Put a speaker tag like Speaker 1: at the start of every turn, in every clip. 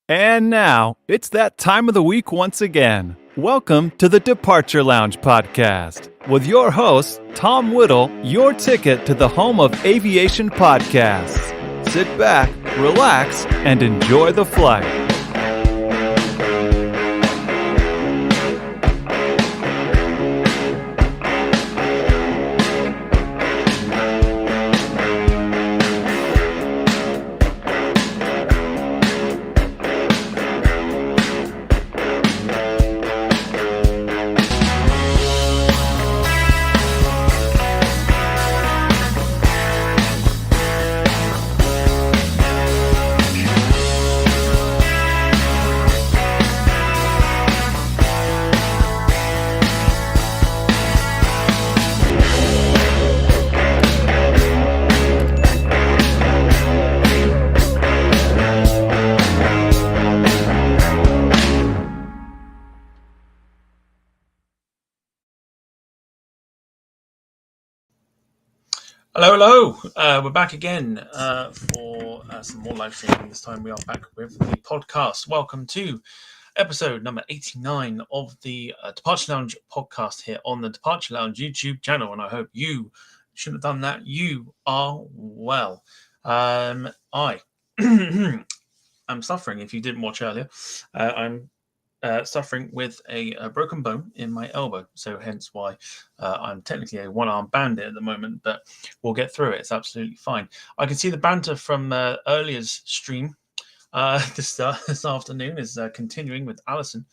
Speaker 1: And now, it's that time of the week once again. Welcome to the Departure Lounge podcast with your host, Tom Whittle, your ticket to the home of aviation podcasts. Sit back, relax, and enjoy the flight.
Speaker 2: Hello. We're back again for some more live streaming. This time we are back with the podcast. Welcome to episode number 89 of the Departure Lounge podcast here on the Departure Lounge YouTube channel. And I hope you should have done that. You are well. I am suffering, if you didn't watch earlier. I'm suffering with a broken bone in my elbow, so hence why I'm technically a one-arm bandit at the moment, but we'll get through it. It's absolutely fine. I can see the banter from earlier's stream this afternoon is continuing with Alison.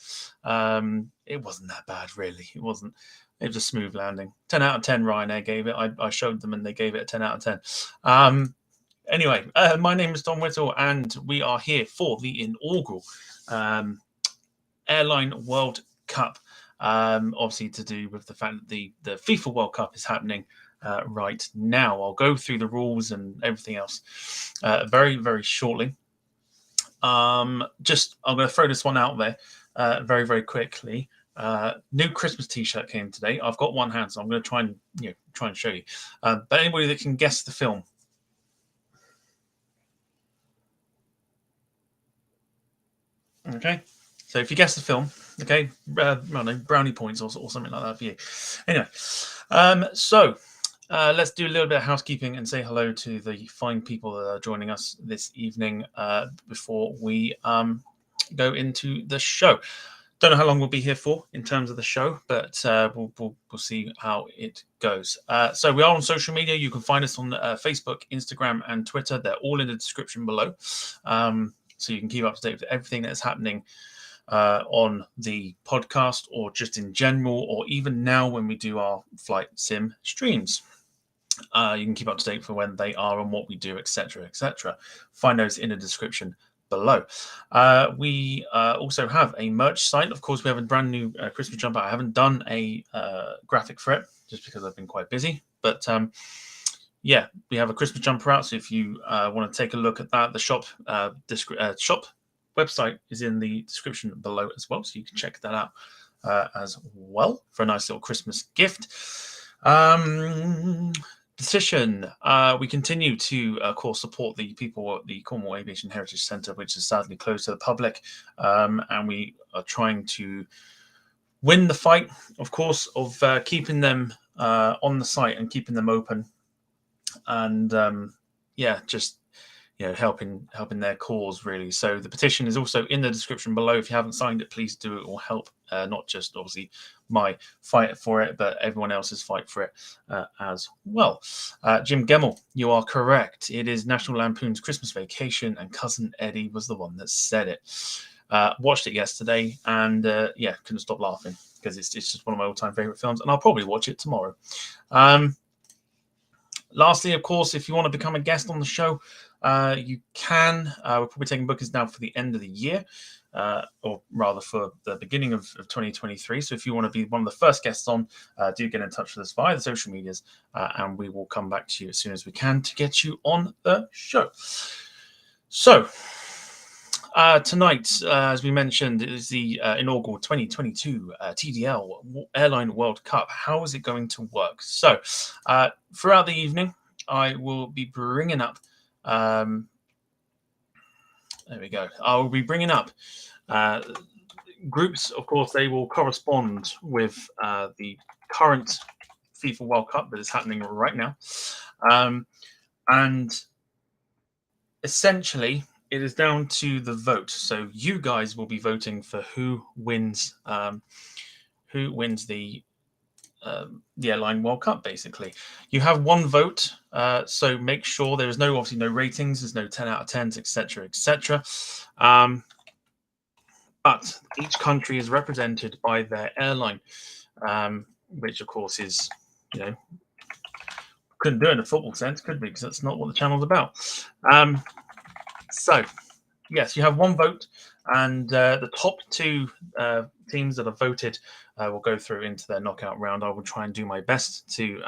Speaker 2: It wasn't that bad, really. It wasn't. It was a smooth landing. 10 out of 10 Ryanair gave it. I showed them and they gave it a 10 out of 10. Anyway, my name is Tom Whittle and we are here for the inaugural Airline World Cup, obviously to do with the fact that the FIFA World Cup is happening right now. I'll go through the rules and everything else very, very shortly. I'm going to throw this one out there very, very quickly. New Christmas T-shirt came today. I've got one hand, so I'm going to try and show you. But anybody that can guess the film. Okay. So if you guess the film, okay, brownie points or something like that for you. Anyway, so let's do a little bit of housekeeping and say hello to the fine people that are joining us this evening before we go into the show. Don't know how long we'll be here for in terms of the show, but we'll see how it goes. So we are on social media. You can find us on Facebook, Instagram, and Twitter. They're all in the description below, so you can keep up to date with everything that is happening on the podcast or just in general, or even now when we do our flight sim streams. You can keep up to date for when they are and what we do, etc. Find those in the description below. We also have a merch site. Of course, we have a brand new Christmas jumper. I haven't done a graphic for it just because I've been quite busy, but yeah, we have a Christmas jumper out, so if you want to take a look at that, the shop website is in the description below as well, so you can check that out as well for a nice little Christmas gift. PETITION. We continue to, of course, support the people at the Cornwall Aviation Heritage Centre, which is sadly closed to the public, and we are trying to win the fight, of course, of keeping them on the site and keeping them open, and just helping their cause, really. So the petition is also in the description below. If you haven't signed it, please do. It will help not just obviously my fight for it, but everyone else's fight for it as well. Jim Gemmell, you are correct. It is National Lampoon's Christmas Vacation, and Cousin Eddie was the one that said it. Watched it yesterday, and couldn't stop laughing because it's just one of my all-time favorite films, and I'll probably watch it tomorrow. Lastly, of course, if you want to become a guest on the show, you can. We're probably taking bookings now for the end of the year, or rather for the beginning of 2023. So if you want to be one of the first guests on, do get in touch with us via the social medias, and we will come back to you as soon as we can to get you on the show. So tonight, as we mentioned, is the inaugural 2022 TDL Airline World Cup. How is it going to work? So throughout the evening, I will be bringing up There we go. I will be bringing up groups. Of course, they will correspond with the current FIFA World Cup that is happening right now. And essentially, it is down to the vote. So you guys will be voting for who wins the Airline World Cup. Basically, you have one vote, so make sure there is obviously no ratings. There's no 10 out of 10s, etc., etc. But each country is represented by their airline, which of course is, couldn't do it in a football sense, could we? Because that's not what the channel's about. So yes, you have one vote, and the top two teams that have voted will go through into their knockout round. I will try and do my best to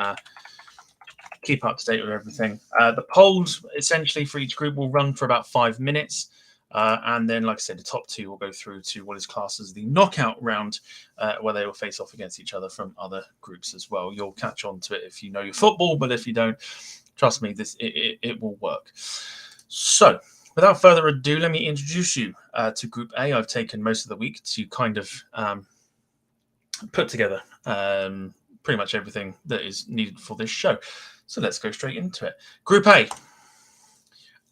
Speaker 2: keep up to date with everything. The polls, essentially, for each group will run for about 5 minutes. And then, like I said, the top two will go through to what is classed as the knockout round, where they will face off against each other from other groups as well. You'll catch on to it if you know your football, but if you don't, trust me, it will work. So, without further ado, let me introduce you to Group A. I've taken most of the week to kind of put together pretty much everything that is needed for this show. So let's go straight into it. Group A,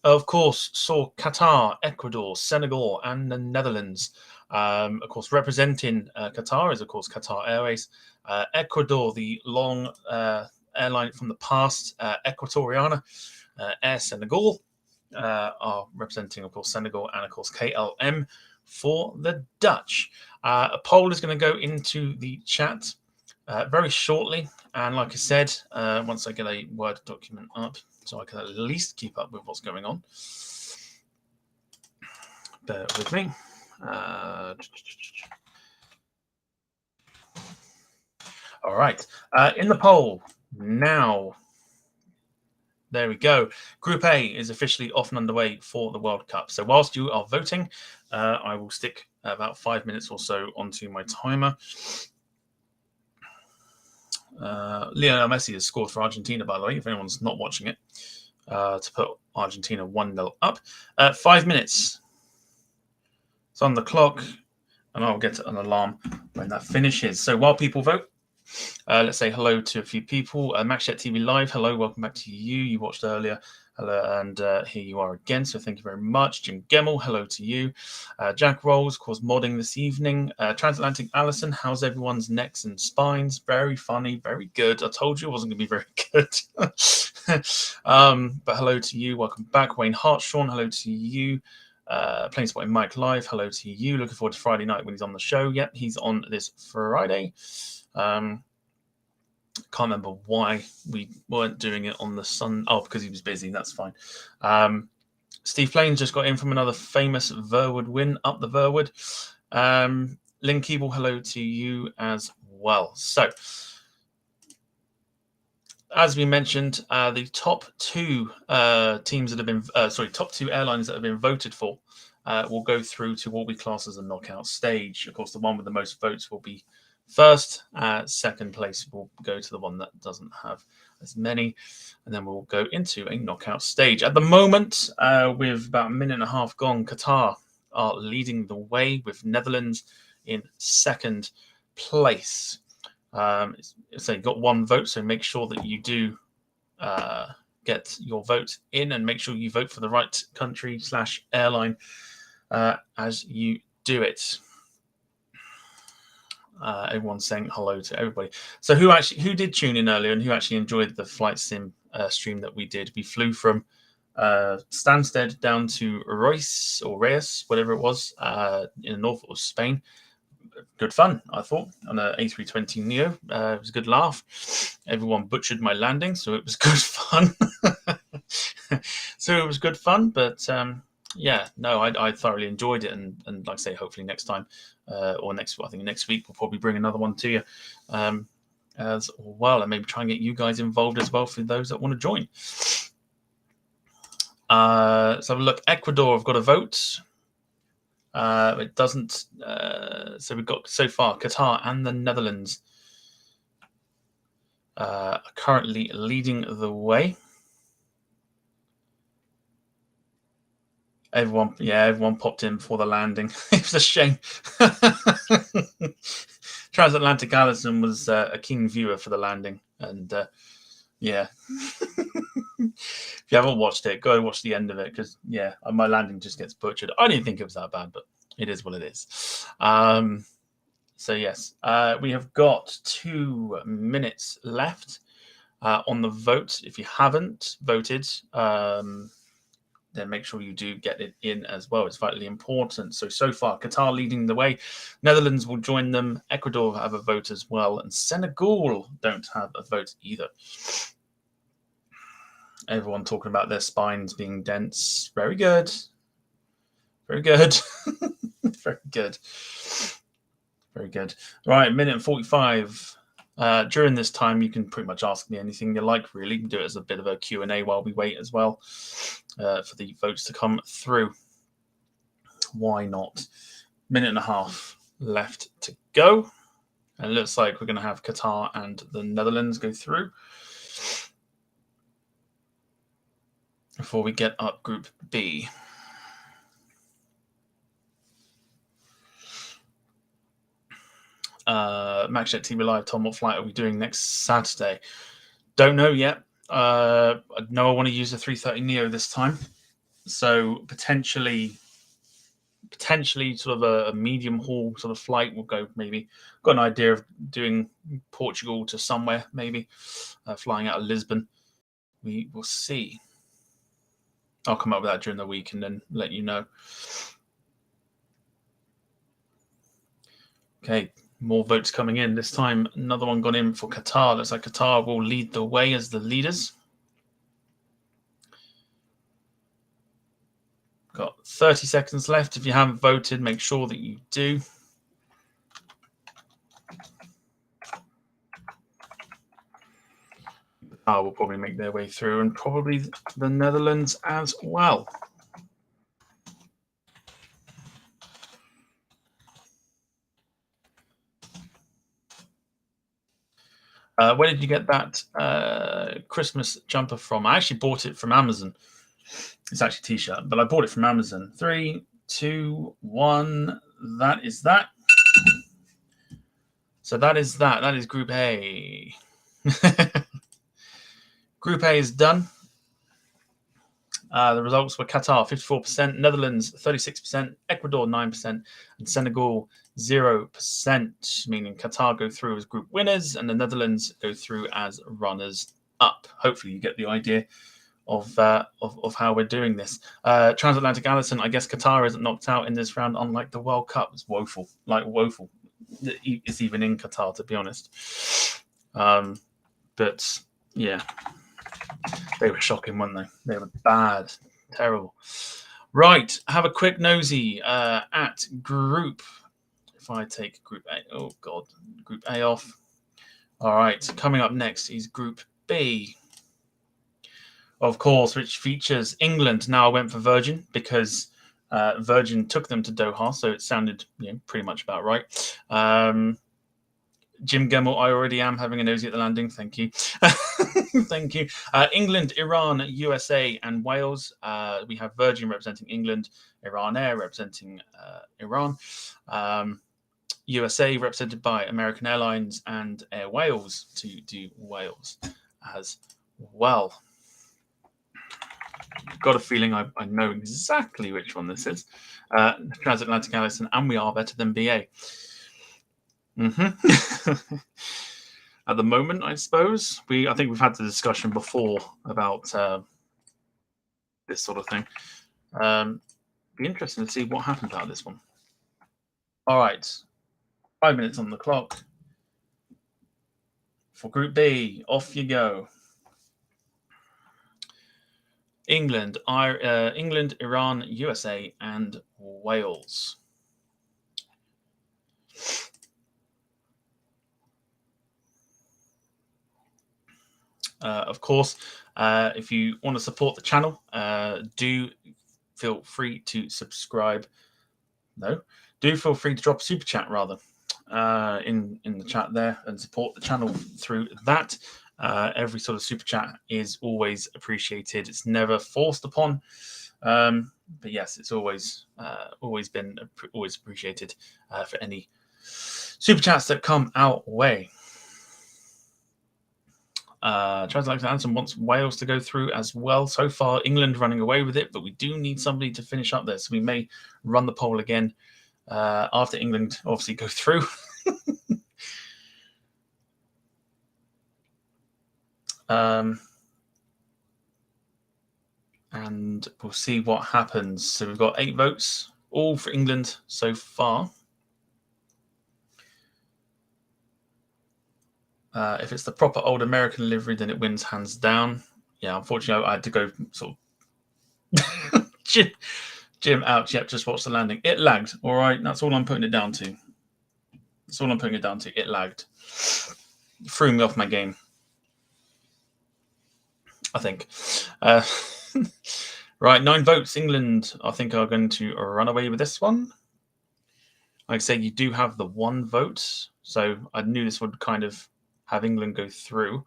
Speaker 2: of course, saw Qatar, Ecuador, Senegal, and the Netherlands. Of course, representing Qatar is, of course, Qatar Airways. Ecuador, the long airline from the past, Equatoriana, Air Senegal, are representing, of course, Senegal, and, of course, KLM for the Dutch. A poll is going to go into the chat very shortly. And like I said, once I get a Word document up, so I can at least keep up with what's going on. Bear with me. All right. In the poll now. There we go. Group A is officially off and underway for the World Cup. So whilst you are voting, I will stick about 5 minutes or so onto my timer. Lionel Messi has scored for Argentina, by the way, if anyone's not watching it, to put Argentina 1-0 up. 5 minutes. It's on the clock, and I'll get an alarm when that finishes. So while people vote, let's say hello to a few people. MaxJet TV Live, hello, welcome back to you. You watched earlier. Hello, and here you are again, so thank you very much. Jim Gemmell, hello to you. Jack Rolls, of course, modding this evening. Transatlantic Allison, how's everyone's necks and spines? Very funny, very good. I told you it wasn't going to be very good. But hello to you, welcome back. Wayne Hartshawn, hello to you. Playing Spotting Mike Live, hello to you. Looking forward to Friday night when he's on the show. Yep, he's on this Friday. Can't remember why we weren't doing it on the Sun. Oh, because he was busy. That's fine. Steve Plains just got in from another famous Verwood win, up the Verwood. Lynn Keeble, hello to you as well. So, as we mentioned, the top two teams that have been, top two airlines that have been voted for will go through to what we class as a knockout stage. Of course, the one with the most votes will be first. Second place will go to the one that doesn't have as many, and then we'll go into a knockout stage. At the moment, with about a minute and a half gone, Qatar are leading the way with Netherlands in second place. So you've got one vote, so make sure that you do get your vote in, and make sure you vote for the right country / airline as you do it. Everyone's saying hello to everybody. So who did tune in earlier and who actually enjoyed the flight sim stream that we did? We flew from Stansted down to Reus, whatever it was, in the north of Spain. Good fun, I thought, on an A320neo. It was a good laugh. Everyone butchered my landing, so it was good fun. But yeah, no, I thoroughly enjoyed it, and like I say, hopefully next time, or next week, we'll probably bring another one to you as well, and maybe try and get you guys involved as well for those that want to join. Let's have a look. Ecuador have got a vote. It doesn't. So we've got so far Qatar and the Netherlands are currently leading the way. Everyone popped in before the landing. It was a shame. Transatlantic Allison was a keen viewer for the landing, and yeah. If you haven't watched it, go watch the end of it, because my landing just gets butchered. I didn't think it was that bad, but it is what it is. So yes, we have got 2 minutes left on the vote. If you haven't voted, then make sure you do get it in as well. It's vitally important. So far, Qatar leading the way. Netherlands will join them. Ecuador have a vote as well. And Senegal don't have a vote either. Everyone talking about their spines being dense. Very good. Very good. Very good. Very good. Right, 1:45. During this time, you can pretty much ask me anything you like, really. You can do it as a bit of a Q&A while we wait as well for the votes to come through. Why not? 1.5 minutes left to go. And it looks like we're going to have Qatar and the Netherlands go through before we get up Group B. MaxJet TV Live, Tom, what flight are we doing next Saturday? Don't know yet. I know I want to use the 330 Neo this time, so potentially sort of a medium haul sort of flight will go. Maybe got an idea of doing Portugal to somewhere, maybe flying out of Lisbon. We will see. I'll come up with that during the week and then let you know. Okay. More votes coming in. This time, another one gone in for Qatar. Looks like Qatar will lead the way as the leaders. Got 30 seconds left. If you haven't voted, make sure that you do. Qatar will probably make their way through, and probably the Netherlands as well. Where did you get that Christmas jumper from? I actually bought it from Amazon. It's actually a t-shirt, but I bought it from Amazon. 3, 2, 1. That is that. So that is that. That is Group A. Group A is done. The results were Qatar 54%, Netherlands 36%, Ecuador 9%, and Senegal 0%, meaning Qatar go through as group winners and the Netherlands go through as runners up. Hopefully you get the idea of how we're doing this. Transatlantic Allison, I guess Qatar isn't knocked out in this round, unlike the World Cup. It's woeful, like woeful. It's even in Qatar, to be honest. But yeah. They were shocking, weren't they? They were bad, terrible. Right, have a quick nosy at Group. If I take Group A, oh God, Group A off. All right, coming up next is Group B, of course, which features England. Now I went for Virgin because Virgin took them to Doha, so it sounded pretty much about right. Jim Gemmell, I already am having a nosy at the landing. Thank you. Thank you. England, Iran, USA, and Wales. We have Virgin representing England, Iran Air representing Iran, USA represented by American Airlines, and Air Wales to do Wales as well. Got a feeling I know exactly which one this is. Transatlantic Allison, and we are better than BA. At the moment, I suppose I think we've had the discussion before about this sort of thing. Be interesting to see what happens out of this one. All right, 5 minutes on the clock for Group B. Off you go. England, Iran, USA, and Wales. Of course, if you want to support the channel, do feel free to subscribe. Do feel free to drop a super chat rather in the chat there and support the channel through that. Every sort of super chat is always appreciated. It's never forced upon. But yes, it's always been always appreciated for any super chats that come our way. Translator Anderson wants Wales to go through as well. So far, England running away with it, but we do need somebody to finish up there. So we may run the poll again after England obviously go through. And we'll see what happens. So we've got 8 votes, all for England so far. If it's the proper old American livery, then it wins hands down. Yeah, unfortunately, I had to go sort of Jim out. Yep, just watch the landing. It lagged. All right, that's all I'm putting it down to. That's all I'm putting it down to. It lagged. Threw me off my game, I think. Right, 9 votes. England, I think, are going to run away with this one. Like I say, you do have the 1 vote, so I knew this would kind of have England go through.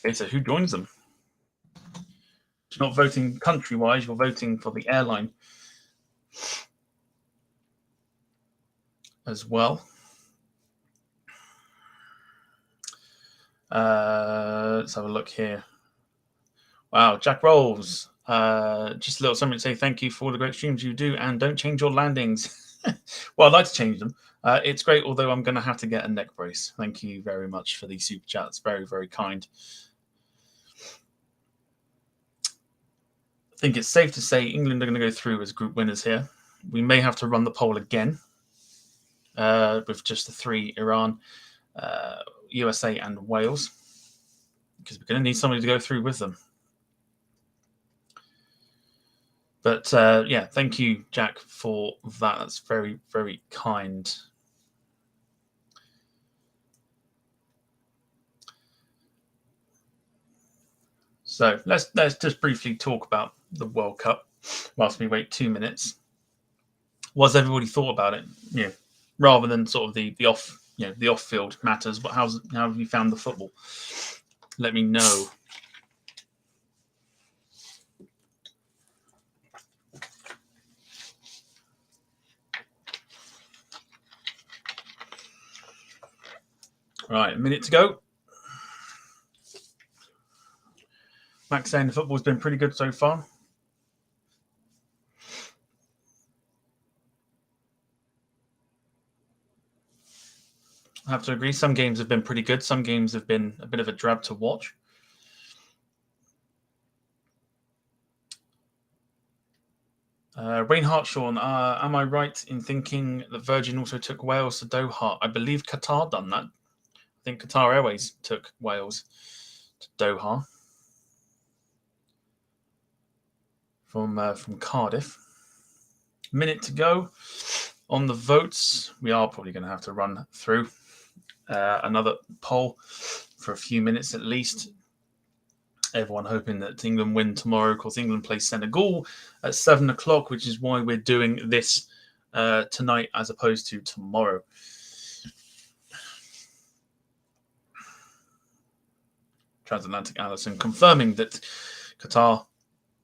Speaker 2: Okay, so who joins them? You're not voting country-wise, you're voting for the airline as well. Let's have a look here. Wow, Jack Rolls. Just a little something to say thank you for all the great streams you do, and don't change your landings. Well, I'd like to change them. It's great, although I'm going to have to get a neck brace. Thank you very much for these super chats. Very, very kind. I think it's safe to say England are going to go through as group winners here. We may have to run the poll again with just the 3, Iran, USA and Wales, because we're going to need somebody to go through with them. But yeah, thank you, Jack, for that. That's very, very kind. So let's just briefly talk about the World Cup whilst we wait 2 minutes. What's everybody thought about it? Yeah, rather than sort of the off, the off-field matters. But how have you found the football? Let me know. Right, a minute to go. Max saying the football's been pretty good so far. I have to agree. Some games have been pretty good. Some games have been a bit of a drab to watch. Rain Hartshawn, am I right in thinking that Virgin also took Wales to Doha? I believe Qatar done that. I think Qatar Airways took Wales to Doha from Cardiff. Minute to go on the votes. We are probably going to have to run through another poll for a few minutes at least. Everyone hoping that England win tomorrow. Of course, England plays Senegal at 7 o'clock, which is why we're doing this tonight as opposed to tomorrow. Transatlantic Allison confirming that Qatar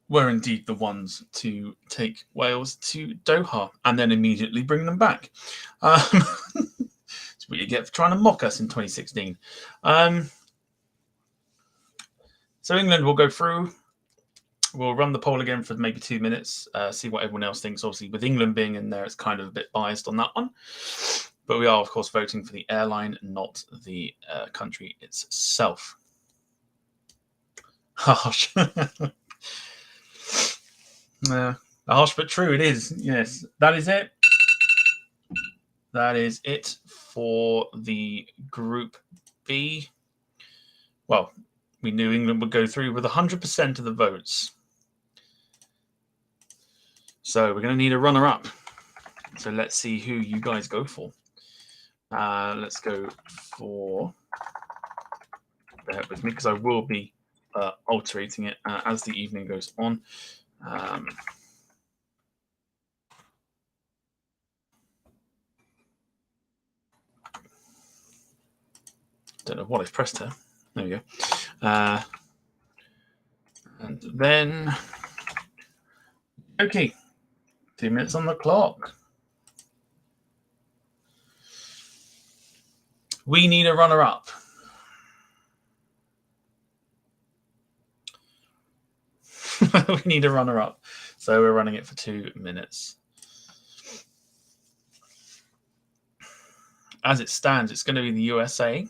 Speaker 2: were indeed the ones to take Wales to Doha and then immediately bring them back. That's what you get for trying to mock us in 2016. So England will go through. We'll run the poll again for maybe 2 minutes, see what everyone else thinks. Obviously, with England being in there, it's kind of a bit biased on that one. But we are, of course, voting for the airline, not the country itself. Harsh. Harsh but true, it is. Yes, that is it. That is it for the Group B. Well, we knew England would go through with 100% of the votes. So we're going to need a runner-up. So let's see who you guys go for. Let's go for... Bear with me, because I will be alterating it as the evening goes on. Don't know what I've pressed here. There we go. And then, okay, 2 minutes on the clock. We need a runner-up. We need a runner-up. So we're running it for 2 minutes. As it stands, it's going to be the USA,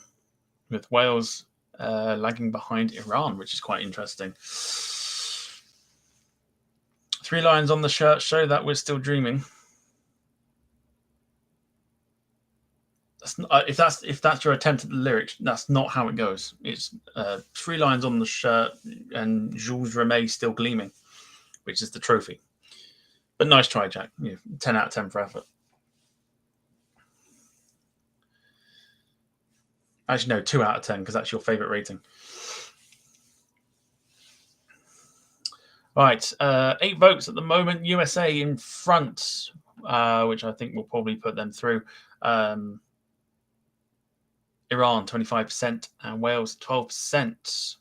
Speaker 2: with Wales lagging behind Iran, which is quite interesting. 3 lines on the shirt show that we're still dreaming. That's not, if that's your attempt at the lyrics, that's not how it goes. It's 3 lines on the shirt and Jules Rimet still gleaming, which is the trophy. But nice try, Jack. 10 out of 10 for effort. Actually, no, 2 out of 10, because that's your favorite rating. Right, 8 votes at the moment. USA in front, which I think will probably put them through. Iran, 25%, and Wales, 12%.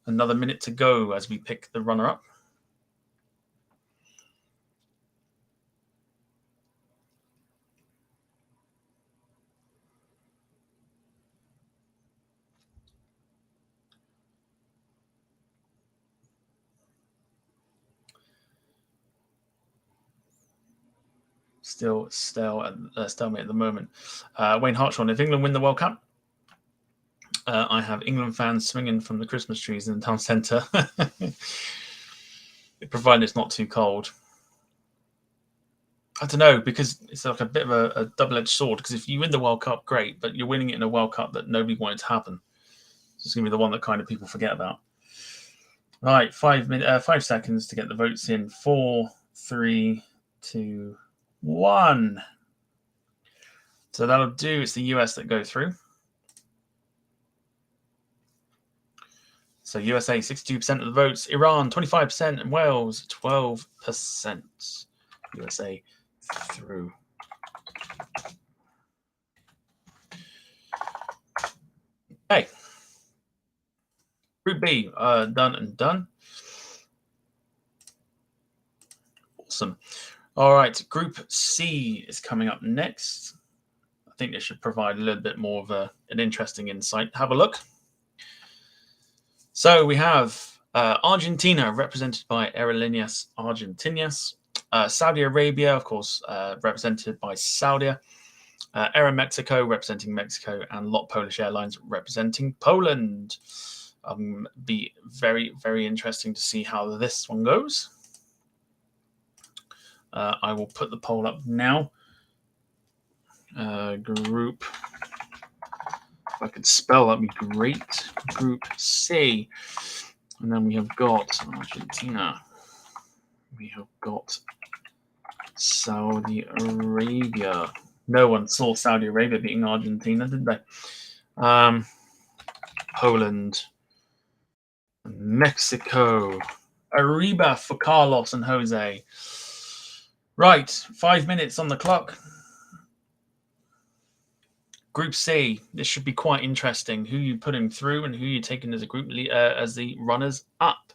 Speaker 2: Another minute to go as we pick the runner-up. Still stalemate at the moment. Wayne Hartshorn, if England win the World Cup, I have England fans swinging from the Christmas trees in the town centre, provided it's not too cold. I don't know, because it's like a bit of a double-edged sword, because if you win the World Cup, great, but you're winning it in a World Cup that nobody wanted to happen. So it's going to be the one that kind of people forget about. Right, 5 seconds to get the votes in. 4, 3, 2, 1. So that'll do. It's the US that go through. So USA, 62% of the votes. Iran, 25%. And Wales, 12%. USA through. Okay. Group B, done and done. Awesome. All right, Group C is coming up next. I think this should provide a little bit more of an interesting insight. Have a look. So we have Argentina, represented by Aerolíneas Argentinas. Saudi Arabia, of course, represented by Saudi. Air Mexico, representing Mexico. And LOT Polish Airlines, representing Poland. Be very, very interesting to see how this one goes. I will put the poll up now. Group, if I could spell, that'd be great. Group C. And then we have got Argentina. We have got Saudi Arabia. No one saw Saudi Arabia beating Argentina, did they? Poland. Mexico. Arriba for Carlos and Jose. Right, 5 minutes on the clock. Group C, this should be quite interesting. Who you putting through and who you taking as a group as the runners up.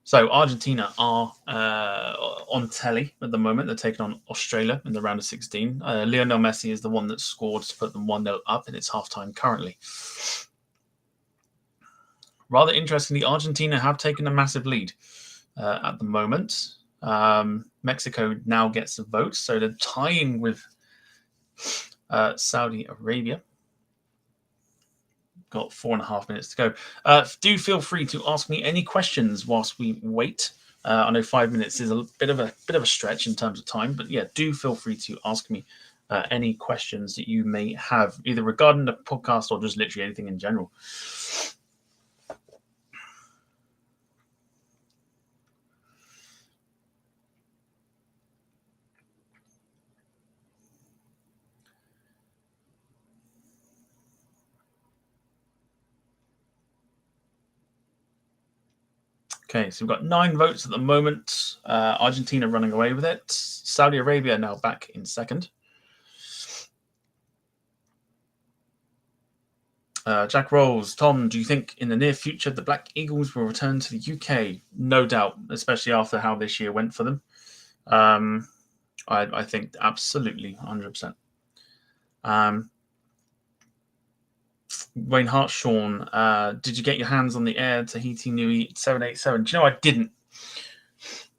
Speaker 2: So Argentina are on telly at the moment. They're taking on Australia in the round of 16. Lionel Messi is the one that scored to put them 1-0 up, and it's halftime currently. Rather interestingly, Argentina have taken a massive lead at the moment. Mexico now gets a vote, so they're tying with Saudi Arabia. Got 4.5 minutes to go. Do feel free to ask me any questions whilst we wait. I know 5 minutes is a bit of a stretch in terms of time, but yeah, do feel free to ask me any questions that you may have, either regarding the podcast or just literally anything in general. Okay, so we've got 9 votes at the moment. Argentina running away with it. Saudi Arabia now back in second. Jack Rolls, Tom, do you think in the near future the Black Eagles will return to the UK? No doubt, especially after how this year went for them. I think absolutely 100%. Wayne Hart, Sean, did you get your hands on the Air Tahiti Nui 787? Do you know I didn't?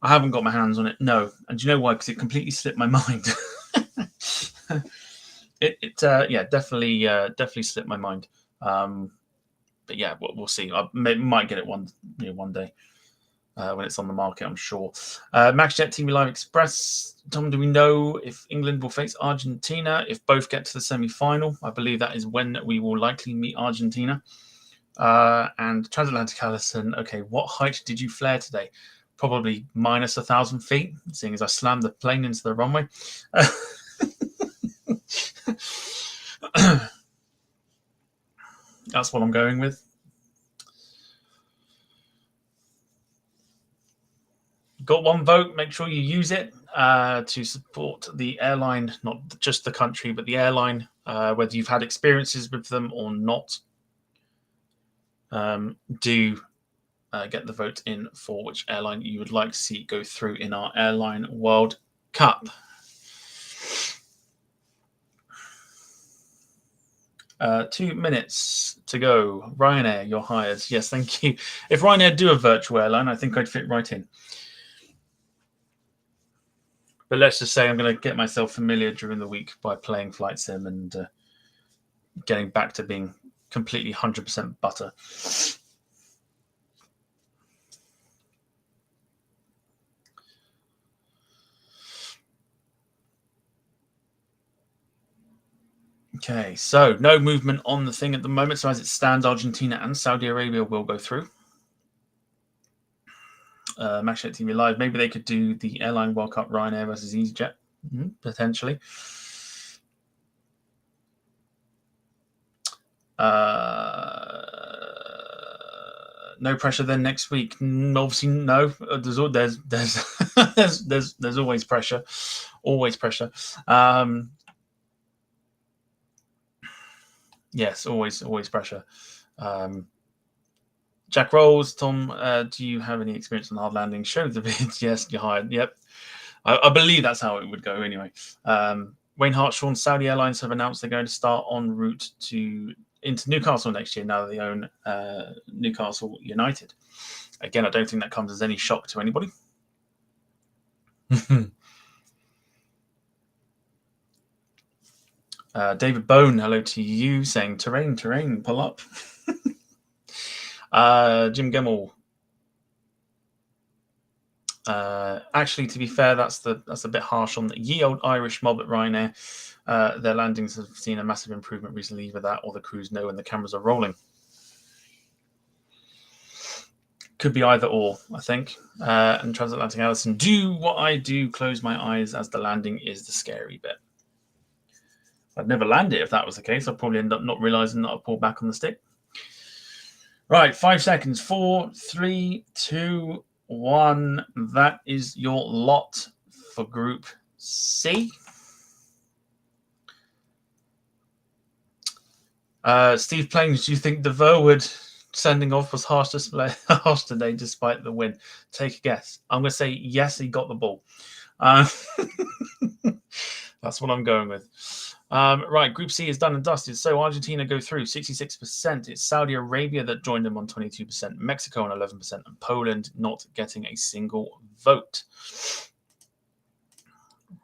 Speaker 2: I haven't got my hands on it, no. And do you know why? Because it completely slipped my mind. Definitely slipped my mind. But yeah, we'll see. I might get it one day when it's on the market, I'm sure. MaxJet TV Live Express. Tom, do we know if England will face Argentina if both get to the semi-final? I believe that is when we will likely meet Argentina. And Transatlantic Allison, okay, what height did you flare today? Probably minus 1,000 feet, seeing as I slammed the plane into the runway. That's what I'm going with. Got one vote. Make sure you use it to support the airline, not just the country, but the airline, whether you've had experiences with them or not. Do get the vote in for which airline you would like to see go through in our Airline World Cup. 2 minutes to go. Ryanair, you're hired. Yes, thank you. If Ryanair do a virtual airline, I think I'd fit right in. But let's just say I'm going to get myself familiar during the week by playing Flight Sim and getting back to being completely 100% butter. Okay, so no movement on the thing at the moment. So as it stands, Argentina and Saudi Arabia will go through. MaxJet TV Live. Maybe they could do the Airline World Cup Ryanair versus EasyJet, potentially. No pressure then next week. Obviously, no. There's there's always pressure, always pressure. Yes, always pressure. Jack Rolls, Tom, do you have any experience on hard landing? Show the vids. Yes, you're hired. Yep. I believe that's how it would go anyway. Wayne Hart, Sean, Saudi Airlines have announced they're going to start en route into Newcastle next year now that they own Newcastle United. Again, I don't think that comes as any shock to anybody. David Bone, hello to you, saying terrain, pull up. Jim Gemmell. Actually, to be fair, that's a bit harsh on the ye old Irish mob at Ryanair. Their landings have seen a massive improvement recently. Either that or the crews know when the cameras are rolling. Could be either or, I think. And Transatlantic Allison, do what I do, close my eyes as the landing is the scary bit. I'd never land it if that was the case. I'd probably end up not realizing that I pulled back on the stick. Right, 5 seconds. 4, 3, 2, 1. That is your lot for Group C. Steve Plains, do you think the Verwood sending off was harsh today despite the win? Take a guess. I'm going to say yes, he got the ball. That's what I'm going with. Right, Group C is done and dusted. So Argentina go through 66%. It's Saudi Arabia that joined them on 22%, Mexico on 11%, and Poland not getting a single vote.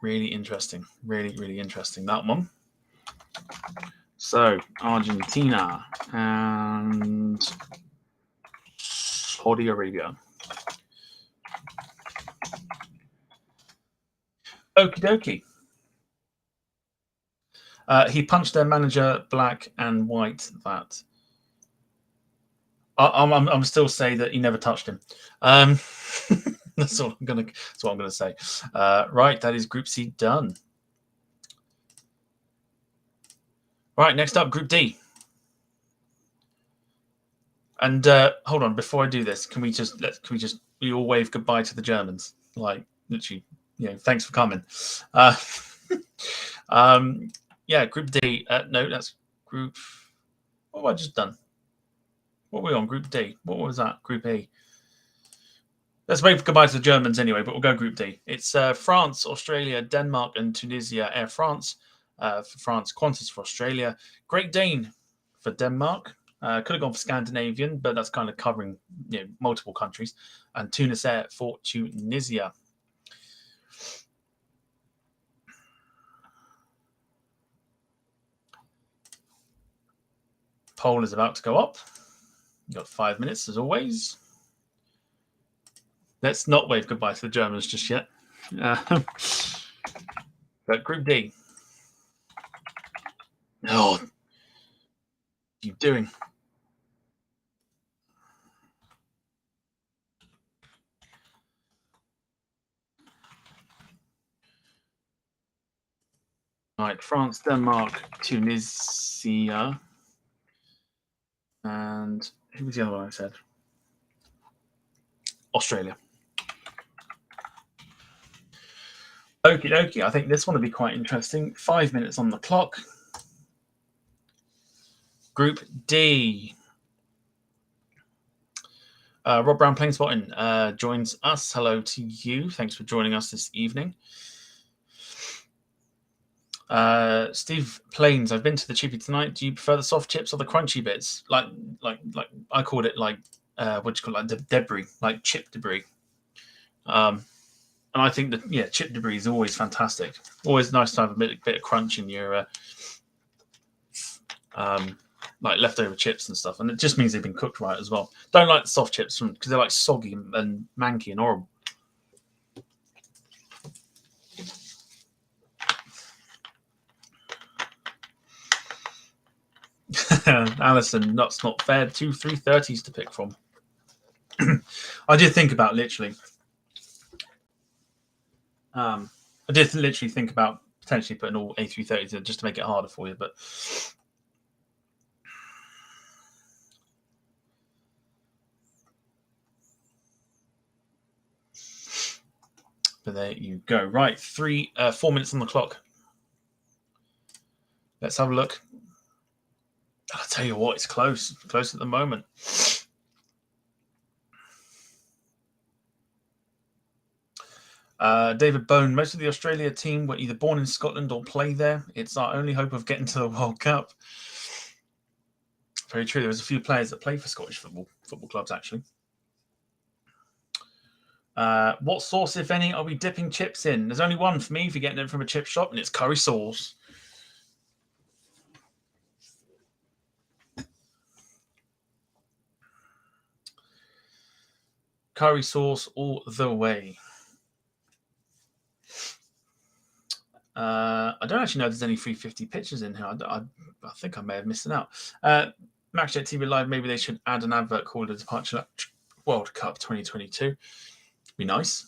Speaker 2: Really interesting. Really interesting, that one. So Argentina and Saudi Arabia. Okie dokie. He punched their manager black and white. That I'm still say that he never touched him. That's what I'm gonna say. Right, that is Group C done. Right, next up, Group D. And hold on, before I do this, can we all wave goodbye to the Germans? Like literally thanks for coming. Yeah, Group D. No, that's Group. What have I just done? What were we on? Group D. What was that? Group A. Let's wave goodbye to the Germans anyway, but we'll go Group D. It's France, Australia, Denmark, and Tunisia. Air France for France, Qantas for Australia, Great Dane for Denmark. Could have gone for Scandinavian, but that's kind of covering multiple countries. And Tunis Air for Tunisia. Poll is about to go up. You've got 5 minutes as always. Let's not wave goodbye to the Germans just yet. But Group D. Oh, what are you doing? All right, France, Denmark, Tunisia. And who was the other one I said? Australia. Okie dokie. I think this one will be quite interesting. 5 minutes on the clock. Group D. Rob Brown Plane Spotting joins us. Hello to you. Thanks for joining us this evening. Steve Plains, I've been to the chippy tonight. Do you prefer the soft chips or the crunchy bits? Like I called it what do you call it? Like debris, like chip debris. And I think that chip debris is always fantastic. Always nice to have a bit of crunch in your like leftover chips and stuff, and it just means they've been cooked right as well. Don't like the soft chips because they're like soggy and manky and horrible. Alison, that's not fair. 2 330s to pick from. I did think about literally. I did literally think about potentially putting all A330s in just to make it harder for you, but there you go. Right, 4 minutes on the clock. Let's have a look. I'll tell you what, it's close at the moment. David Bone, most of the Australia team were either born in Scotland or play there. It's our only hope of getting to the World Cup. Very true. There's a few players that play for Scottish football clubs, actually. What sauce, if any, are we dipping chips in? There's only one for me if you're getting it from a chip shop, and it's curry sauce. Curry sauce all the way. I don't actually know if there's any 350 pictures in here. I think I may have missed it out. MaxJet TV Live, maybe they should add an advert called the Departure World Cup 2022. Be nice.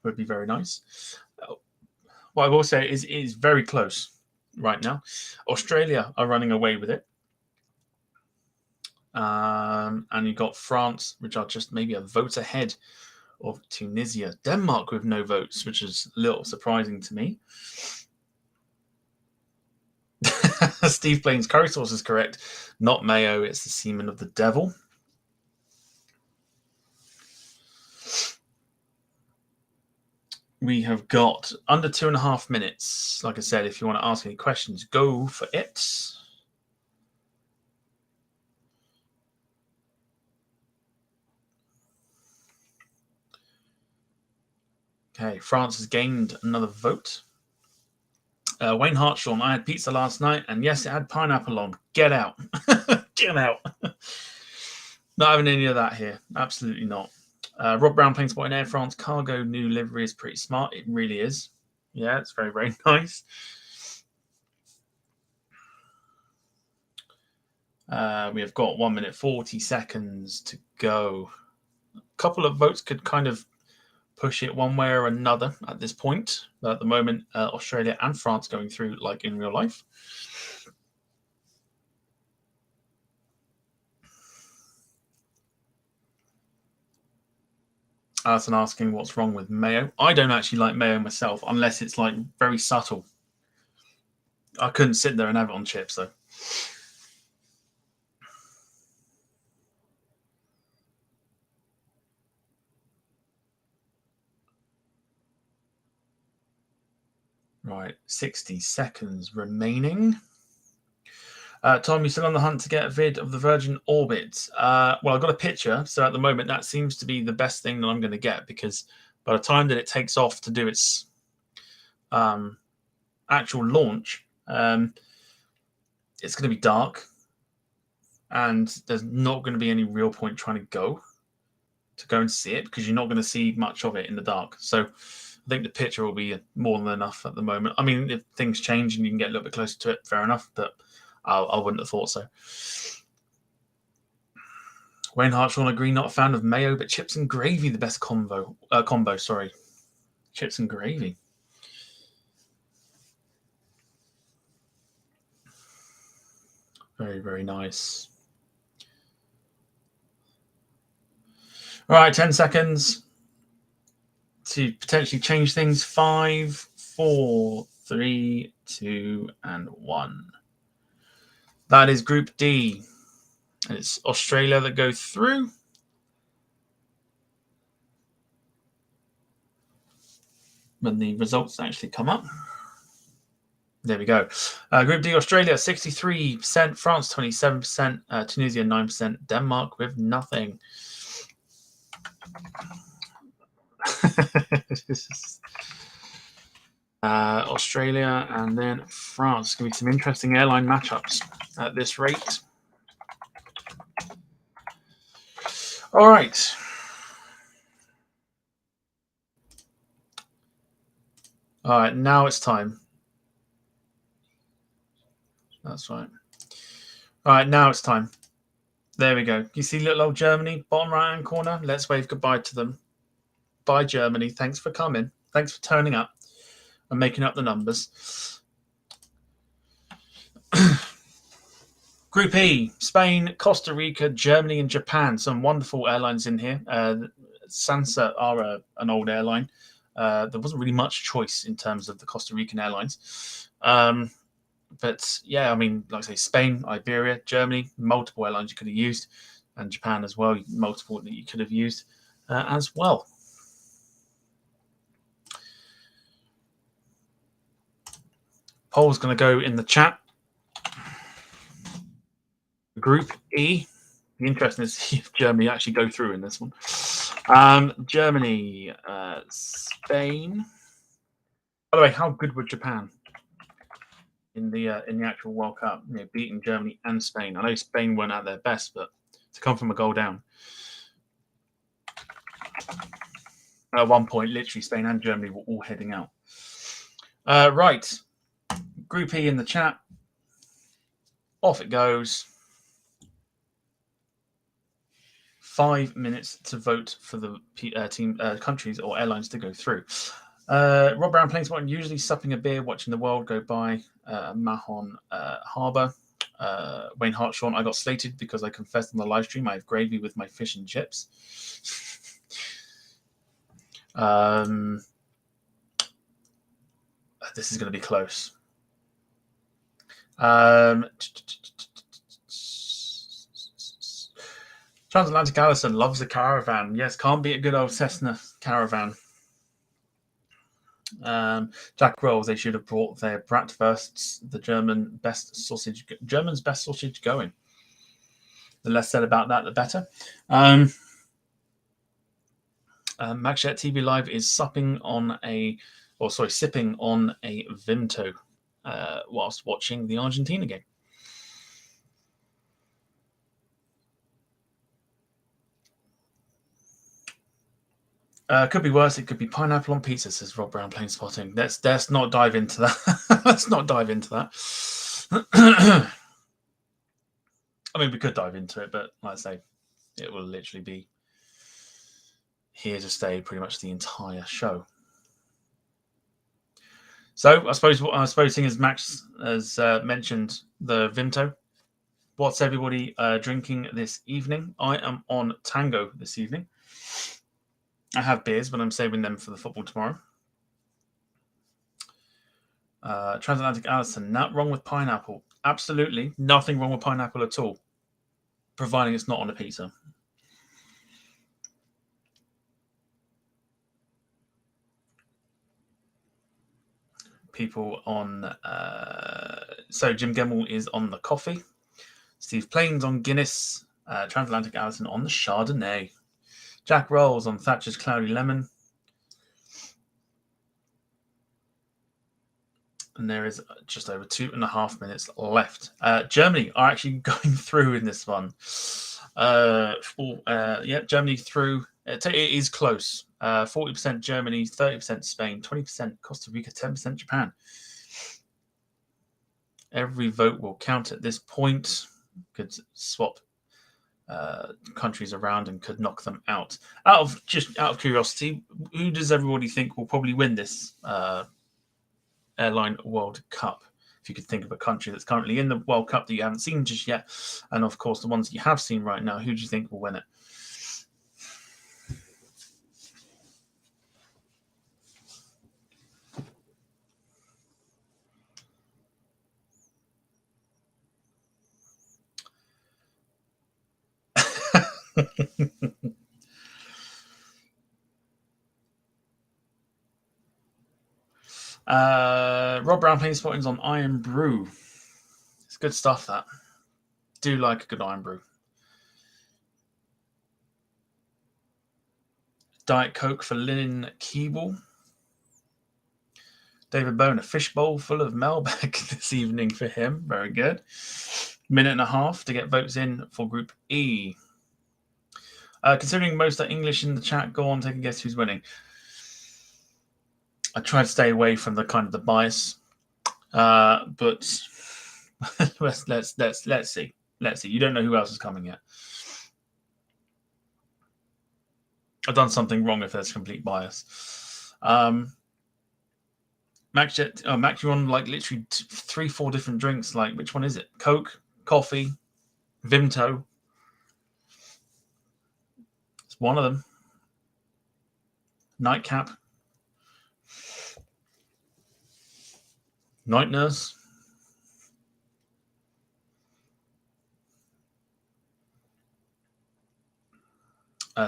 Speaker 2: Would be very nice. What I will say is it is very close right now. Australia are running away with it. And you've got France, which are just maybe a vote ahead of Tunisia. Denmark with no votes, which is a little surprising to me. Steve Plains, curry sauce is correct. Not mayo, it's the semen of the devil. We have got under 2.5 minutes. Like I said, if you want to ask any questions, go for it. Okay, France has gained another vote. Wayne Hartshaw, I had pizza last night, and yes, it had pineapple on. Get out. Get out. Not having any of that here. Absolutely not. Rob Brown, Plane Spotting Air France cargo new livery is pretty smart. It really is. Yeah, it's very, very nice. We have got 1 minute 40 seconds to go. A couple of votes could kind of push it one way or another at this point. But at the moment, Australia and France going through like in real life. Alison asking what's wrong with mayo. I don't actually like mayo myself unless it's like very subtle. I couldn't sit there and have it on chips though. Right, 60 seconds remaining. Tom, you still on the hunt to get a vid of the Virgin Orbit? Well, I've got a picture, so at the moment that seems to be the best thing that I'm going to get, because by the time that it takes off to do its actual launch, it's going to be dark, and there's not going to be any real point trying to go and see it, because you're not going to see much of it in the dark. So I think the picture will be more than enough at the moment. I mean, if things change and you can get a little bit closer to it, fair enough, but I wouldn't have thought so. Wayne Hartshaw agree, not a fan of mayo, but chips and gravy, the best combo. Sorry. Chips and gravy. Very, very nice. All right, 10 seconds to potentially change things. 5, 4, 3, 2, and 1. That is Group D. And it's Australia that go through. When the results actually come up. There we go. Group D, Australia, 63%, France, 27%, Tunisia, 9%, Denmark with nothing. Australia and then France. Going to be some interesting airline matchups at this rate. All right. All right, now it's time. That's right. All right, now it's time. There we go. You see little old Germany, bottom right-hand corner? Let's wave goodbye to them. Bye, Germany. Thanks for coming. Thanks for turning up and making up the numbers. Group E, Spain, Costa Rica, Germany, and Japan. Some wonderful airlines in here. Sansa are an old airline. There wasn't really much choice in terms of the Costa Rican airlines. But yeah, I mean, like I say, Spain, Iberia, Germany, multiple airlines you could have used, and Japan as well, multiple that you could have used as well. Poll's going to go in the chat. Group E. The interesting is see if Germany actually go through in this one. Germany, Spain. By the way, how good were Japan in the actual World Cup? You know, beating Germany and Spain. I know Spain weren't at their best, but to come from a goal down. At one point, literally, Spain and Germany were all heading out. Right. Group E in the chat. Off it goes. 5 minutes to vote for the team countries or airlines to go through. Rob Brown playing spot, usually supping a beer, watching the world go by. Mahon Harbour. Wayne Hartshaw, I got slated because I confessed on the live stream I have gravy with my fish and chips. This is going to be close. Transatlantic Allison loves a caravan. Yes, can't beat a good old Cessna caravan. Jack Rolls, they should have brought their bratwursts, the German's best sausage going. The less said about that, the better. Maxjet TV Live is sipping on a Vimto whilst watching the Argentina game. Could be worse. It could be pineapple on pizza, says Rob Brown playing spotting. Let's not dive into that. Let's not dive into that. I mean, we could dive into it, but like I say, it will literally be here to stay pretty much the entire show. So I suppose seeing as Max has mentioned the Vimto, what's everybody drinking this evening? I am on Tango this evening. I have beers, but I'm saving them for the football tomorrow. Transatlantic Allison, not wrong with pineapple. Absolutely nothing wrong with pineapple at all, providing it's not on a pizza. People on... so Jim Gemmell is on the coffee. Steve Plains on Guinness. Transatlantic Allison on the Chardonnay. Jack Rolls on Thatcher's Cloudy Lemon. And there is just over 2.5 minutes left. Germany are actually going through in this one. Germany through. It is close. 40% Germany, 30% Spain, 20% Costa Rica, 10% Japan. Every vote will count at this point. Could swap countries around and could knock them out. Out of curiosity, who does everybody think will probably win this Airline World Cup? If you could think of a country that's currently in the World Cup that you haven't seen just yet, and of course the ones that you have seen right now, who do you think will win it? Rob Brown playing spottings on Iron Brew. It's good stuff, that. Do like a good Iron Brew. Diet Coke for Lynn Keeble. David Bone, a fishbowl full of mailbag this evening for him. Very good. Minute and a half to get votes in for Group E. Considering most are English in the chat, go on, take a guess who's winning. I try to stay away from the kind of the bias, but let's see. Let's see. You don't know who else is coming yet. I've done something wrong if there's complete bias. Max, you're on like literally 3-4 different drinks. Like, which one is it? Coke, coffee, Vimto. It's one of them. Nightcap. Night Nurse.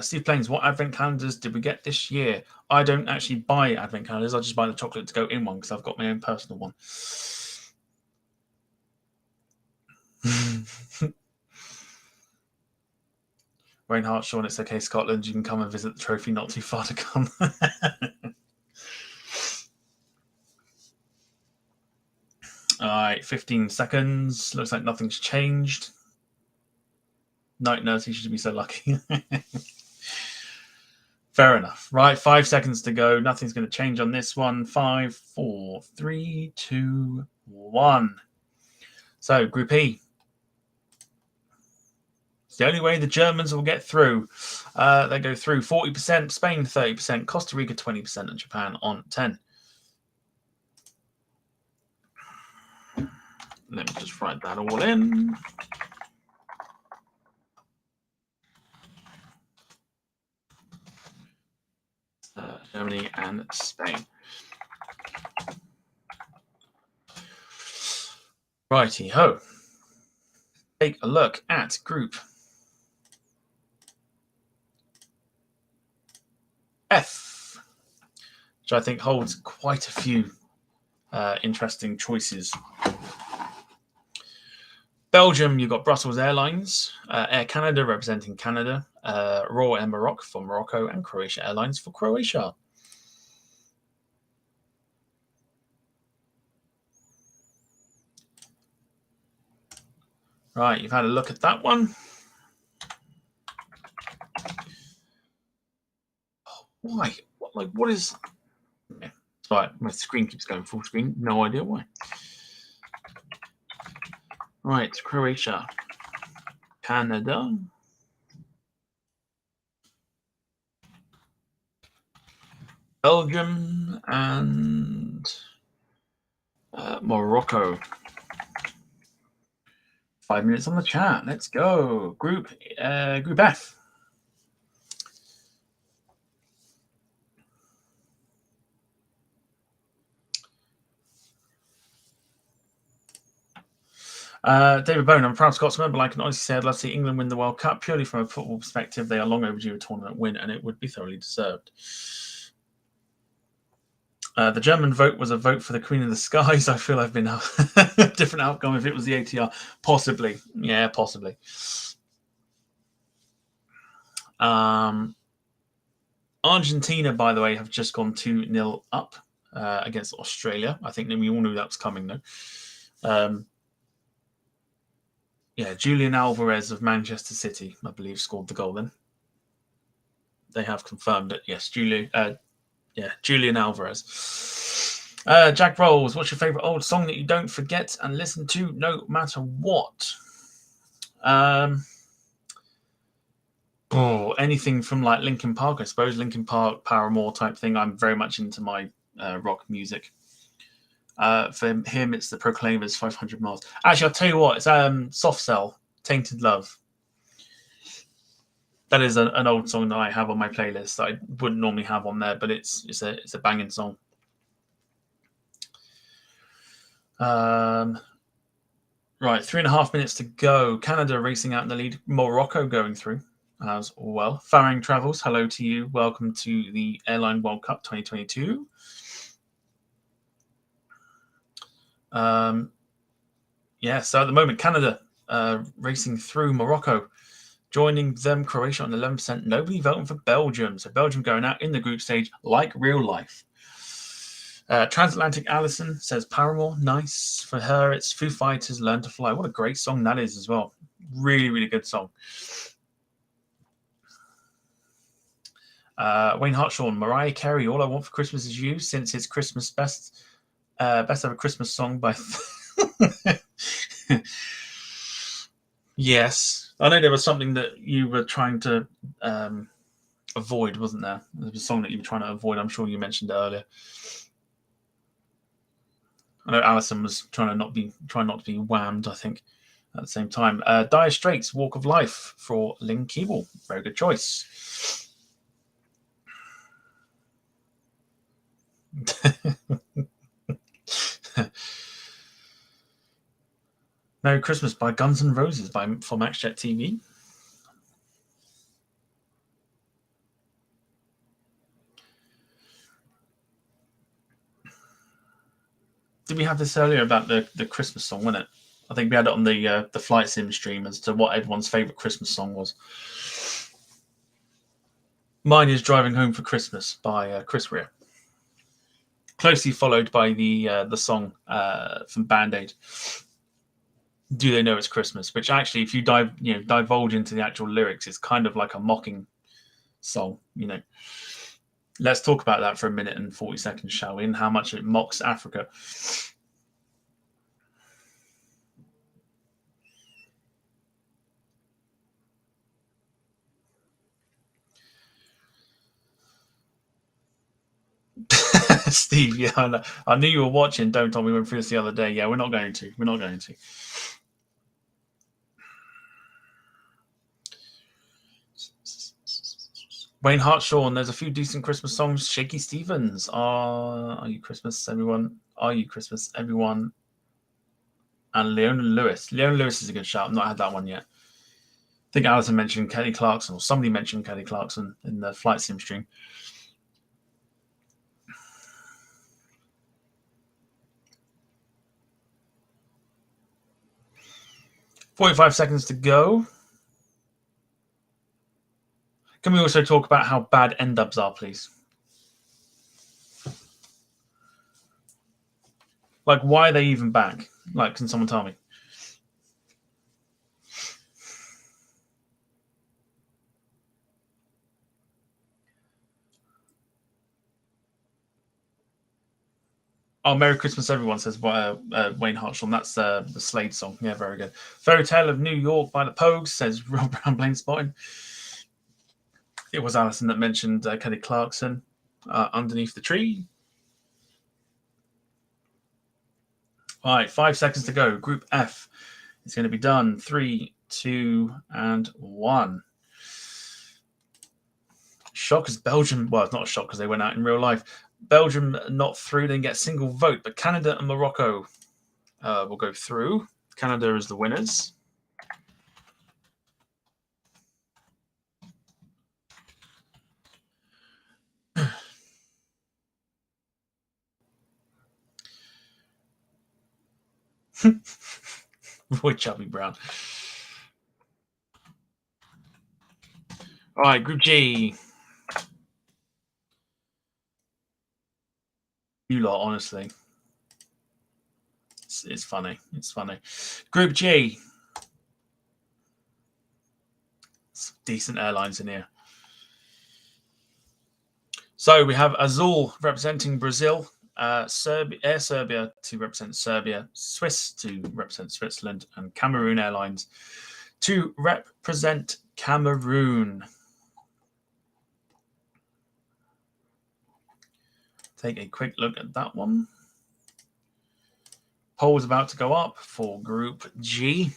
Speaker 2: Steve Plains, what advent calendars did we get this year? I don't actually buy advent calendars. I just buy the chocolate to go in one because I've got my own personal one. Wayne Hart, Sean, it's okay, Scotland. You can come and visit the trophy, not too far to come. All right, 15 seconds. Looks like nothing's changed. Night Nurse, you should be so lucky. Fair enough. Right, 5 seconds to go. Nothing's going to change on this one. 5, 4, 3, 2, 1. So, Group E. It's the only way the Germans will get through. They go through 40%, Spain 30%, Costa Rica 20%, and Japan on 10. Let me just write that all in. Germany and Spain. Righty ho. Take a look at Group F, which I think holds quite a few interesting choices. Belgium, you've got Brussels Airlines, Air Canada representing Canada, Royal Air Morocco for Morocco, and Croatia Airlines for Croatia. Right, you've had a look at that one. Oh, why? What is... Yeah, sorry, my screen keeps going full screen. No idea why. Right, Croatia, Canada, Belgium, and Morocco. 5 minutes on the chat. Let's go. Group F. David Bone, I'm a proud Scotsman, but I can honestly say I'd love to see England win the World Cup. Purely from a football perspective, they are long overdue a tournament win, and it would be thoroughly deserved. The German vote was a vote for the Queen of the Skies. I feel I've been a different outcome if it was the ATR. Possibly. Yeah, possibly. Argentina, by the way, have just gone 2-0 up against Australia. I think we all knew that was coming, though. Yeah, Julian Alvarez of Manchester City, I believe, scored the goal then. They have confirmed it. Yes, Julian Alvarez. Jack Rolls, what's your favourite old song that you don't forget and listen to no matter what? Anything from like Linkin Park, I suppose. Linkin Park, Paramore type thing. I'm very much into my rock music. For him, it's the Proclaimers, 500 Miles. Actually, I'll tell you what, it's Soft Cell, Tainted Love. That is an old song that I have on my playlist that I wouldn't normally have on there, but it's a banging song. Right, 3.5 minutes to go. Canada racing out in the lead. Morocco going through as well. Farang Travels, hello to you. Welcome to the Airline World Cup 2022. So at the moment, Canada racing through Morocco. Joining them, Croatia on 11%. Nobody voting for Belgium. So Belgium going out in the group stage like real life. Transatlantic Allison says Paramore. Nice. For her, it's Foo Fighters, Learn to Fly. What a great song that is as well. Really, really good song. Wayne Hartshaw, Mariah Carey, All I Want for Christmas Is You, since it's Christmas best ever Christmas song by... Yes. I know there was something that you were trying to avoid, wasn't there? There was a song that you were trying to avoid. I'm sure you mentioned it earlier. I know Alison was trying not to be whammed, I think, at the same time. Dire Straits, Walk of Life for Lynn Keeble. Very good choice. Merry Christmas by Guns N' Roses for MaxJet TV. Did we have this earlier about the Christmas song, wasn't it? I think we had it on the Flight Sim stream as to what everyone's favourite Christmas song was. Mine is Driving Home for Christmas by Chris Rea. Closely followed by the song from Band Aid, Do They Know It's Christmas? Which actually, if you divulge into the actual lyrics, it's kind of like a mocking song, Let's talk about that for a minute and 40 seconds, shall we? And how much it mocks Africa. Steve, yeah, I knew you were watching. Don't tell me we went through this the other day. Yeah, we're not going to. Wayne Hartshaw, there's a few decent Christmas songs. Shaky Stevens, Are You Christmas, Everyone? Are You Christmas, Everyone? And Leona Lewis. Leona Lewis is a good shout. I've not had that one yet. I think Alison mentioned Kelly Clarkson, or somebody mentioned Kelly Clarkson in the Flight Sim stream. "45 seconds to go. Can we also talk about how bad N-dubs are, please? Like, why are they even back? Like, can someone tell me? Oh, Merry Christmas, everyone, says Wayne Hartshaw. That's the Slade song. Yeah, very good. Fairy Tale of New York by the Pogues, says Rob Brown Blaine Spotting. It was Alison that mentioned Kelly Clarkson, Underneath the Tree. All right, 5 seconds to go. Group F is going to be done. 3, 2, and 1. Shock is Belgium. Well, it's not a shock because they went out in real life. Belgium not through, didn't get a single vote, but Canada and Morocco will go through. Canada as the winners. Roy Chubby Brown. All right, Group G. You lot, honestly. It's funny. It's funny. Group G. Some decent airlines in here. So we have Azul representing Brazil, Air Serbia to represent Serbia, Swiss to represent Switzerland, and Cameroon Airlines to represent Cameroon. Take a quick look at that one. Poll is about to go up for Group G.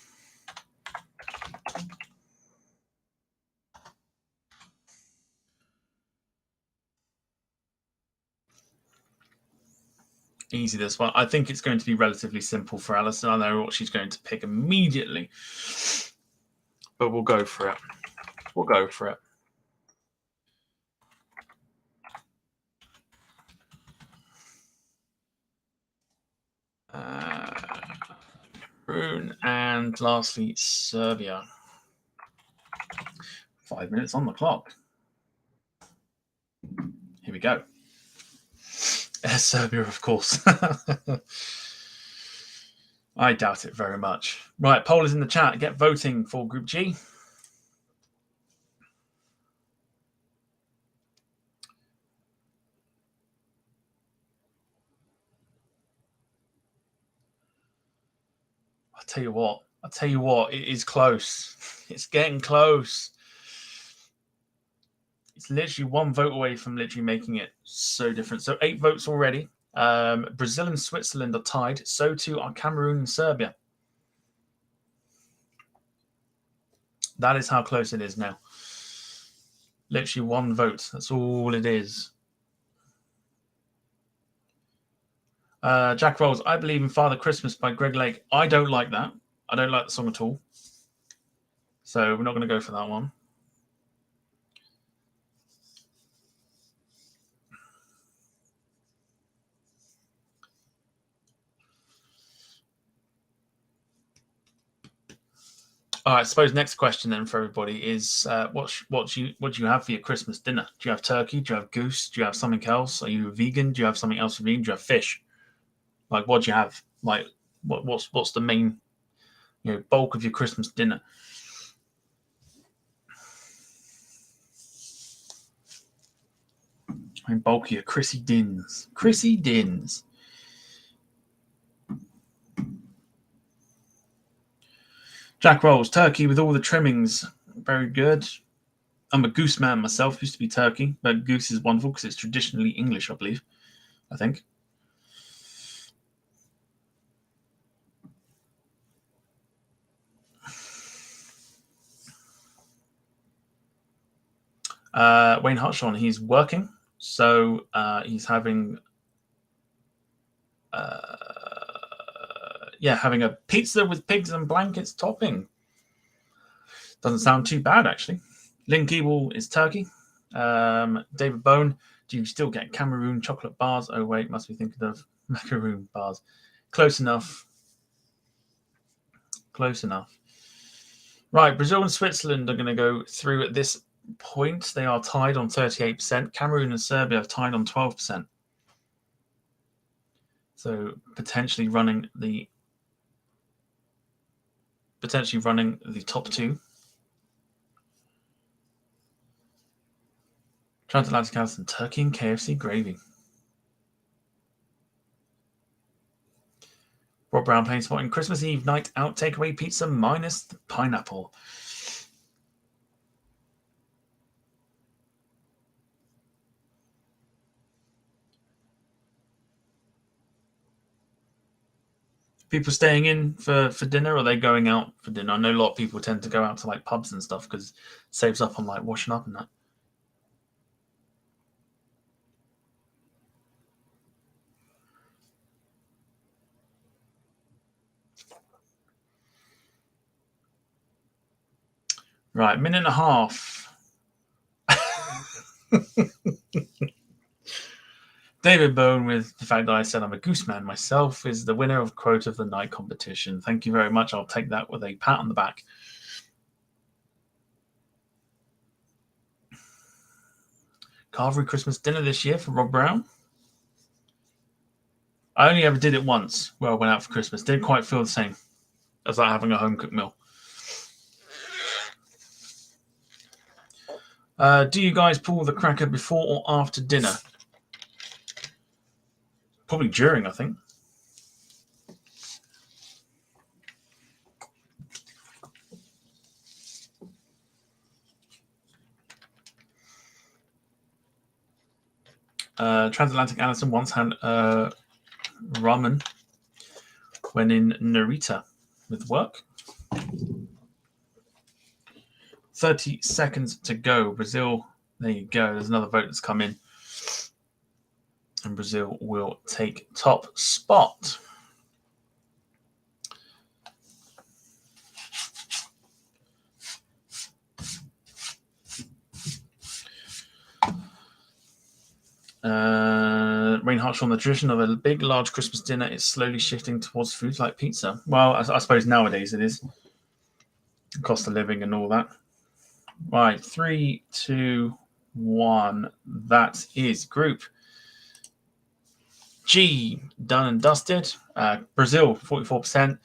Speaker 2: Easy, this one. I think it's going to be relatively simple for Alison. I know what she's going to pick immediately. But we'll go for it. We'll go for it. Cameroon and lastly Serbia. 5 minutes on the clock. Here we go. Serbia, of course. I doubt it very much. Right, poll is in the chat. Get voting for Group G. I'll tell you what, it is close. It's getting close. It's literally one vote away from literally making it so different. So 8 votes already. Brazil and Switzerland are tied. So too are Cameroon and Serbia. That is how close it is now. Literally one vote. That's all it is. Jack Rolls, I Believe in Father Christmas by Greg Lake. I don't like that. I don't like the song at all. So we're not going to go for that one. All right, I suppose next question then for everybody is what do you have for your Christmas dinner? Do you have turkey? Do you have goose? Do you have something else? Are you a vegan? Do you have something else for vegan? Do you have fish? Like, what do you have? Like, what's the main, bulk of your Christmas dinner? I mean, bulk of your Chrissy Dins. Chrissy Dins. Jack Rolls, turkey with all the trimmings. Very good. I'm a goose man myself. Used to be turkey, but goose is wonderful because it's traditionally English, I believe. I think. Wayne Hutchon, he's working, so he's having having a pizza with pigs and blankets topping. Doesn't sound too bad, actually. Lynn Keeble is turkey. David Bone, do you still get Cameroon chocolate bars? Oh, wait, must be thinking of macaroon bars. Close enough. Close enough. Right, Brazil and Switzerland are going to go through at this point. They are tied on 38%. Cameroon and Serbia are tied on 12%. So potentially running the top two. Transatlantic House and turkey and KFC gravy. Rob Brown playing spotting Christmas Eve night out takeaway pizza minus the pineapple. People staying in for dinner, or are they going out for dinner? I know a lot of people tend to go out to like pubs and stuff because it saves up on like washing up and that. Right, minute and a half. David Bone, with the fact that I said I'm a goose man myself, is the winner of Quote of the Night competition. Thank you very much. I'll take that with a pat on the back. Carvery Christmas dinner this year for Rob Brown. I only ever did it once where I went out for Christmas. Didn't quite feel the same as like having a home cooked meal. Do you guys pull the cracker before or after dinner? Probably during, I think. Transatlantic Allison once had ramen when in Narita with work. 30 seconds to go. Brazil, there you go. There's another vote that's come in. And Brazil will take top spot. Reinhardt on the tradition of a big, large Christmas dinner is slowly shifting towards foods like pizza. Well, I suppose nowadays it is. Cost of living and all that. Right, 3, 2, 1. That is Group G, done and dusted. Brazil, 44%.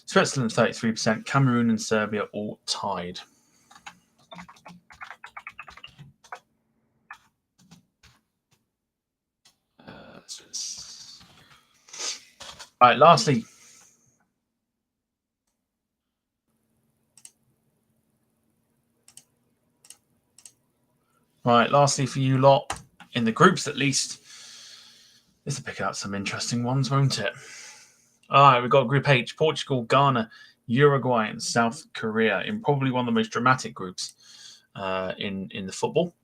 Speaker 2: Switzerland, 33%. Cameroon and Serbia all tied. All right, lastly, for you lot, in the groups at least, this will pick out some interesting ones, won't it? All right, we've got Group H, Portugal, Ghana, Uruguay, and South Korea in probably one of the most dramatic groups in the football,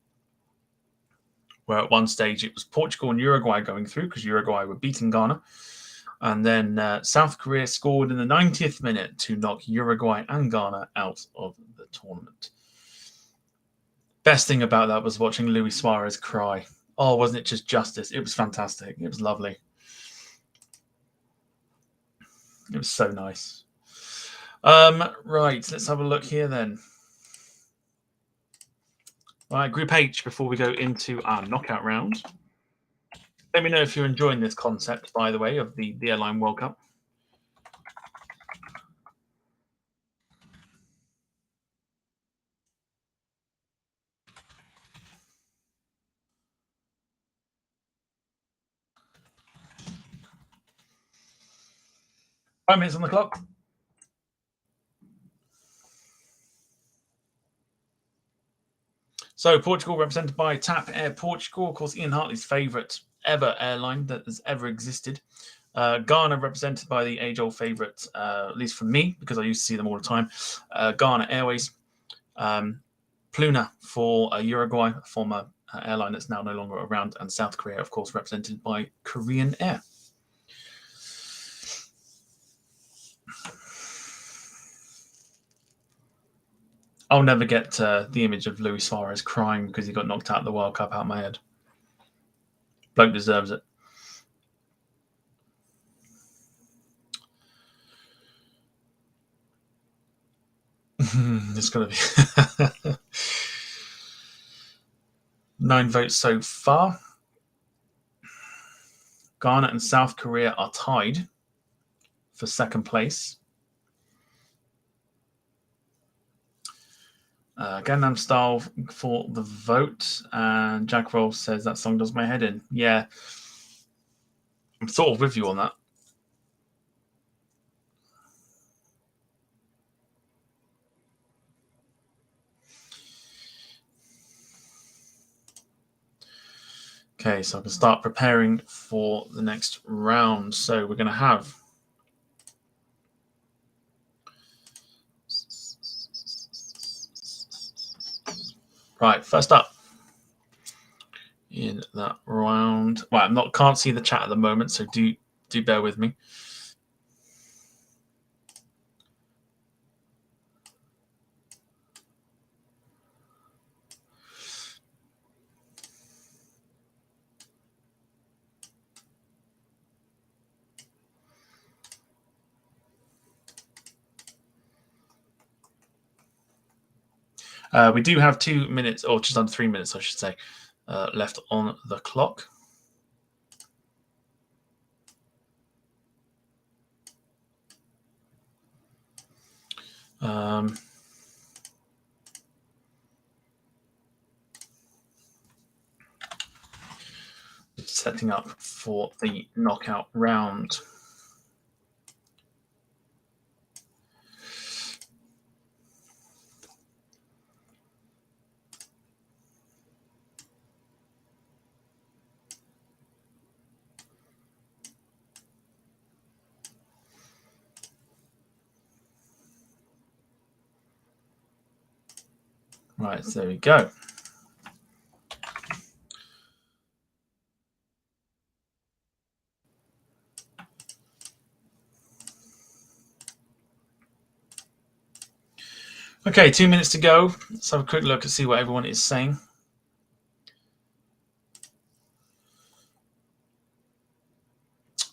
Speaker 2: where at one stage it was Portugal and Uruguay going through because Uruguay were beating Ghana. And then South Korea scored in the 90th minute to knock Uruguay and Ghana out of the tournament. Best thing about that was watching Luis Suarez cry. Oh, wasn't it just justice? It was fantastic. It was lovely. It was so nice. Right, let's have a look here then. Right, Group H, before we go into our knockout round. Let me know if you're enjoying this concept, by the way, of the Airline World Cup. Five minutes on the clock. So Portugal represented by TAP Air Portugal, of course, Ian Hartley's favourite ever airline that has ever existed. Ghana represented by the age-old favourite, at least for me, because I used to see them all the time, Ghana Airways. Pluna for Uruguay, a former airline that's now no longer around, and South Korea, of course, represented by Korean Air. I'll never get the image of Luis Suarez crying because he got knocked out of the World Cup out of my head. Bloke deserves it. It's going to be 9 votes so far. Ghana and South Korea are tied for second place. Gangnam Style for the vote, and Jack Rolls says that song does my head in. Yeah, I'm sort of with you on that. Okay, so I can start preparing for the next round. So we're going to have right, first up in that round. Well, can't see the chat at the moment, so do bear with me. We do have 2 minutes, or just under 3 minutes, I should say, left on the clock. Setting up for the knockout round. Right, so there we go. Okay, 2 minutes to go. Let's have a quick look and see what everyone is saying.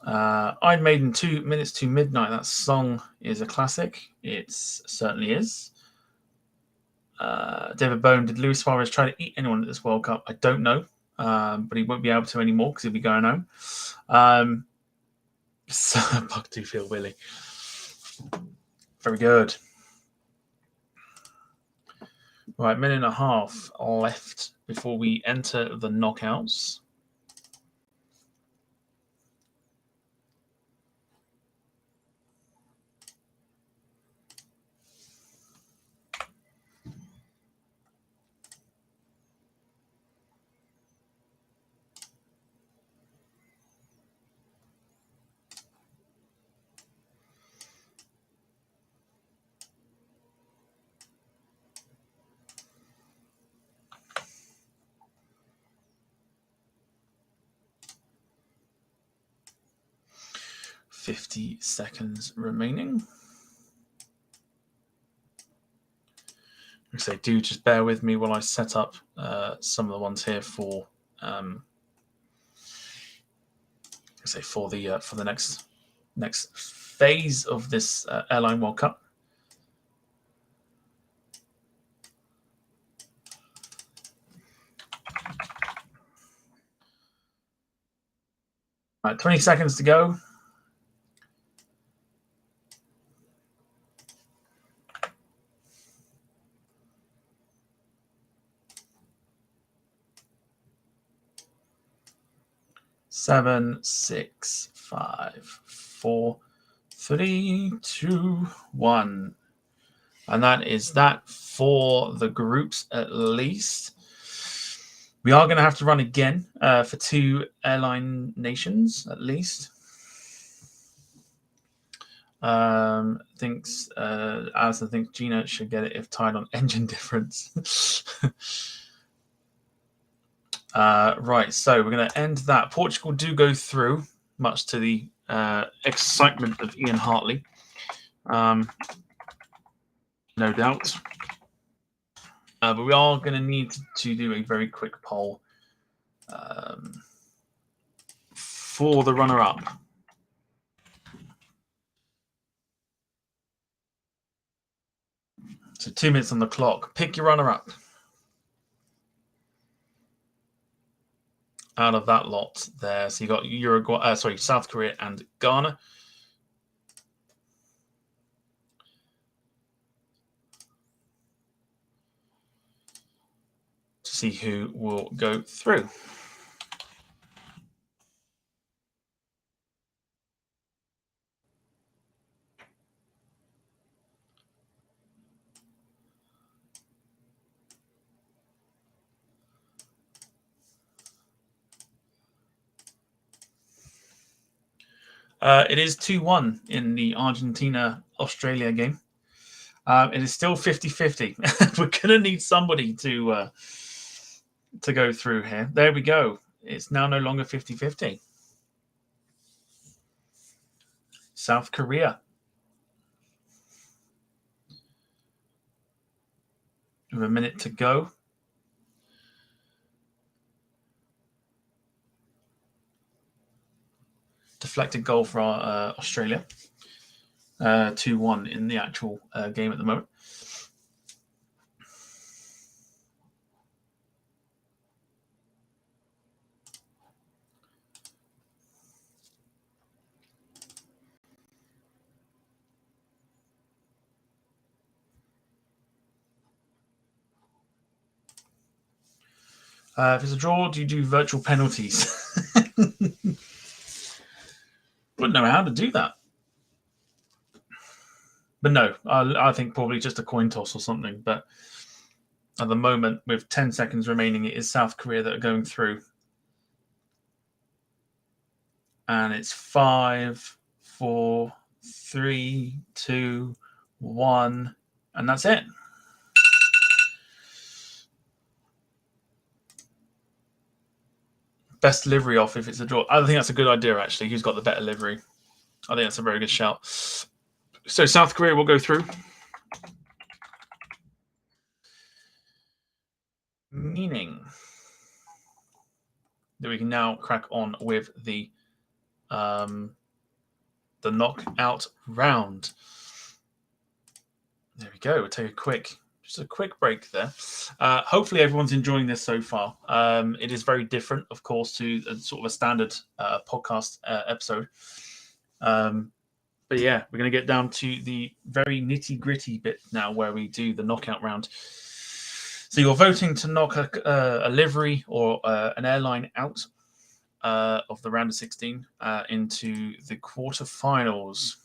Speaker 2: Iron Maiden, 2 minutes to midnight. That song is a classic. It certainly is. David Bone, did Luis Suarez try to eat anyone at this World Cup? I don't know, but he won't be able to anymore because he'll be going home. So, Buck do feel Willie. Very good. Right, minute and a half left before we enter the knockouts. $50 seconds remaining. So do just bear with me while I set up some of the ones here for for the next phase of this Airline World Cup. All right, 20 seconds to go. Seven, 6, 5, 4, 3, 2, 1. And that is that for the groups at least. We are going to have to run again for 2 airline nations at least. Alison thinks Gina should get it if tied on engine difference. Right, so we're going to end that. Portugal do go through, much to the excitement of Ian Hartley. No doubt. But we are going to need to do a very quick poll for the runner-up. So 2 minutes on the clock. Pick your runner-up out of that lot there. So you got South Korea and Ghana. To see who will go through. It is 2-1 in the Argentina-Australia game. It is still 50-50. We're going to need somebody to go through here. There we go. It's now no longer 50-50. South Korea. We have a minute to go. Deflected goal for Australia. 2-1 in the actual game at the moment. If it's a draw, do you do virtual penalties? Wouldn't know how to do that. But no, I think probably just a coin toss or something. But at the moment, with 10 seconds remaining, it is South Korea that are going through. And it's 5, 4, 3, 2, 1. And that's it. Best delivery off if it's a draw. I think that's a good idea, actually. Who's got the better livery? I think that's a very good shout. So South Korea will go through. Meaning that we can now crack on with the knockout round. There we go. We'll take just a quick break there. Hopefully everyone's enjoying this so far. It is very different, of course, to sort of a standard podcast episode. But yeah, we're going to get down to the very nitty-gritty bit now where we do the knockout round. So you're voting to knock a livery or an airline out of the round of 16 into the quarterfinals.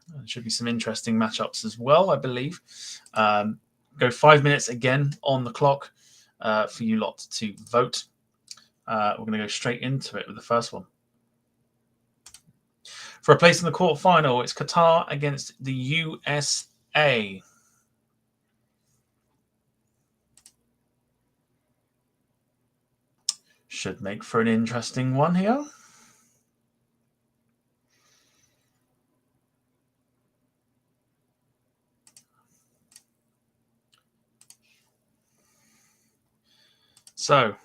Speaker 2: There should be some interesting matchups as well, I believe. Go 5 minutes again on the clock for you lot to vote. We're going to go straight into it with the first one. For a place in the quarterfinal, it's Qatar against the USA. Should make for an interesting one here. So,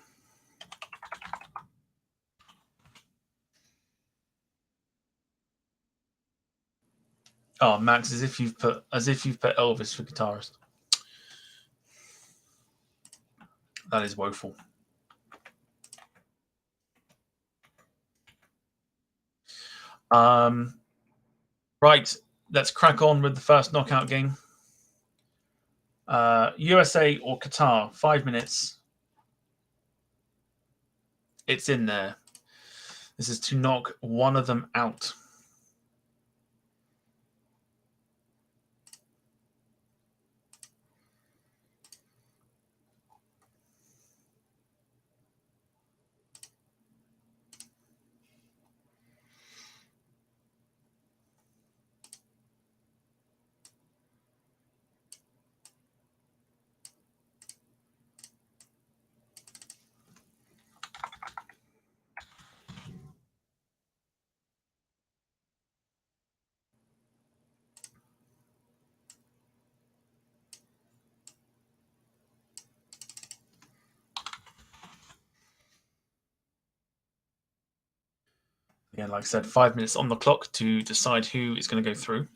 Speaker 2: oh, Max, as if you've put Elvis for guitarist. That is woeful. Right, let's crack on with the first knockout game. USA or Qatar, 5 minutes. It's in there. This is to knock one of them out. Again, like I said, 5 minutes on the clock to decide who is going to go through.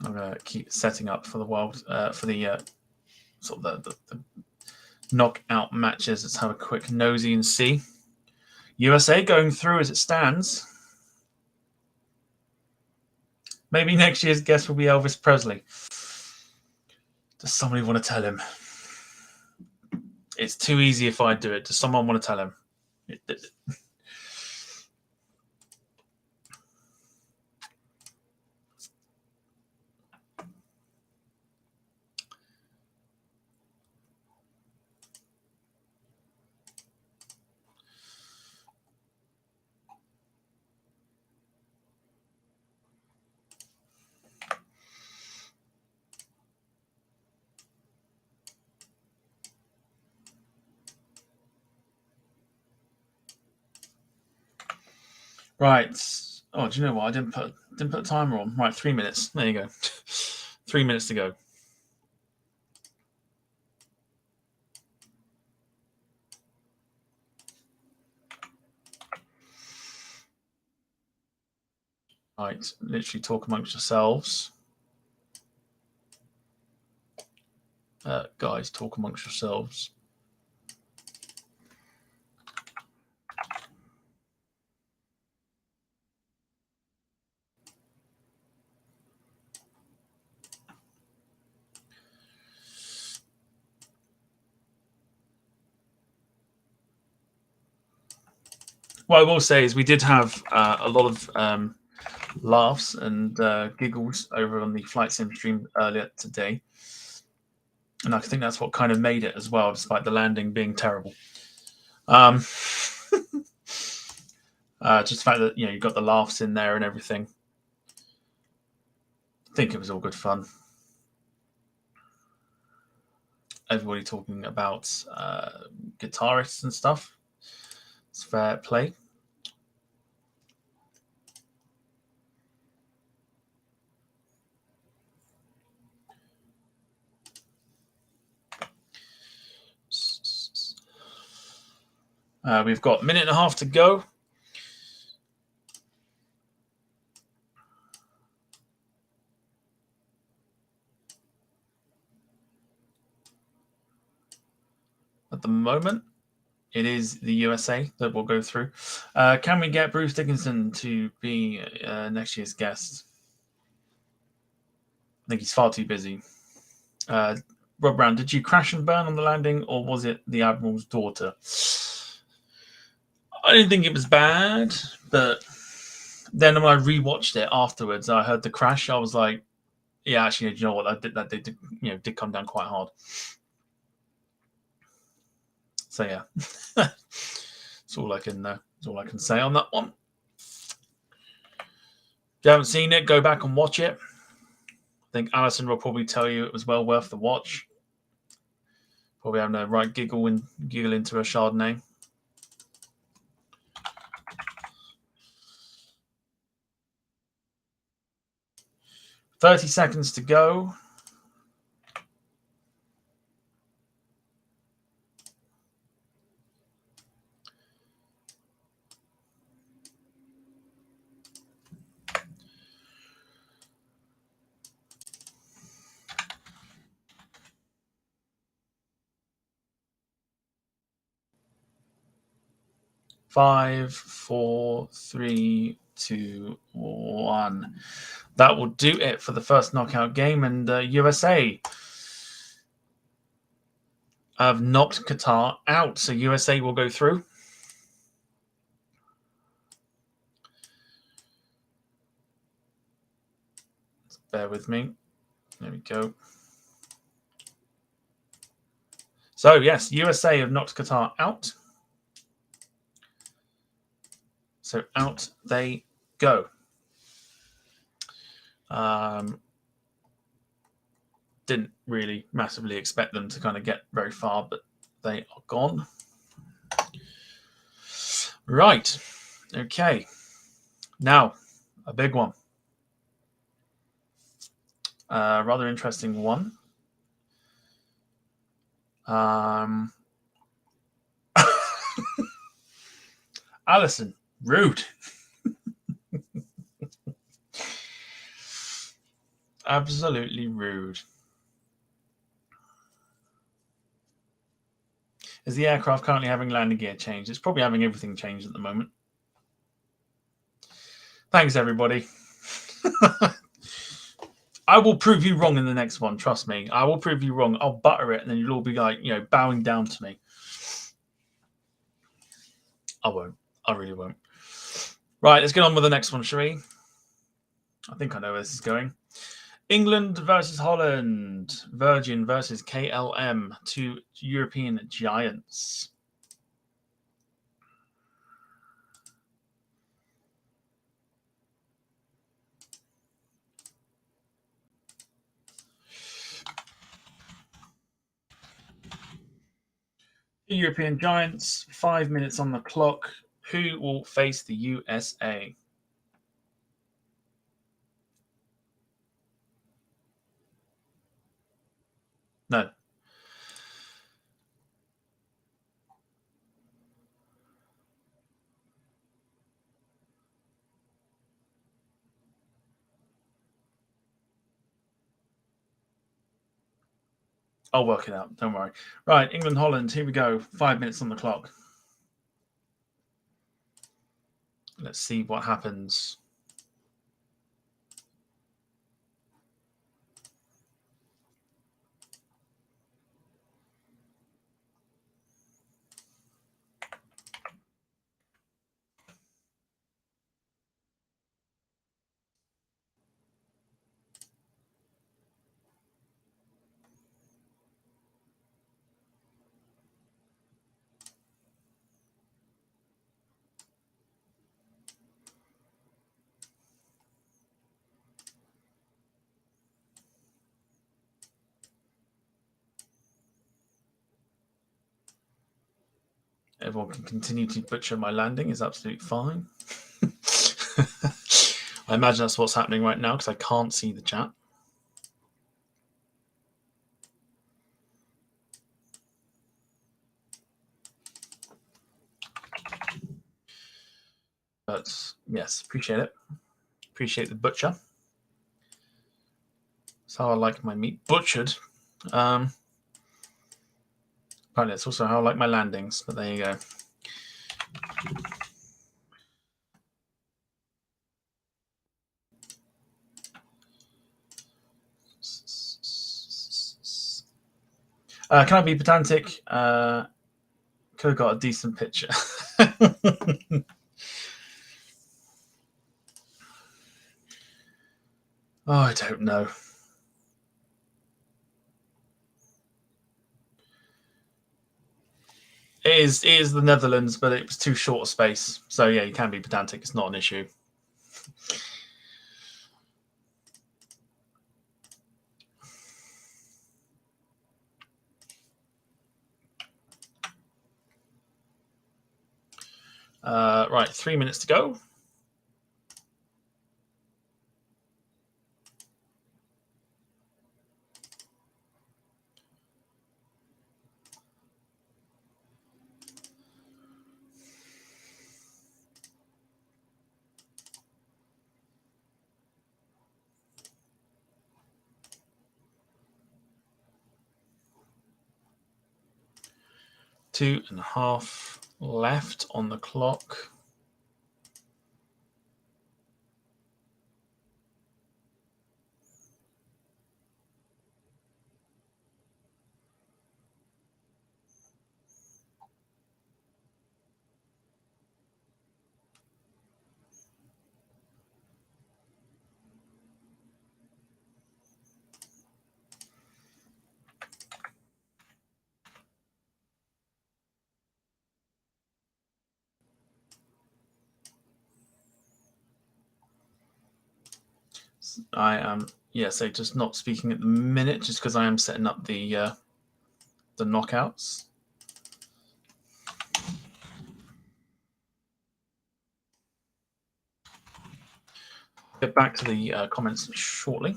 Speaker 2: I'm going to keep setting up for the world for the sort of the knockout matches. Let's have a quick nosy and see. USA going through as it stands. Maybe next year's guest will be Elvis Presley. Does somebody want to tell him? It's too easy if I do it. Does someone want to tell him? Right. Oh, do you know what? I didn't put a timer on. Right, 3 minutes. There you go. 3 minutes to go. Right, literally talk amongst yourselves. Guys, talk amongst yourselves. What I will say is we did have a lot of laughs and giggles over on the flight sim stream earlier today. And I think that's what kind of made it as well, despite the landing being terrible. Just the fact that, you know, you've got the laughs in there and everything. I think it was all good fun. Everybody talking about guitarists and stuff. It's fair play. We've got a minute and a half to go. At the moment, it is the USA that will go through. Can we get Bruce Dickinson to be next year's guest? I think he's far too busy. Rob Brown, did you crash and burn on the landing, or was it the Admiral's daughter? I didn't think it was bad, but then when I rewatched it afterwards, I heard the crash. I was like, yeah, actually, you know what? That did come down quite hard. So yeah, that's all I can say on that one. If you haven't seen it, go back and watch it. I think Alison will probably tell you it was well worth the watch. Probably having a right giggle into a Chardonnay. "30 seconds to go. Five, 4, 3, 2, 1. That will do it for the first knockout game, and USA have knocked Qatar out, so USA will go through. Bear with me. There we go. So yes, USA have knocked Qatar out. So out they go. Didn't really massively expect them to kind of get very far, but they are gone. Right. Okay. Now, a big one. Rather interesting one. Alison, rude. Absolutely rude. Is the aircraft currently having landing gear changed? It's probably having everything changed at the moment. Thanks, everybody. I will prove you wrong in the next one. Trust me. I will prove you wrong. I'll butter it, and then you'll all be like, you know, bowing down to me. I won't. I really won't. Right, let's get on with the next one, shall we? I think I know where this is going. England versus Holland. Virgin versus KLM. Two European giants. Two European giants. 5 minutes on the clock. Who will face the USA? No. I'll work it out. Don't worry. Right, England, Holland. Here we go. 5 minutes on the clock. Let's see what happens. Everyone can continue to butcher my landing is absolutely fine. I imagine that's what's happening right now because I can't see the chat. But yes, appreciate it. Appreciate the butcher. That's how I like my meat butchered. Apparently, it's also how I like my landings. But there you go. Can I be pedantic? Could have got a decent picture. Oh, I don't know. It is the Netherlands, but it was too short a space. So yeah, you can be pedantic. It's not an issue. Right, 3 minutes to go. Two and a half left on the clock. I am, so just not speaking at the minute, just because I am setting up the knockouts. Get back to the comments shortly.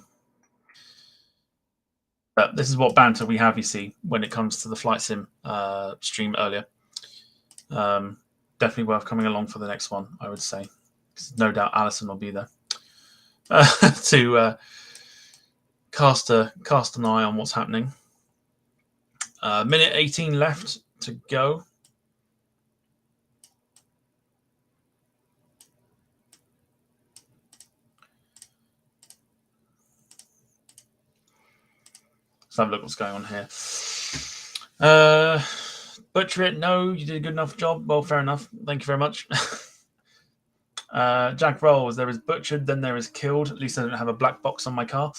Speaker 2: But this is what banter we have, you see, when it comes to the flight sim stream earlier. Definitely worth coming along for the next one, I would say. No doubt Alison will be there to cast an eye on what's happening. Minute 18 left to go. Let's have a look what's going on here. Butcher it. No, you did a good enough job. Well, fair enough. Thank you very much. Jack Rolls, there is butchered, then there is killed. At least I don't have a black box on my car.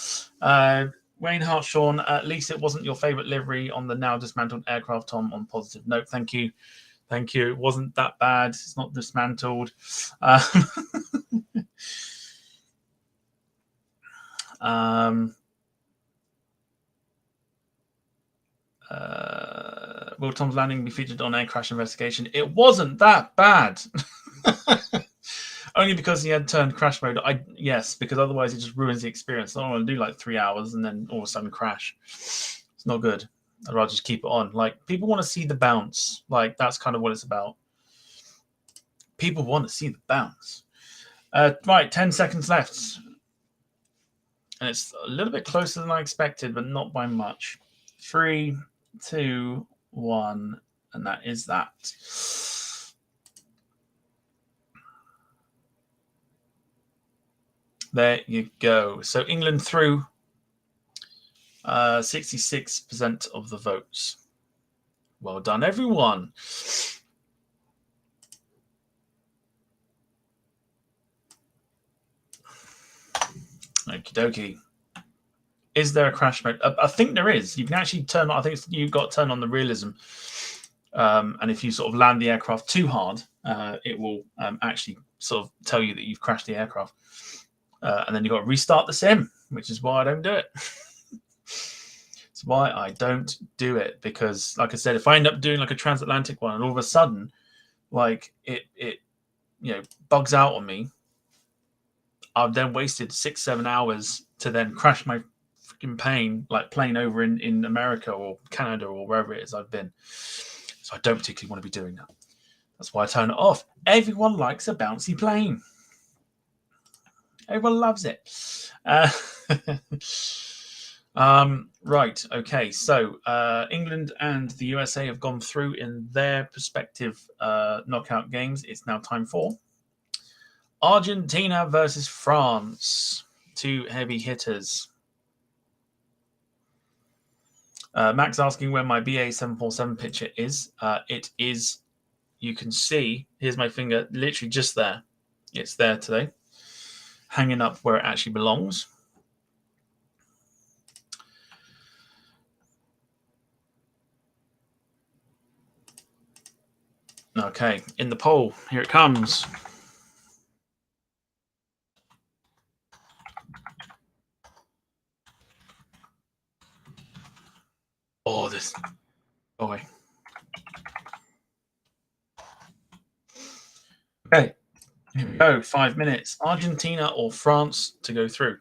Speaker 2: Wayne Hartshawn, at least it wasn't your favorite livery on the now dismantled aircraft, Tom, on positive note. Thank you. Thank you. It wasn't that bad. It's not dismantled. Will Tom's landing be featured on Air Crash Investigation? It wasn't that bad. Only because he had turned crash mode. Yes, because otherwise it just ruins the experience. I don't want to do like 3 hours and then all of a sudden crash. It's not good. I'd rather just keep it on. Like, people want to see the bounce. Like, that's kind of what it's about. People want to see the bounce. Right, 10 seconds left. And it's a little bit closer than I expected, but not by much. 3, 2, 1, and that is that. There you go. So England through 66% of the votes. Well done, everyone. Okie dokie. Is there a crash mode? I think there is. You can actually turn on, I think you've got to turn on the realism. And if you sort of land the aircraft too hard, it will actually sort of tell you that you've crashed the aircraft. And then you've got to restart the sim, which is why I don't do it. So That's why I don't do it, because, like I said, if I end up doing like a transatlantic one and all of a sudden, like it bugs out on me, I've then wasted 6-7 hours to then crash my freaking plane over in America or Canada or wherever it is I've been. So I don't particularly want to be doing that. That's why I turn it off. Everyone likes a bouncy plane. Everyone loves it. Right. Okay. So England and the USA have gone through in their respective knockout games. It's now time for Argentina versus France. Two heavy hitters. Max asking where my BA 747 picture is. It is, you can see, here's my finger, literally just there. It's there today, hanging up where it actually belongs. Okay, in the poll, here it comes. Oh, this boy. Okay, here we go. 5 minutes. Argentina or France to go through?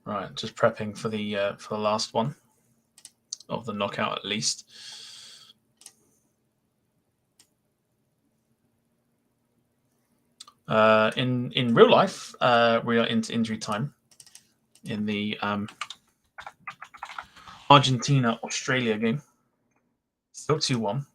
Speaker 2: Right, just prepping for the last one of the knockout, at least. In real life, we are into injury time in the Argentina-Australia game. Still 2-1.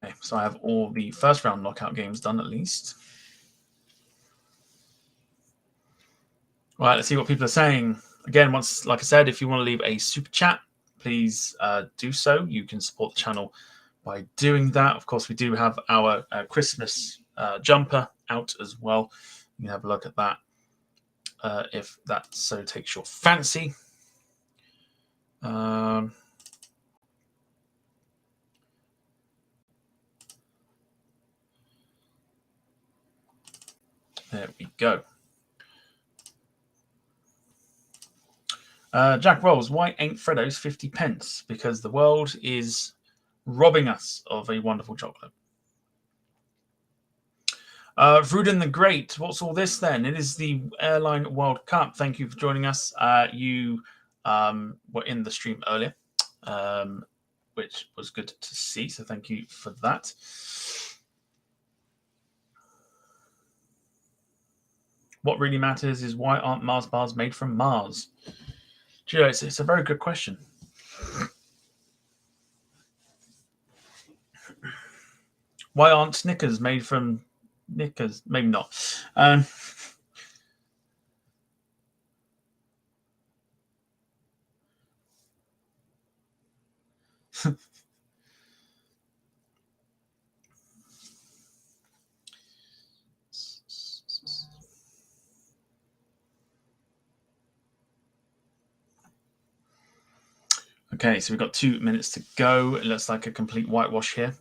Speaker 2: Okay, so I have all the first round knockout games done, at least. Right, let's see what people are saying. Again, once, like I said, if you want to leave a super chat, please do so. You can support the channel by doing that. Of course, we do have our Christmas jumper out as well. You can have a look at that if that so takes your fancy. There we go. Jack Rolls, why ain't Freddo's 50 pence? Because the world is robbing us of a wonderful chocolate. Vruden the Great, what's all this then? It is the Airline World Cup. Thank you for joining us. You were in the stream earlier, which was good to see, so thank you for that. What really matters is why aren't Mars bars made from Mars? Do you know, it's a very good question. Why aren't Snickers made from knickers? Maybe not. Okay, so we've got 2 minutes to go. It looks like a complete whitewash here.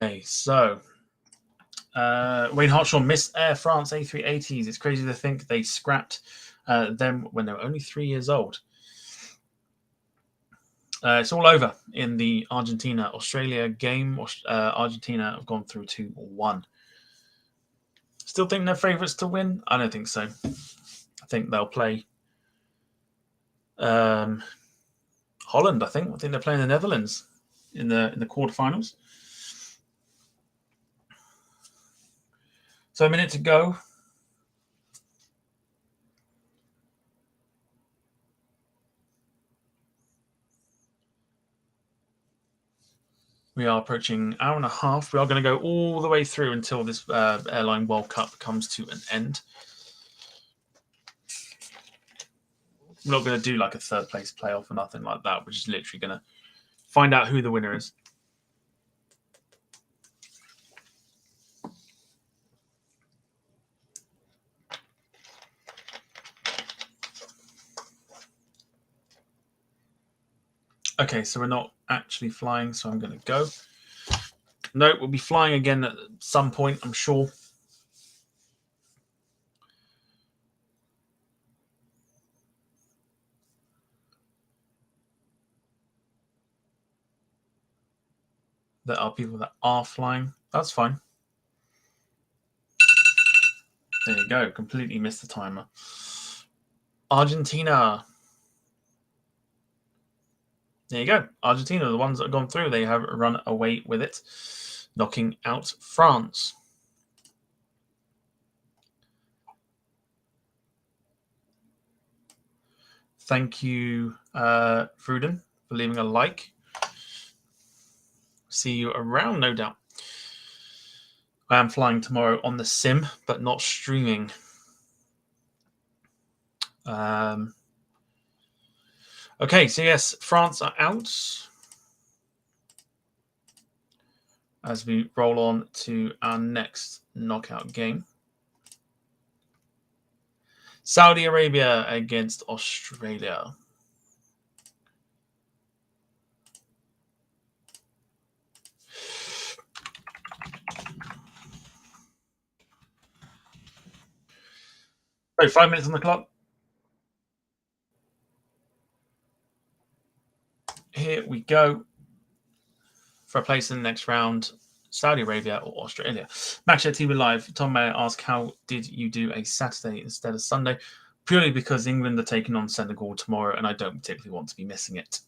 Speaker 2: Okay, so Wayne Hartshaw missed Air France A380s. It's crazy to think they scrapped them when they were only 3 years old. It's all over in the Argentina-Australia game. Argentina have gone through 2-1. Still think they're favourites to win? I don't think so. I think they'll play Holland. I think they're playing the Netherlands in the quarterfinals. So a minute to go. We are approaching an hour and a half. We are going to go all the way through until this Airline World Cup comes to an end. We're not going to do like a third place playoff or nothing like that. We're just literally going to find out who the winner is. Okay, so we're not actually flying, so I'm going to go. No, we'll be flying again at some point, I'm sure. There are people that are flying. That's fine. There you go. Completely missed the timer. Argentina. There you go. Argentina, the ones that have gone through, they have run away with it, knocking out France. Thank you, Fruden, for leaving a like. See you around, no doubt. I am flying tomorrow on the sim, but not streaming. Okay, so yes, France are out. As we roll on to our next knockout game. Saudi Arabia against Australia. So 5 minutes on the clock. Here we go. For a place in the next round, Saudi Arabia or Australia. Match at TV Live. Tom may ask, how did you do a Saturday instead of Sunday? Purely because England are taking on Senegal tomorrow, and I don't particularly want to be missing it.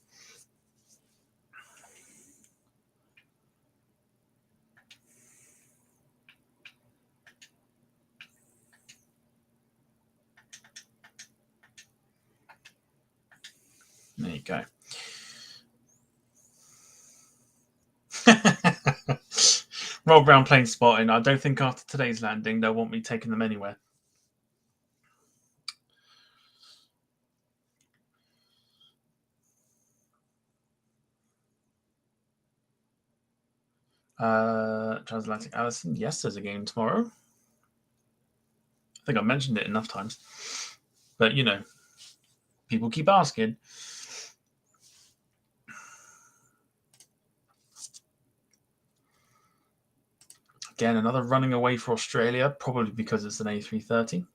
Speaker 2: There you go. Rob Brown plane spotting. I don't think after today's landing they'll want me taking them anywhere. Transatlantic Allison. Yes, there's a game tomorrow. I think I mentioned it enough times. But, you know, people keep asking. Again, another running away for Australia, probably because it's an A330.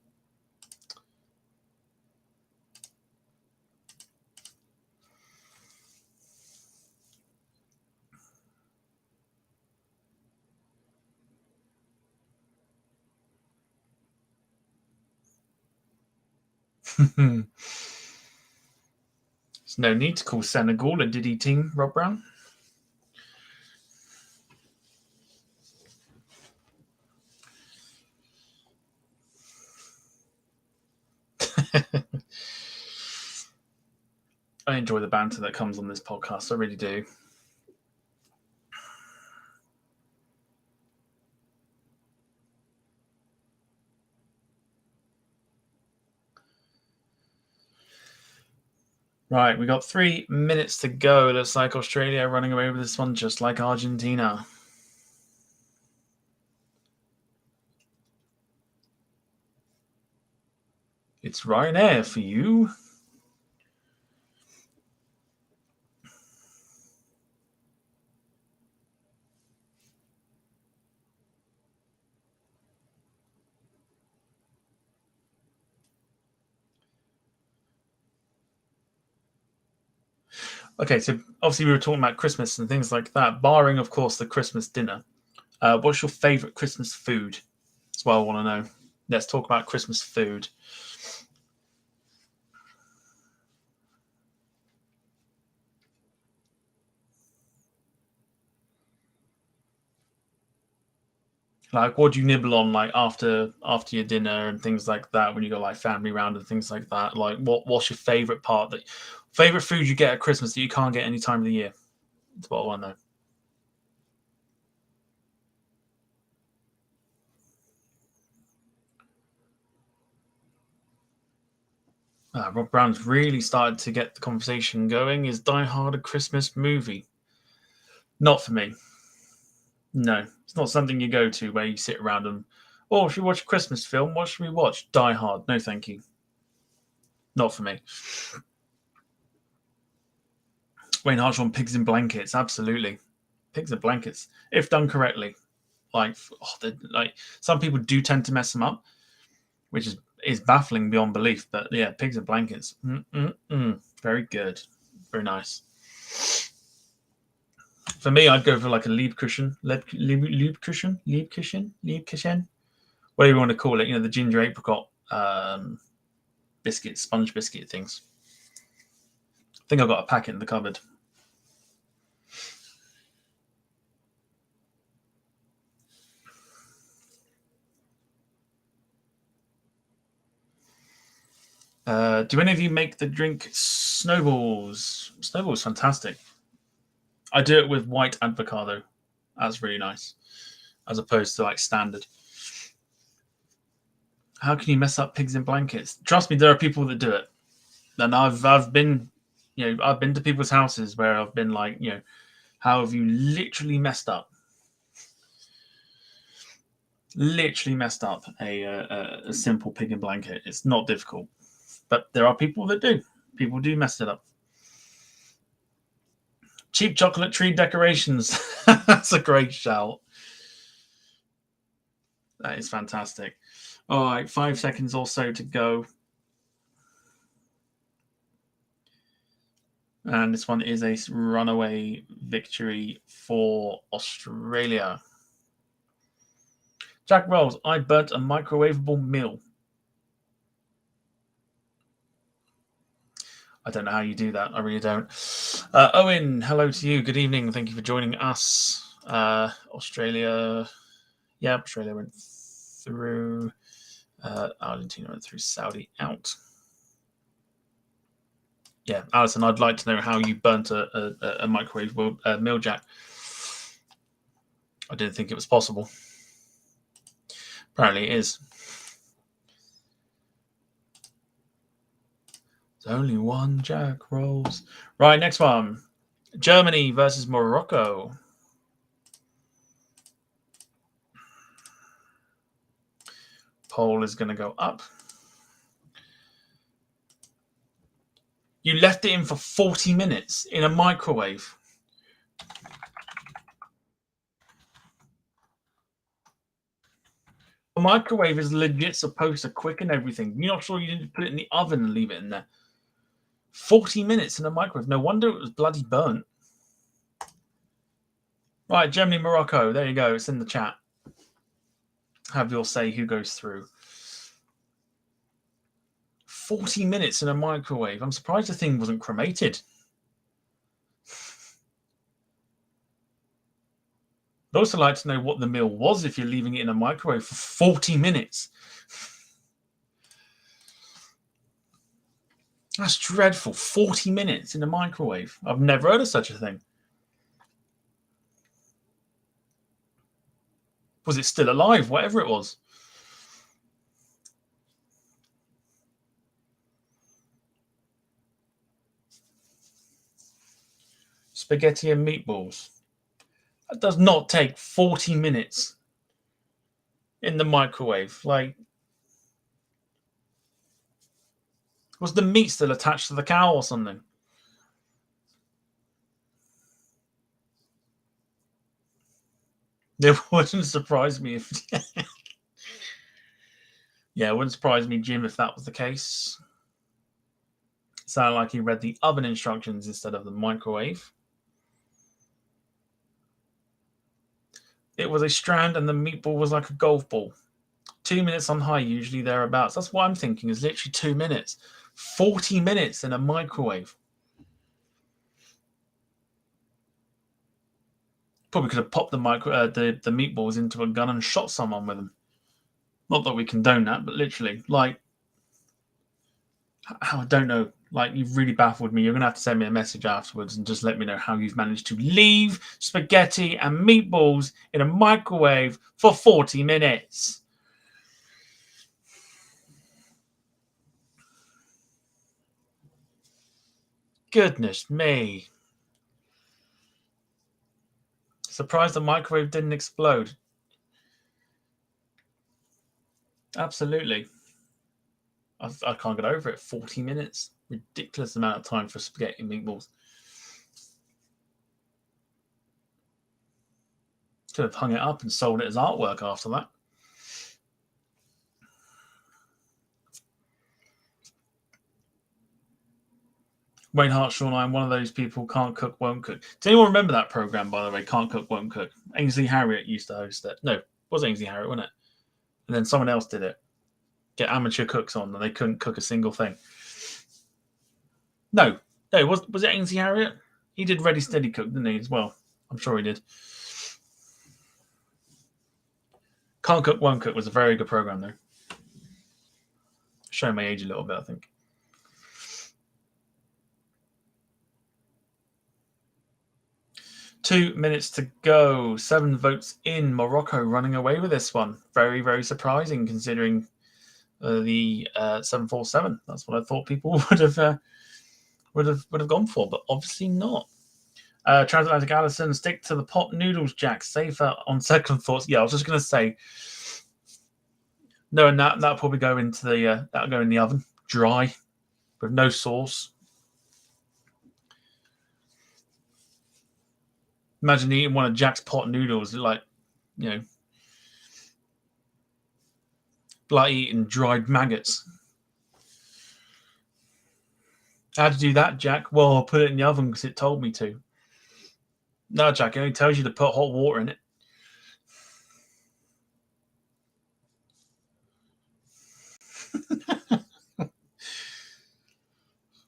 Speaker 2: There's no need to call Senegal a Diddy team, Rob Brown. I enjoy the banter that comes on this podcast. I really do. Right, we got 3 minutes to go. Looks like Australia running away with this one, just like Argentina. It's Ryanair for you. Okay, so obviously we were talking about Christmas and things like that, barring, of course, the Christmas dinner. What's your favourite Christmas food? That's what I want to know. Let's talk about Christmas food. Like, what do you nibble on, like after your dinner and things like that? When you go like family round and things like that, like what's your favourite favorite food you get at Christmas that you can't get any time of the year? That's what I want to know. Rob Brown's really started to get the conversation going. Is Die Hard a Christmas movie? Not for me. No, it's not something you go to where you sit around and, oh, should we watch a Christmas film? What should we watch? Die Hard. No, thank you. Not for me. Wayne Harsh on Pigs in Blankets. Absolutely. Pigs in Blankets. If done correctly. Like, like some people do tend to mess them up, which is baffling beyond belief. But yeah, Pigs in Blankets. Very good. Very nice. For me, I'd go for like a Liebkuchen, whatever you want to call it. The ginger apricot biscuit, sponge biscuit things. I think I've got a packet in the cupboard. Do any of you make the drink snowballs? Snowballs, fantastic. I do it with white avocado. That's really nice, as opposed to like standard. How can you mess up Pigs in Blankets? Trust me, there are people that do it, and I've been, I've been to people's houses where I've been like, how have you literally messed up? Literally messed up a simple pig in blanket. It's not difficult, but there are people that do. People do mess it up. Cheap chocolate tree decorations. That's a great shout. That is fantastic. All right, 5 seconds or so to go. And this one is a runaway victory for Australia. Jack Rolls, I burnt a microwavable meal. I don't know how you do that. I really don't. Owen, hello to you. Good evening. Thank you for joining us. Australia. Yeah, Australia went through. Argentina went through. Saudi out. Yeah, Alison, I'd like to know how you burnt a microwave meal, Jack. I didn't think it was possible. Apparently it is. There's only one Jack Rolls. Right, next one. Germany versus Morocco. Poll is going to go up. You left it in for 40 minutes in a microwave. A microwave is legit supposed to quicken everything. You're not sure you didn't put it in the oven and leave it in there. 40 minutes in a microwave. No wonder it was bloody burnt. Right, Germany, Morocco. There you go. It's in the chat. Have your say who goes through. 40 minutes in a microwave. I'm surprised the thing wasn't cremated. I'd also like to know what the meal was if you're leaving it in a microwave for 40 minutes. That's dreadful. 40 minutes in a microwave. I've never heard of such a thing. Was it still alive? Whatever it was. Spaghetti and meatballs. That does not take 40 minutes in the microwave. Like, was the meat still attached to the cow or something? It wouldn't surprise me if... Yeah, it wouldn't surprise me, Jim, if that was the case. sounded like he read the oven instructions instead of the microwave. It was a strand and the meatball was like a golf ball. 2 minutes on high, usually thereabouts. That's what I'm thinking, is literally 2 minutes. 40 minutes in a microwave. Probably could have popped the meatballs into a gun and shot someone with them. Not that we condone that, but literally, like, I don't know. Like, you've really baffled me. You're going to have to send me a message afterwards and just let me know how you've managed to leave spaghetti and meatballs in a microwave for 40 minutes. Goodness me. Surprised the microwave didn't explode. Absolutely. I can't get over it. 40 minutes. Ridiculous amount of time for spaghetti and meatballs. Could have hung it up and sold it as artwork after that. Wayne Hartshaw and I am one of those people, can't cook, won't cook. Does anyone remember that program, by the way? Can't cook, won't cook. Ainsley Harriott used to host it. No, it was Ainsley Harriott, wasn't it? And then someone else did it. Get amateur cooks on, and they couldn't cook a single thing. No, was it Ainsley Harriott? He did Ready Steady Cook, didn't he, as well? I'm sure he did. Can't Cook, Won't Cook was a very good program, though. Showing my age a little bit, I think. Two minutes to go. 7 votes in. Morocco running away with this one. Very, very surprising considering the 747. That's what I thought people would have gone for, but obviously not. Transatlantic Allison, stick to the pot noodles, Jack. Safer on second thoughts. Yeah, I was just going to say. No, and that'll probably go into the that'll go in the oven, dry, with no sauce. Imagine eating one of Jack's pot noodles, like, you know, like eating dried maggots. How to do that, Jack? Well, I'll put it in the oven because it told me to. No, Jack, it only tells you to put hot water in it.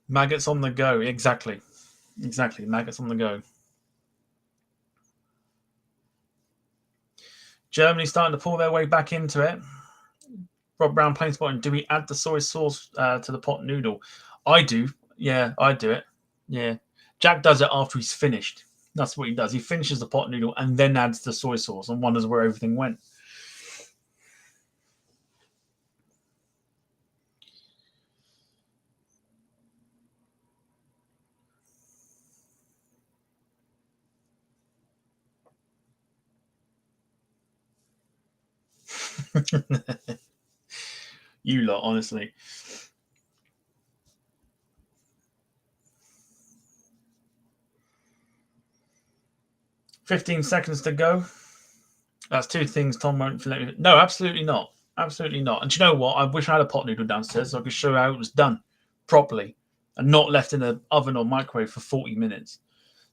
Speaker 2: Maggots on the go. Exactly. Maggots on the go. Germany starting to pull their way back into it. Rob Brown plain spotting. Do we add the soy sauce to the pot noodle? I do. Yeah, I do it. Yeah. Jack does it after he's finished. That's what he does. He finishes the pot noodle and then adds the soy sauce and wonders where everything went. You lot, honestly. $15 seconds to go. That's 2 things Tom won't let me. No, absolutely not. Absolutely not. And do you know what? I wish I had a pot noodle downstairs so I could show you how it was done properly and not left in an oven or microwave for 40 minutes.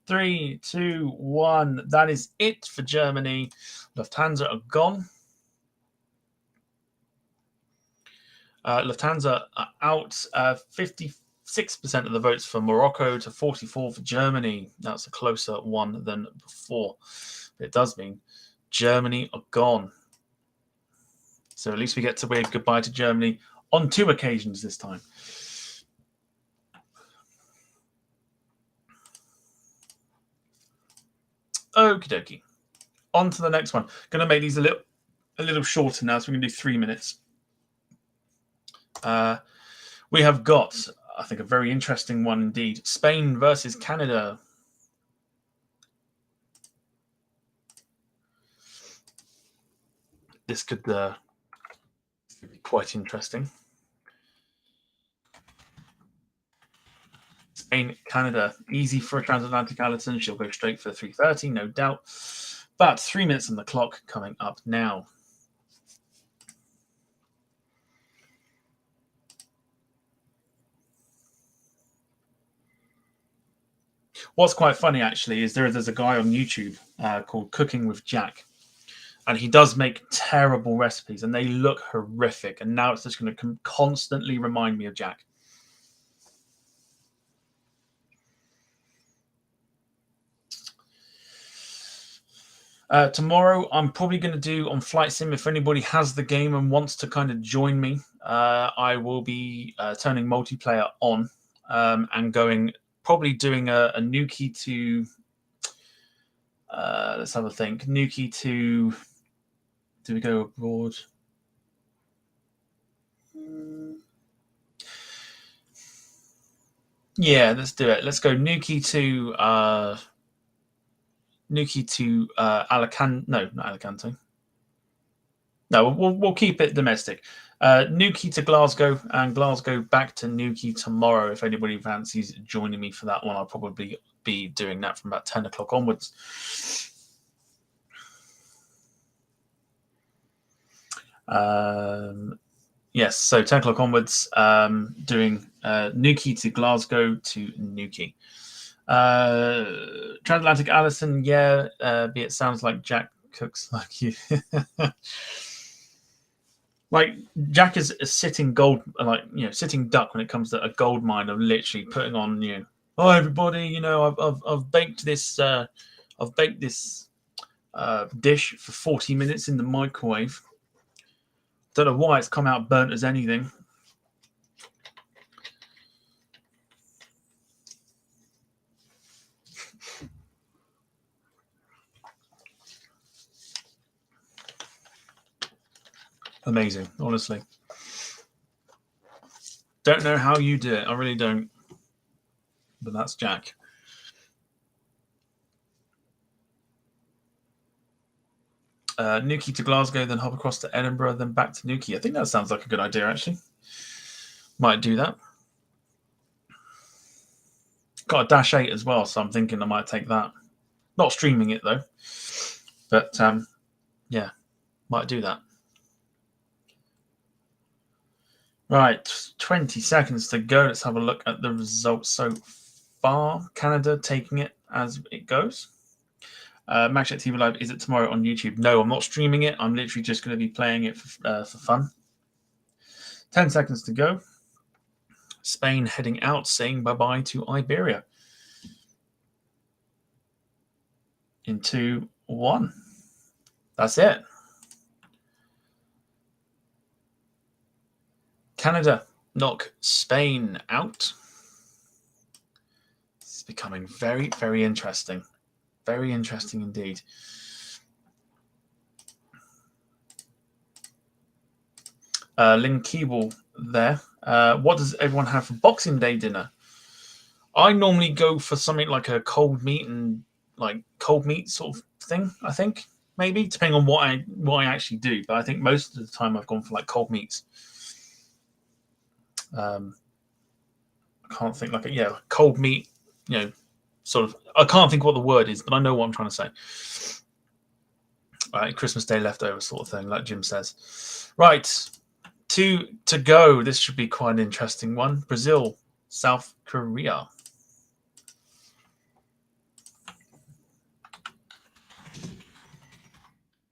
Speaker 2: 3, 2, 1. That is it for Germany. Lufthansa are gone. Lufthansa are out. 56% of the votes for Morocco to 44 for Germany. That's a closer one than before. It does mean Germany are gone. So at least we get to wave goodbye to Germany on 2 occasions this time. Okie dokie. On to the next one. Going to make these a little shorter now, so we're going to do 3 minutes. We have got, I think, a very interesting one indeed. Spain versus Canada. This could be quite interesting. Spain, Canada, easy for a transatlantic Allison. She'll go straight for the 3:30, no doubt. But 3 minutes on the clock coming up now. What's quite funny actually is there's a guy on YouTube called Cooking with Jack, and he does make terrible recipes, and they look horrific. And now it's just going to constantly remind me of Jack. Tomorrow, I'm probably going to do on Flight Sim. If anybody has the game and wants to kind of join me, I will be turning multiplayer on and probably doing a Nuki to. Let's have a think. Nuki to. Do we go abroad? Yeah, let's do it. Let's go Nuki to Alicante. No, not Alicante. No, we'll keep it domestic. Nuki to Glasgow and Glasgow back to Nuki tomorrow. If anybody fancies joining me for that one, I'll probably be doing that from about 10 o'clock onwards. Yes, so 10 o'clock onwards, doing Nuki to Glasgow to Nuki. Transatlantic Allison, yeah, it sounds like Jack cooks like you. Like Jack is a sitting sitting duck when it comes to a gold mine of literally putting on, oh everybody, I've baked this dish for 40 minutes in the microwave. Don't know why it's come out burnt as anything. Amazing, honestly. Don't know how you do it. I really don't. But that's Jack. Nuki to Glasgow, then hop across to Edinburgh, then back to Nuki. I think that sounds like a good idea, actually. Might do that. Got a Dash 8 as well, so I'm thinking I might take that. Not streaming it, though. But, yeah, might do that. Right, 20 seconds to go. Let's have a look at the results so far. Canada taking it as it goes. Matchlet TV Live, is it tomorrow on YouTube? No, I'm not streaming it. I'm literally just going to be playing it for fun. 10 seconds to go. Spain heading out, saying bye-bye to Iberia. In 2, 1. That's it. Canada knock Spain out. This is becoming very, very interesting. Very interesting indeed. Lynn Keeble there. What does everyone have for Boxing Day dinner? I normally go for something like a cold meat sort of thing. I think maybe depending on what I actually do, but I think most of the time I've gone for like cold meats. I can't think cold meat. Sort of. I can't think what the word is, but I know what I'm trying to say. Right, Christmas Day leftover sort of thing, like Jim says. Right, 2 to go. This should be quite an interesting one. Brazil, South Korea.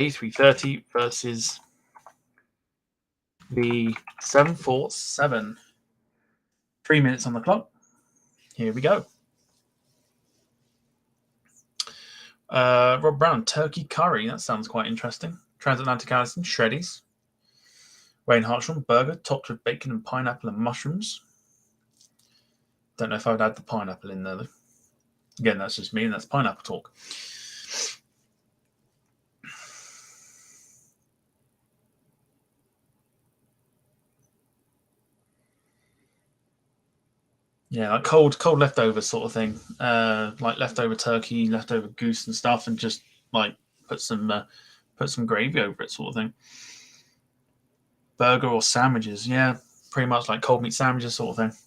Speaker 2: A330 versus the 747. 3 minutes on the clock. Here we go. Rob Brown, turkey curry. That sounds quite interesting. Transatlantic Allison, shreddies. Wayne Hartshorn, burger topped with bacon and pineapple and mushrooms. Don't know if I would add the pineapple in there, though. Again, that's just me, and that's pineapple talk. Yeah, like cold leftover sort of thing. Like leftover turkey, leftover goose and stuff, and just like put some gravy over it sort of thing. Burger or sandwiches, yeah, pretty much like cold meat sandwiches sort of thing.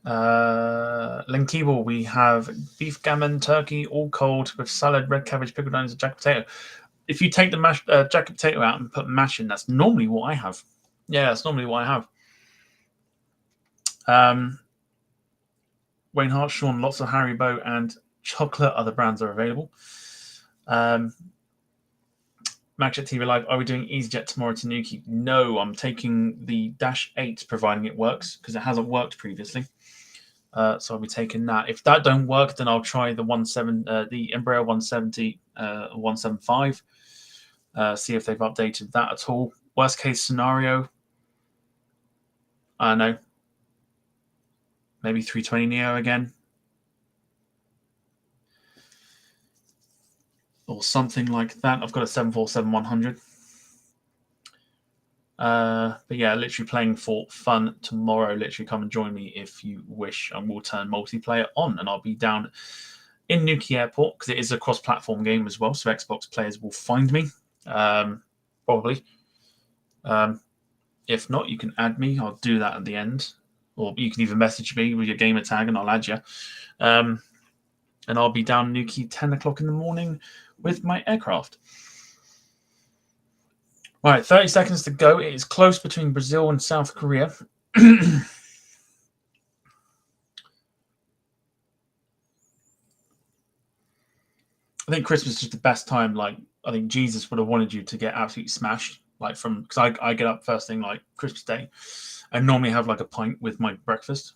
Speaker 2: Len Keeble, we have beef gammon, turkey, all cold with salad, red cabbage, pickled onions, and jacket potato. If you take the jacket potato out and put mash in, that's normally what I have. Yeah, that's normally what I have. Wayne Hart, Sean, lots of Haribo and chocolate. Other brands are available. Max at TV Live, are we doing EasyJet tomorrow to Newquay? No, I'm taking the Dash 8, providing it works, because it hasn't worked previously. So I'll be taking that. If that don't work, then I'll try the the Embraer 170, 175. See if they've updated that at all. Worst case scenario, I don't know, maybe 320 Neo again, or something like that. I've got a 747-100. But yeah, literally playing for fun tomorrow. Literally come and join me if you wish, and we'll turn multiplayer on, and I'll be down in Newquay Airport because it is a cross-platform game as well, so Xbox players will find me, probably. If not, you can add me. I'll do that at the end, or you can even message me with your gamer tag and I'll add you. And I'll be down in Newquay 10 o'clock in the morning with my aircraft. Right, 30 seconds to go. It is close between Brazil and South Korea. I think Christmas is the best time. Like, I think Jesus would have wanted you to get absolutely smashed. Like, because I get up first thing like Christmas Day, and normally have like a pint with my breakfast,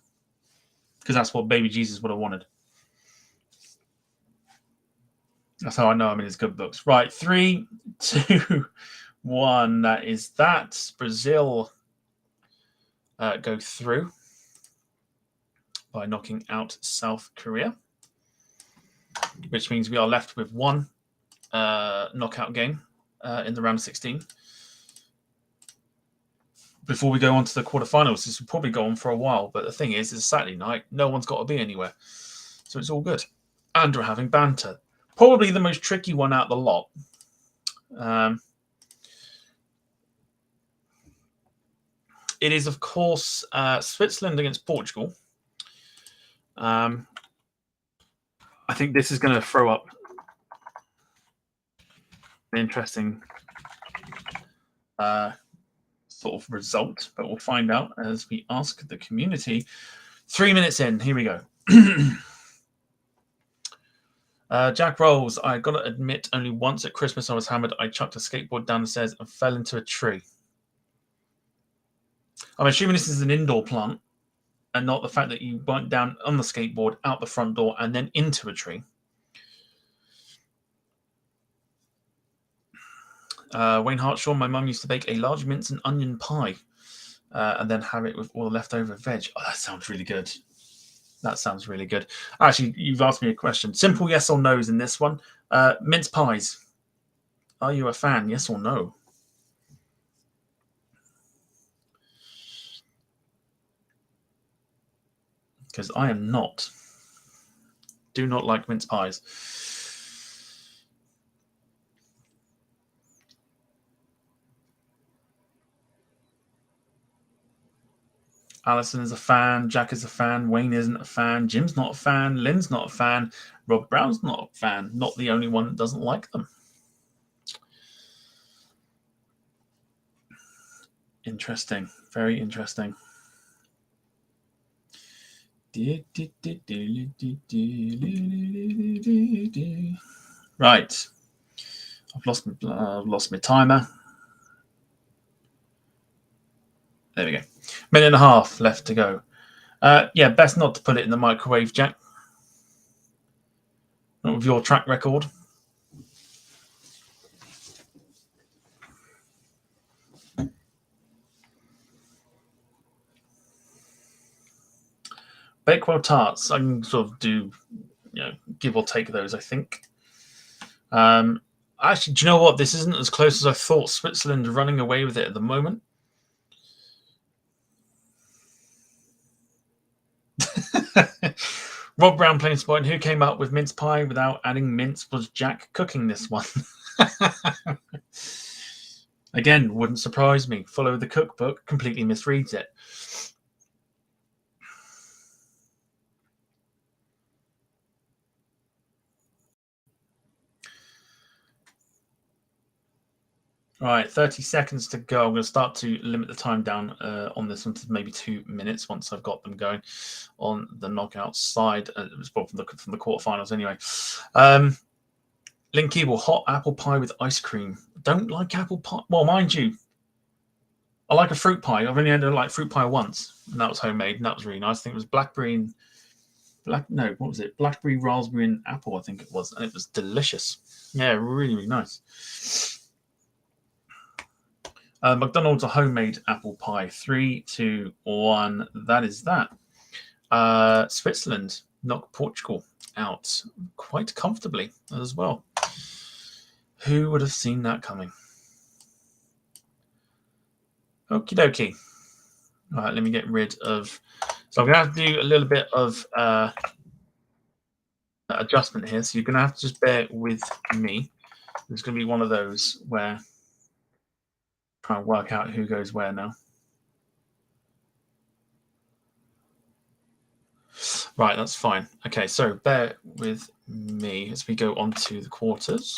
Speaker 2: because that's what baby Jesus would have wanted. That's how I know I'm in his good books. Right, 3, 2, 1. That is that. Brazil go through by knocking out South Korea, which means we are left with one knockout game in the round of 16. Before we go on to the quarterfinals, this will probably go on for a while, but the thing is, it's Saturday night. No one's got to be anywhere, so it's all good. And we're having banter. Probably the most tricky one out of the lot. It is, of course, Switzerland against Portugal. I think this is going to throw up an interesting sort of result, but we'll find out as we ask the community. 3 minutes in, here we go. Jack Rolls, I got to admit, only once at Christmas I was hammered. I chucked a skateboard down the stairs and fell into a tree. I'm assuming this is an indoor plant and not the fact that you went down on the skateboard, out the front door, and then into a tree. Wayne Hartshaw, my mum used to bake a large mince and onion pie and then have it with all the leftover veg. Oh, that sounds really good. That sounds really good. Actually, you've asked me a question. Simple yes or no's in this one. Mince pies. Are you a fan? Yes or no? Because I am not. Do not like mince pies. Alison is a fan. Jack is a fan. Wayne isn't a fan. Jim's not a fan. Lynn's not a fan. Rob Brown's not a fan. Not the only one that doesn't like them. Interesting. Very interesting. Right. I've lost my timer. There we go. Minute and a half left to go. Yeah, best not to put it in the microwave, Jack. Not with your track record. Bakewell tarts. I can sort of do, give or take those, I think. Actually, do you know what? This isn't as close as I thought. Switzerland are running away with it at the moment. Rob Brown playing spot. Who came up with mince pie without adding mince? Was Jack cooking this one? Again, wouldn't surprise me. Follow the cookbook, completely misreads it. Right, 30 seconds to go. I'm going to start to limit the time down on this one to maybe 2 minutes once I've got them going on the knockout side. Well, from the quarterfinals anyway. Link Keeble, hot apple pie with ice cream. Don't like apple pie. Well, mind you, I like a fruit pie. I've only had a fruit pie once, and that was homemade, and that was really nice. I think it was blackberry and what was it? Blackberry, raspberry, and apple, I think it was, and it was delicious. Yeah, really, really nice. McDonald's a homemade apple pie. 3, 2, 1. That is that. Switzerland knocked Portugal out quite comfortably as well. Who would have seen that coming? Okie dokie. All right, let me get rid of. So I'm going to have to do a little bit of adjustment here. So you're going to have to just bear with me. There's going to be one of those where try and work out who goes where now. Right, that's fine. Okay, so bear with me as we go on to the quarters.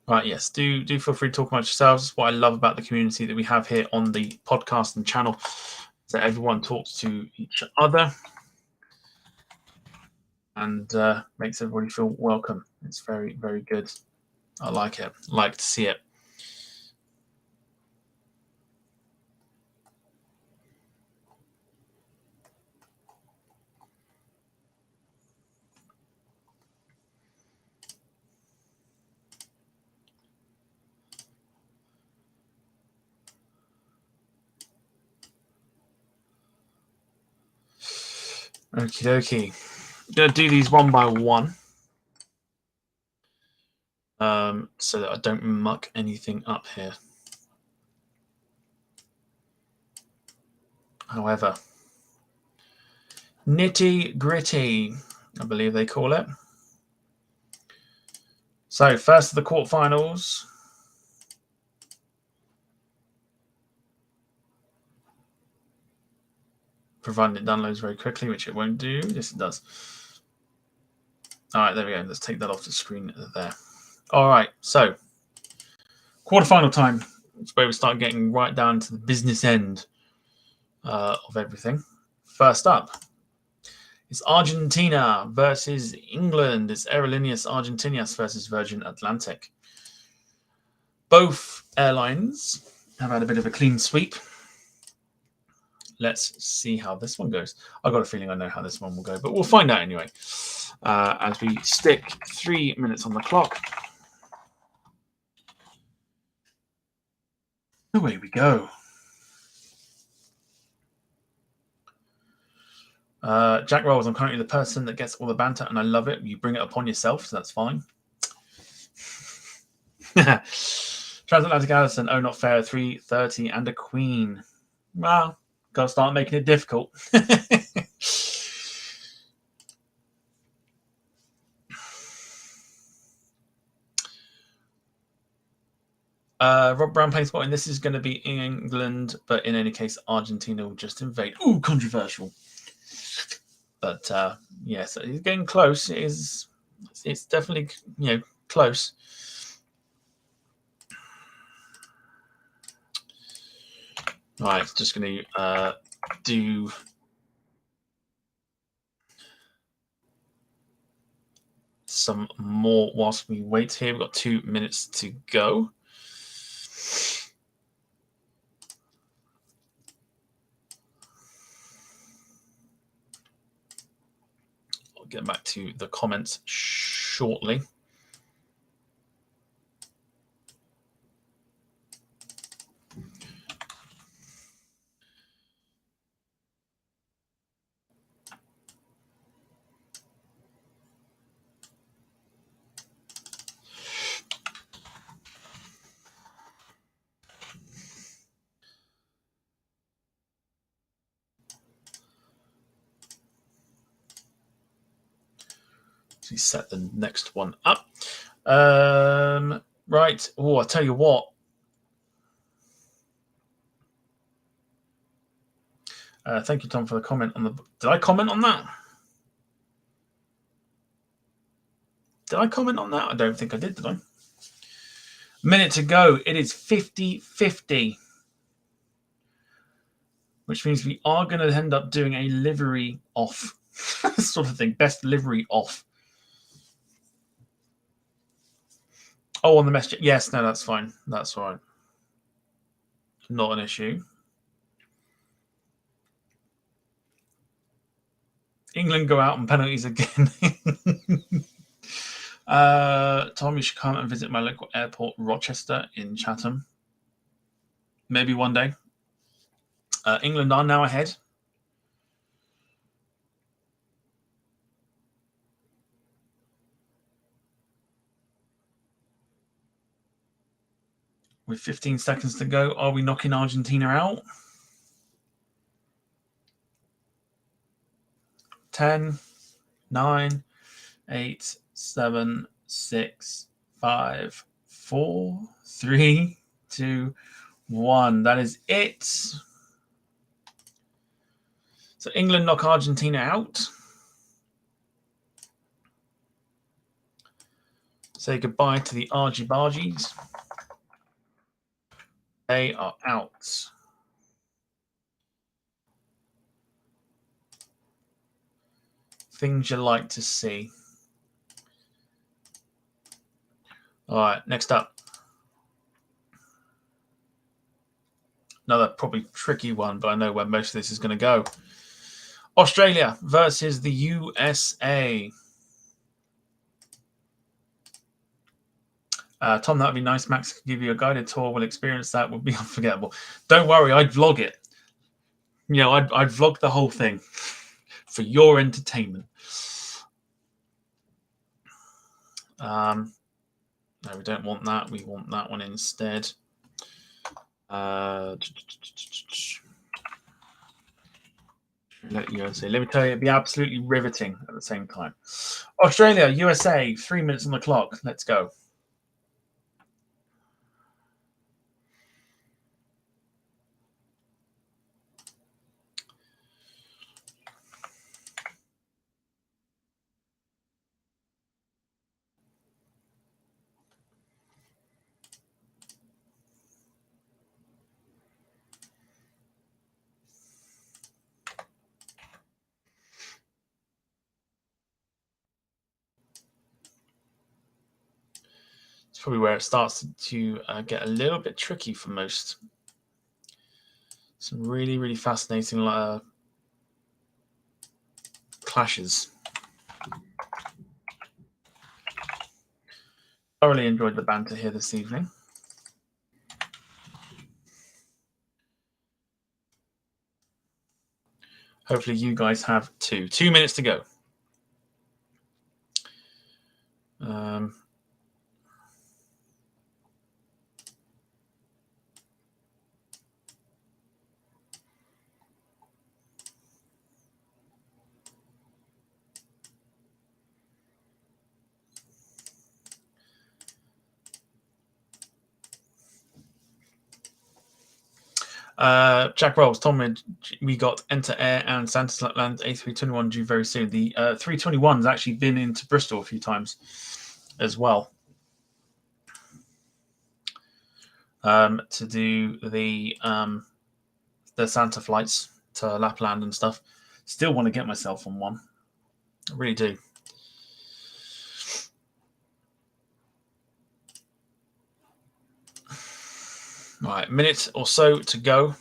Speaker 2: Right, yes, do feel free to talk about yourselves. What I love about the community that we have here on the podcast and channel is that everyone talks to each other and makes everybody feel welcome. It's very, very good. I like it. I like to see it. Okie dokie. I'm going to do these one by one so that I don't muck anything up here. However, nitty gritty, I believe they call it. So first of the quarterfinals. Providing it downloads very quickly, which it won't do. Yes, it does. All right, there we go. Let's take that off the screen there. All right, so quarterfinal time. It's where we start getting right down to the business end of everything. First up, it's Argentina versus England. It's Aerolíneas Argentinas versus Virgin Atlantic. Both airlines have had a bit of a clean sweep. Let's see how this one goes. I've got a feeling I know how this one will go, but we'll find out anyway. As we stick 3 minutes on the clock. Away we go. Jack Rolls, I'm currently the person that gets all the banter, and I love it. You bring it upon yourself, so that's fine. Transatlantic Allison, oh, not fair, 3:30 and a queen. Well, got to start making it difficult. Rob Brown playing spotting. This is going to be England, but in any case, Argentina will just invade. Ooh, controversial. But yes, it's getting close. It's definitely close. All right, just going to do some more whilst we wait here. We've got 2 minutes to go. I'll get back to the comments shortly. So set the next one up. Right. Oh, I tell you what. Thank you, Tom, for the comment on the. Did I comment on that? Did I comment on that? I don't think I did I? Minute to go. It is 50-50. Which means we are going to end up doing a livery off sort of thing. Best livery off. Oh, on the message. Yes, no, that's fine. That's all right. Not an issue. England go out on penalties again. Tom, you should come and visit my local airport, Rochester in Chatham. Maybe one day. England are now ahead. With 15 seconds to go, are we knocking Argentina out? 10, 9, 8, 7, 6, 5, 4, 3, 2, 1. That is it. So England knock Argentina out. Say goodbye to the Argy Bargies. They are out. Things you like to see. All right, next up. Another probably tricky one, but I know where most of this is going to go. Australia versus the USA. Tom, that would be nice. Max could give you a guided tour. We'll experience that. Would be unforgettable. Don't worry, I'd vlog it. You know, I'd vlog the whole thing for your entertainment. No, we don't want that. We want that one instead. Let me tell you, it'd be absolutely riveting at the same time. Australia, USA, 3 minutes on the clock. Let's go. It's probably where it starts to get a little bit tricky for most. Some really, really fascinating clashes. Thoroughly enjoyed the banter here this evening. Hopefully you guys have too. 2 minutes to go. Jack Rolls, Tom, we got Enter Air and Santa's Land A321 due very soon. The 321's actually been into Bristol a few times as well to do the Santa flights to Lapland and stuff. Still want to get myself on one. I really do. All right, minute or so to go.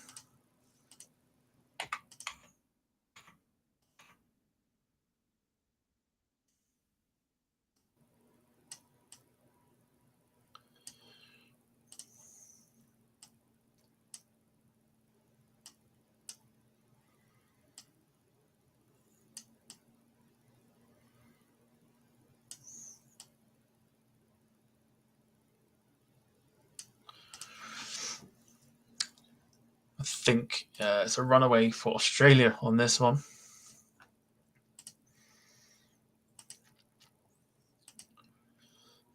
Speaker 2: I think it's a runaway for Australia on this one.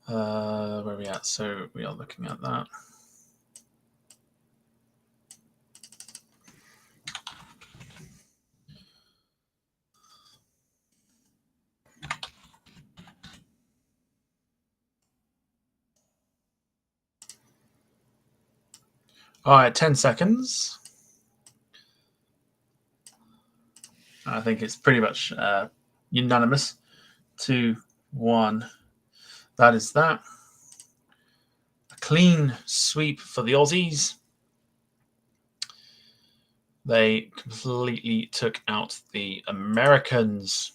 Speaker 2: Where are we at? So we are looking at that. All right, 10 seconds. I think it's pretty much unanimous. 2, 1. That is that. A clean sweep for the Aussies. They completely took out the Americans.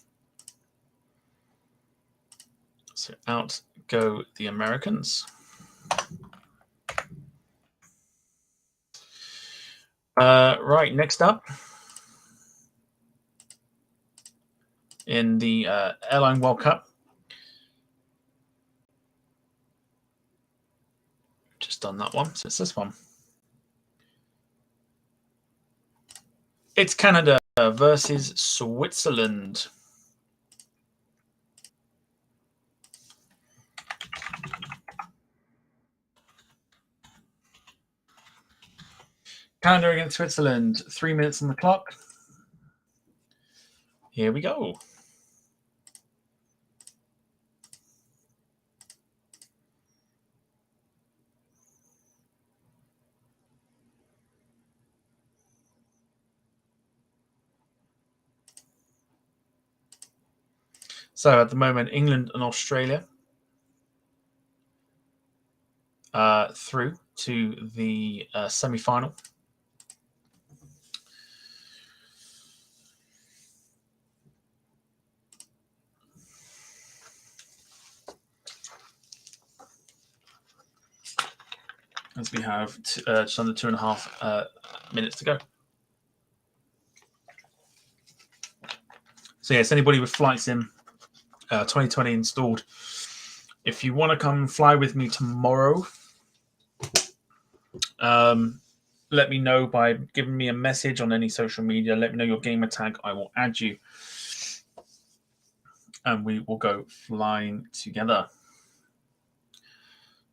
Speaker 2: So out go the Americans. Right, next up in the Airline World Cup. Just done that one, so it's this one. It's Canada versus Switzerland. Canada against Switzerland. 3 minutes on the clock. Here we go. So at the moment, England and Australia through to the semi-final. As we have just under 2.5 minutes to go. So yes, anybody with Flight Sim 2020 installed, if you want to come fly with me tomorrow, let me know by giving me a message on any social media. Let me know your gamer tag. I will add you. And we will go flying together.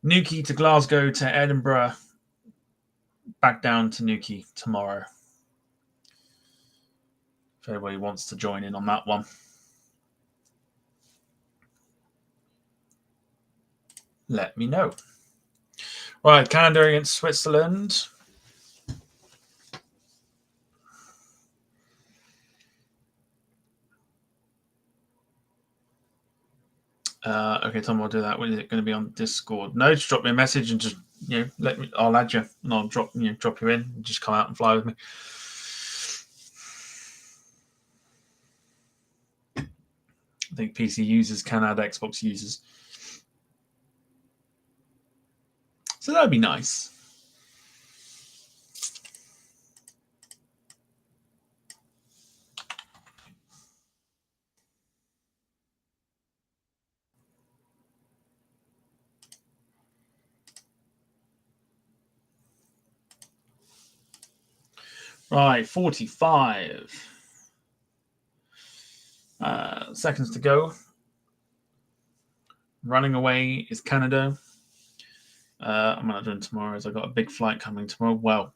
Speaker 2: Newquay to Glasgow to Edinburgh. Back down to Newquay tomorrow. If anybody wants to join in on that one. Let me know. Right, Canada against Switzerland. Okay, Tom, I'll do that. When is it going to be on Discord? No, just drop me a message and just let me. I'll add you and I'll drop you in. And just come out and fly with me. I think PC users can add Xbox users, so that'd be nice. Right, 45 seconds to go. Running away is Canada. I'm not doing tomorrow as I've got a big flight coming tomorrow. Well,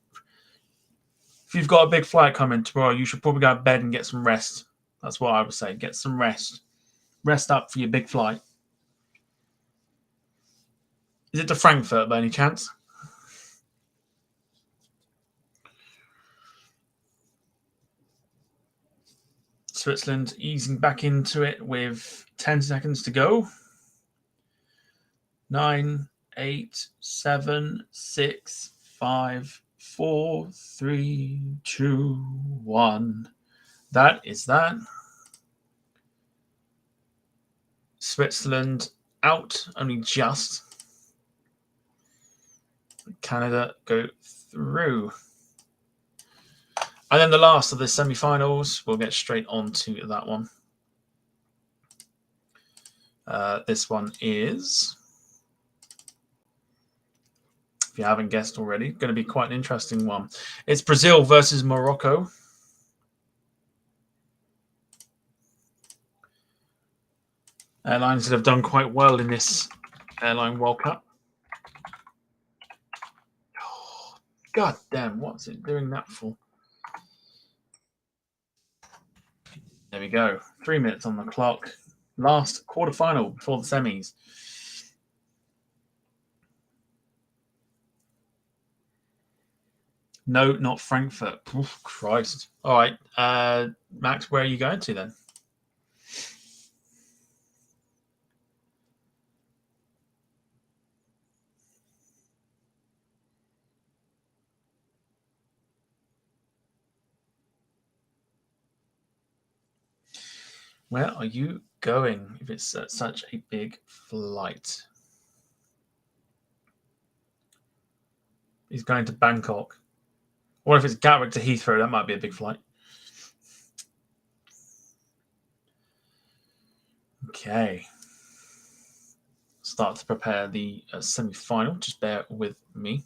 Speaker 2: if you've got a big flight coming tomorrow, you should probably go to bed and get some rest. That's what I would say. Get some rest. Rest up for your big flight. Is it to Frankfurt by any chance? Switzerland easing back into it with 10 seconds to go. 9, 8, 7, 6, 5, 4, 3, 2, 1. That is that. Switzerland out, only just. Canada go through. And then the last of the semi-finals, we'll get straight on to that one. This one is, if you haven't guessed already, going to be quite an interesting one. It's Brazil versus Morocco. Airlines that have done quite well in this Airline World Cup. Oh, God damn, what's it doing that for? There we go. 3 minutes on the clock. Last quarterfinal before the semis. No, not Frankfurt. Oof, Christ. All right. Max, where are you going to then? Where are you going if it's such a big flight? He's going to Bangkok. Or if it's Gatwick to Heathrow, that might be a big flight. Okay. Start to prepare the semi-final. Just bear with me.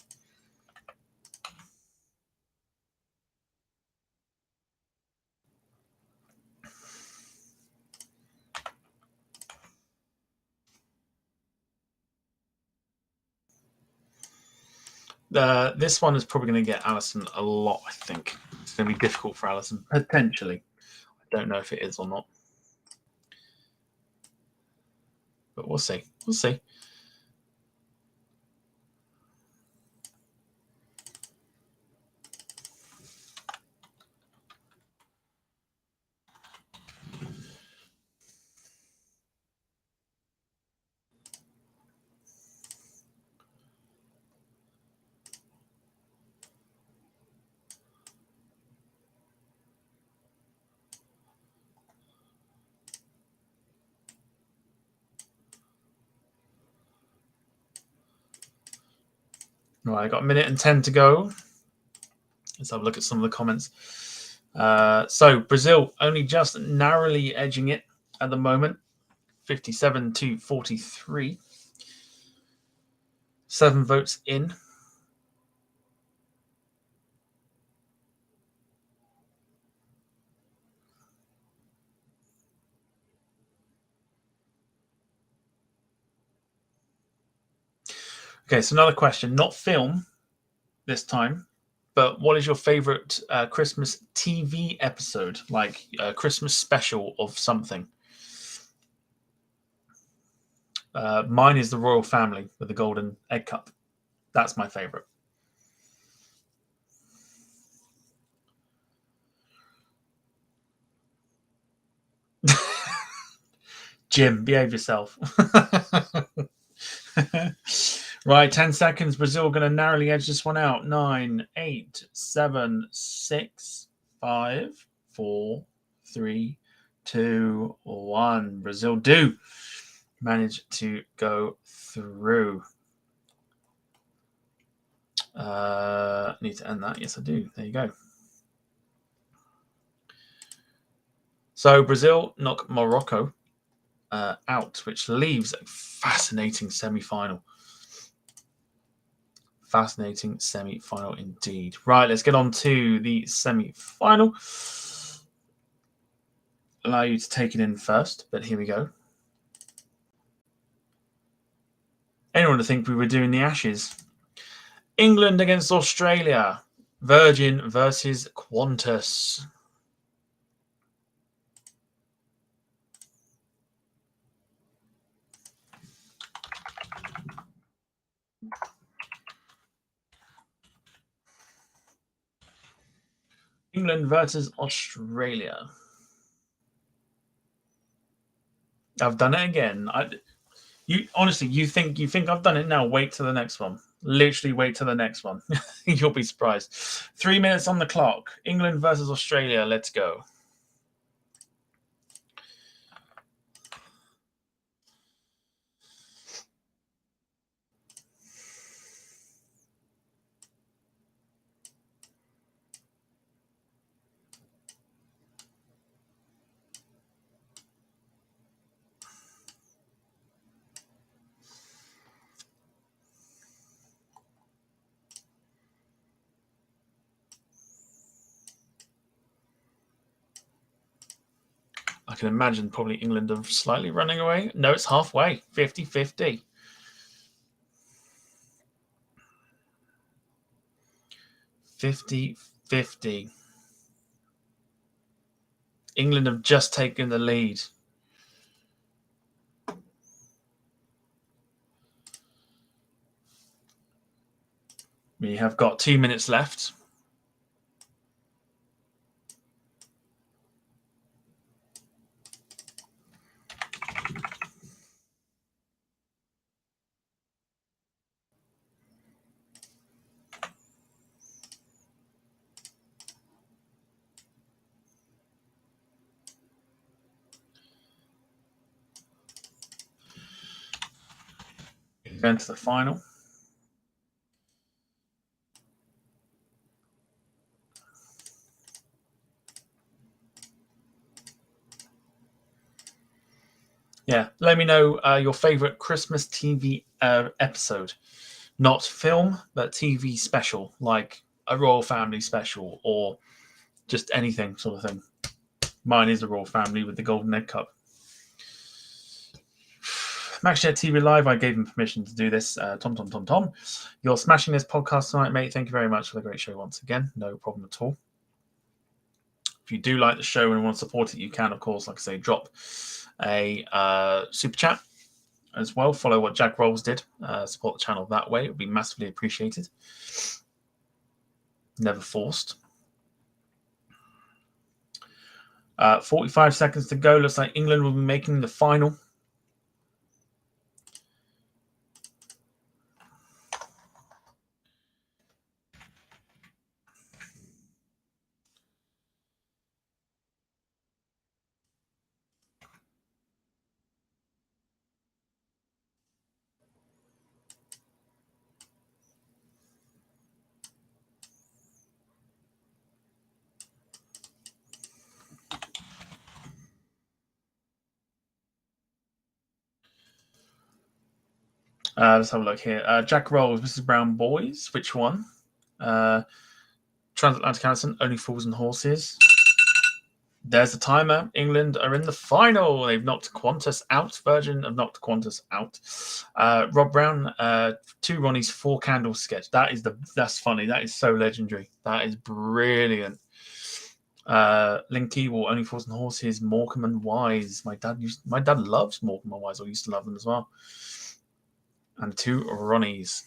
Speaker 2: This one is probably going to get Alison a lot, I think. It's going to be difficult for Alison, potentially. I don't know if it is or not. But we'll see. We'll see. Right, I got a minute and 10 to go. Let's have a look at some of the comments. So Brazil only just narrowly edging it at the moment, 57 to 43. 7 votes in. Okay, so another question, not film this time, but what is your favorite Christmas TV episode, like a Christmas special of something? Mine is The Royal Family with the Golden Egg Cup. That's my favorite. Jim, behave yourself. Right, 10 seconds. Brazil going to narrowly edge this one out. 9, 8, 7, 6, 5, 4, 3, 2, 1. Brazil do manage to go through. Need to end that. Yes, I do. There you go. So Brazil knock Morocco out, which leaves a fascinating semi-final. Fascinating semi-final indeed. Right, let's get on to the semi-final. Allow you to take it in first, but here we go. Anyone would think we were doing the Ashes. England against Australia. Virgin versus Qantas. England versus Australia. I've done it again. You honestly, you think I've done it now? Wait till the next one. Literally, wait till the next one. You'll be surprised. 3 minutes on the clock. England versus Australia. Let's go. I can imagine probably England are slightly running away. No, it's halfway. 50-50. 50-50. England have just taken the lead. We have got 2 minutes left. going to the final. Yeah, let me know your favorite Christmas TV episode. Not film, but TV special, like a Royal Family special or just anything sort of thing. Mine is the Royal Family with the Golden Egg Cup. MaxShare TV Live, I gave him permission to do this. Tom. You're smashing this podcast tonight, mate. Thank you very much for the great show once again. No problem at all. If you do like the show and want to support it, you can, of course, like I say, drop a super chat as well. Follow what Jack Rolls did. Support the channel that way. It would be massively appreciated. Never forced. 45 seconds to go. Looks like England will be making the final. Let's have a look here. Jack Rolls, Mrs. Brown boys. Which one? Transatlantic Allison, Only Fools and Horses. There's the timer. England are in the final. They've knocked Qantas out. Virgin have knocked Qantas out. Rob Brown, 2 Ronnies, 4 candles sketch. That's funny. That is so legendary. That is brilliant. Link Keeble, Only Fools and Horses, Morecambe and Wise. My dad loves Morecambe and Wise, or used to love them as well. And 2 Ronnies.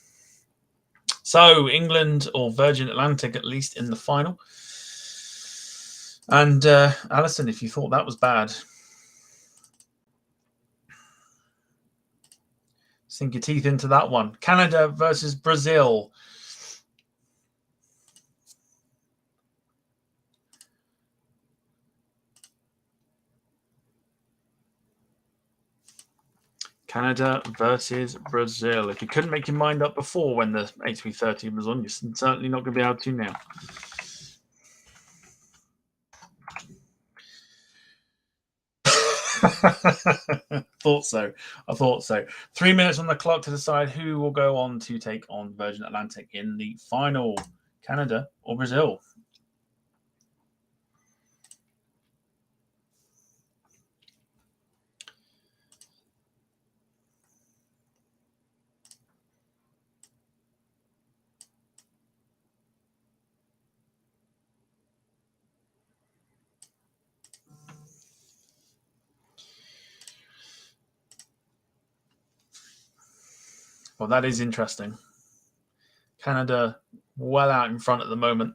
Speaker 2: So England or Virgin Atlantic at least in the final. And Alison, if you thought that was bad, sink your teeth into that one. Canada versus Brazil. Canada versus Brazil. If you couldn't make your mind up before when the A330 was on, you're certainly not going to be able to now. I thought so. 3 minutes on the clock to decide who will go on to take on Virgin Atlantic in the final. Canada or Brazil? Well, that is interesting. Canada well out in front at the moment.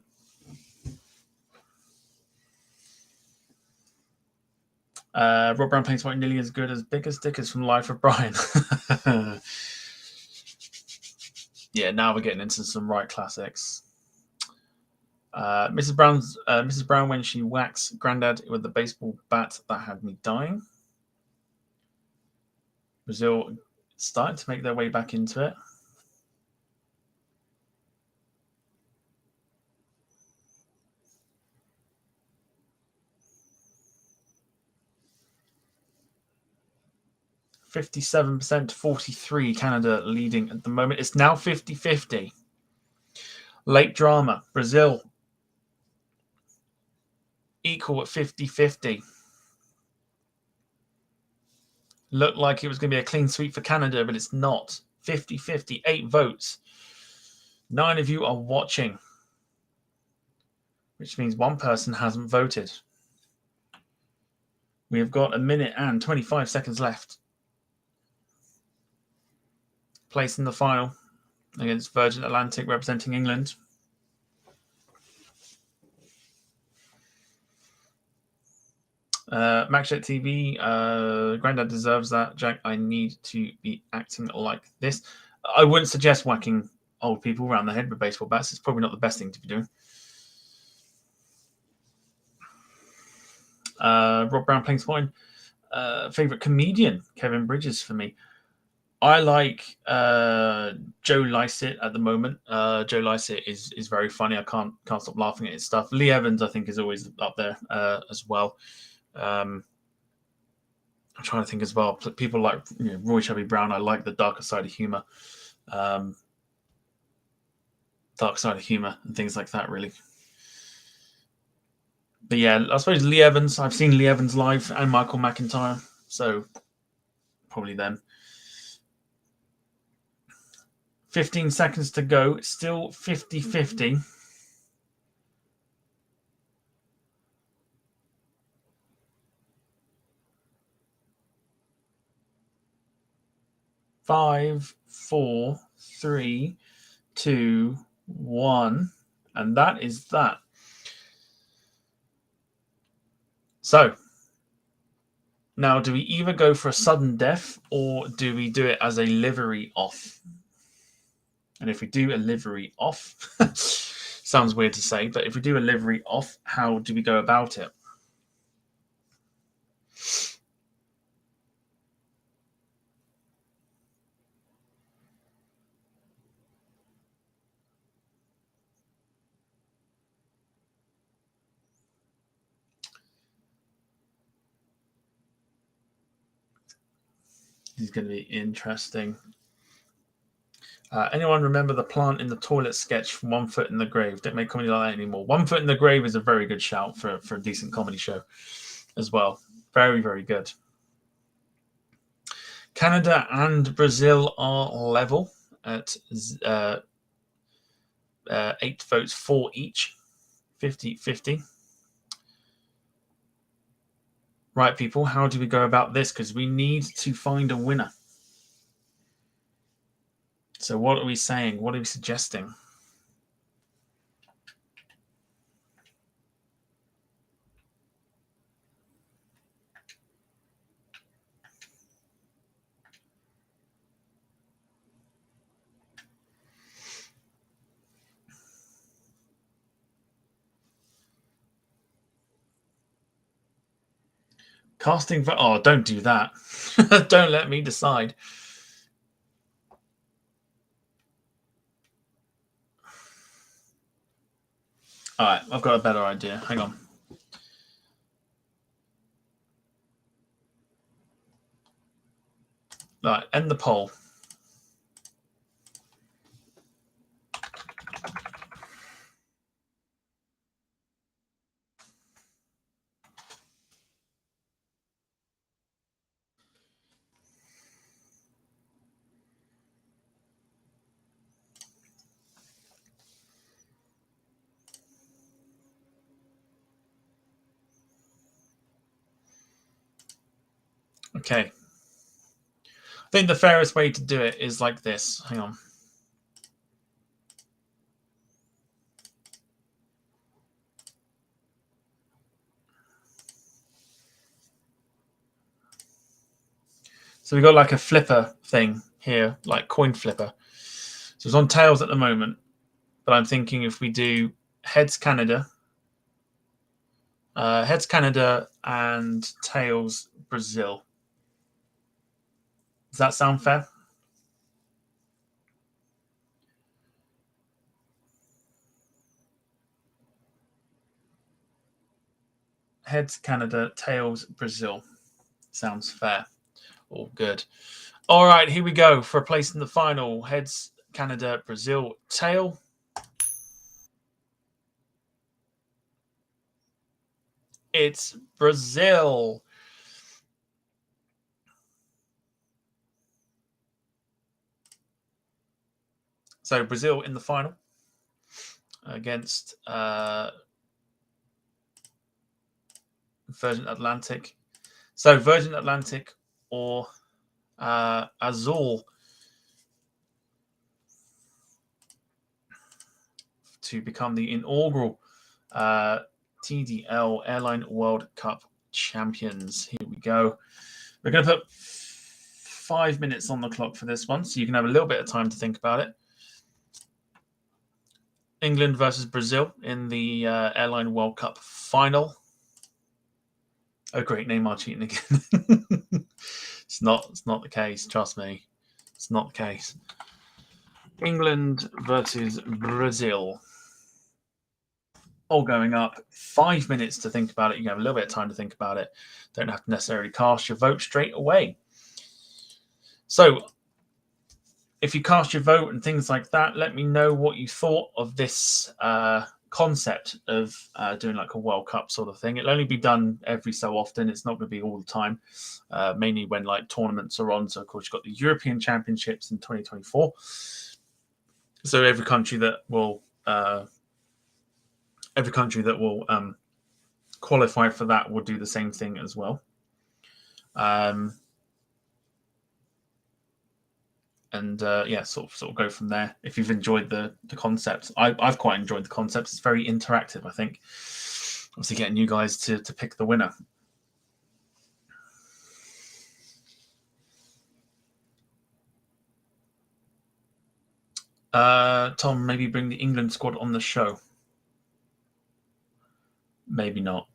Speaker 2: Rob Brown playing something nearly as good as Big as Dickers from Life of Brian. Yeah, now we're getting into some right classics. Mrs. Brown when she whacks Grandad with the baseball bat that had me dying. Brazil starting to make their way back into it. %57% to 43%. Canada leading at the moment. It's now 50-50. Late drama. Brazil equal at 50-50. Looked like it was going to be a clean sweep for Canada, but it's not. 50-50, 8 votes. 9 of you are watching, which means 1 person hasn't voted. We have got 1 minute and 25 seconds left. Place in the final against Virgin Atlantic representing England. MaxJet TV, Grandad deserves that. Jack, I need to be acting like this. I wouldn't suggest whacking old people around the head with baseball bats. It's probably not the best thing to be doing. Rob Brown playing Swine. Favorite comedian, Kevin Bridges for me. I like Joe Lycett at the moment. Joe Lycett is very funny. I can't stop laughing at his stuff. Lee Evans, I think, is always up there as well. I'm trying to think as well. People like Roy Chubby Brown. I like the darker side of humor, dark side of humor, and things like that. Really. But yeah, I suppose Lee Evans. I've seen Lee Evans live and Michael McIntyre, so probably them. 15 seconds to go. It's still 50-50. Five, four, three, two, one, and that is that. So now, do we either go for a sudden death or do we do it as a livery off? And if we do a livery off, sounds weird to say, but if we do a livery off, how do we go about it? This is going to be interesting. Anyone remember the plant in the toilet sketch from One Foot in the Grave? Don't make comedy like that anymore. One Foot in the Grave is a very good shout for a decent comedy show as well. Very, very good. Canada and Brazil are level at 8 votes for each. 50-50. Right, people, how do we go about this? Because we need to find a winner. So what are we saying? What are we suggesting? Casting for... Oh, don't do that. Don't let me decide. All right, I've got a better idea. Hang on. All right, end the poll. Okay. I think the fairest way to do it is like this. Hang on. So we've got like a flipper thing here, like coin flipper. So it's on tails at the moment, but I'm thinking if we do heads Canada, and tails Brazil. Does that sound fair? Heads Canada, tails Brazil. Sounds fair. All good. All right, here we go for a place in the final. Heads Canada, Brazil, tail. It's Brazil. So Brazil in the final against Virgin Atlantic. So Virgin Atlantic or Azul to become the inaugural TDL Airline World Cup champions. Here we go. We're going to put 5 minutes on the clock for this one, so you can have a little bit of time to think about it. England versus Brazil in the Airline World Cup final. Oh, great, Neymar cheating again. It's not the case, trust me. It's not the case. England versus Brazil. All going up. 5 minutes to think about it. You can have a little bit of time to think about it. Don't have to necessarily cast your vote straight away. So, if you cast your vote and things like that, let me know what you thought of this concept of doing like a World Cup sort of thing. It'll only be done every so often. It's not going to be all the time, mainly when like tournaments are on. So, of course, you've got the European Championships in 2024. So every country that will qualify for that will do the same thing as well. Sort of go from there. If you've enjoyed the concept, I've quite enjoyed the concept. It's very interactive, I think. Obviously, getting you guys to pick the winner. Tom, maybe bring the England squad on the show. Maybe not.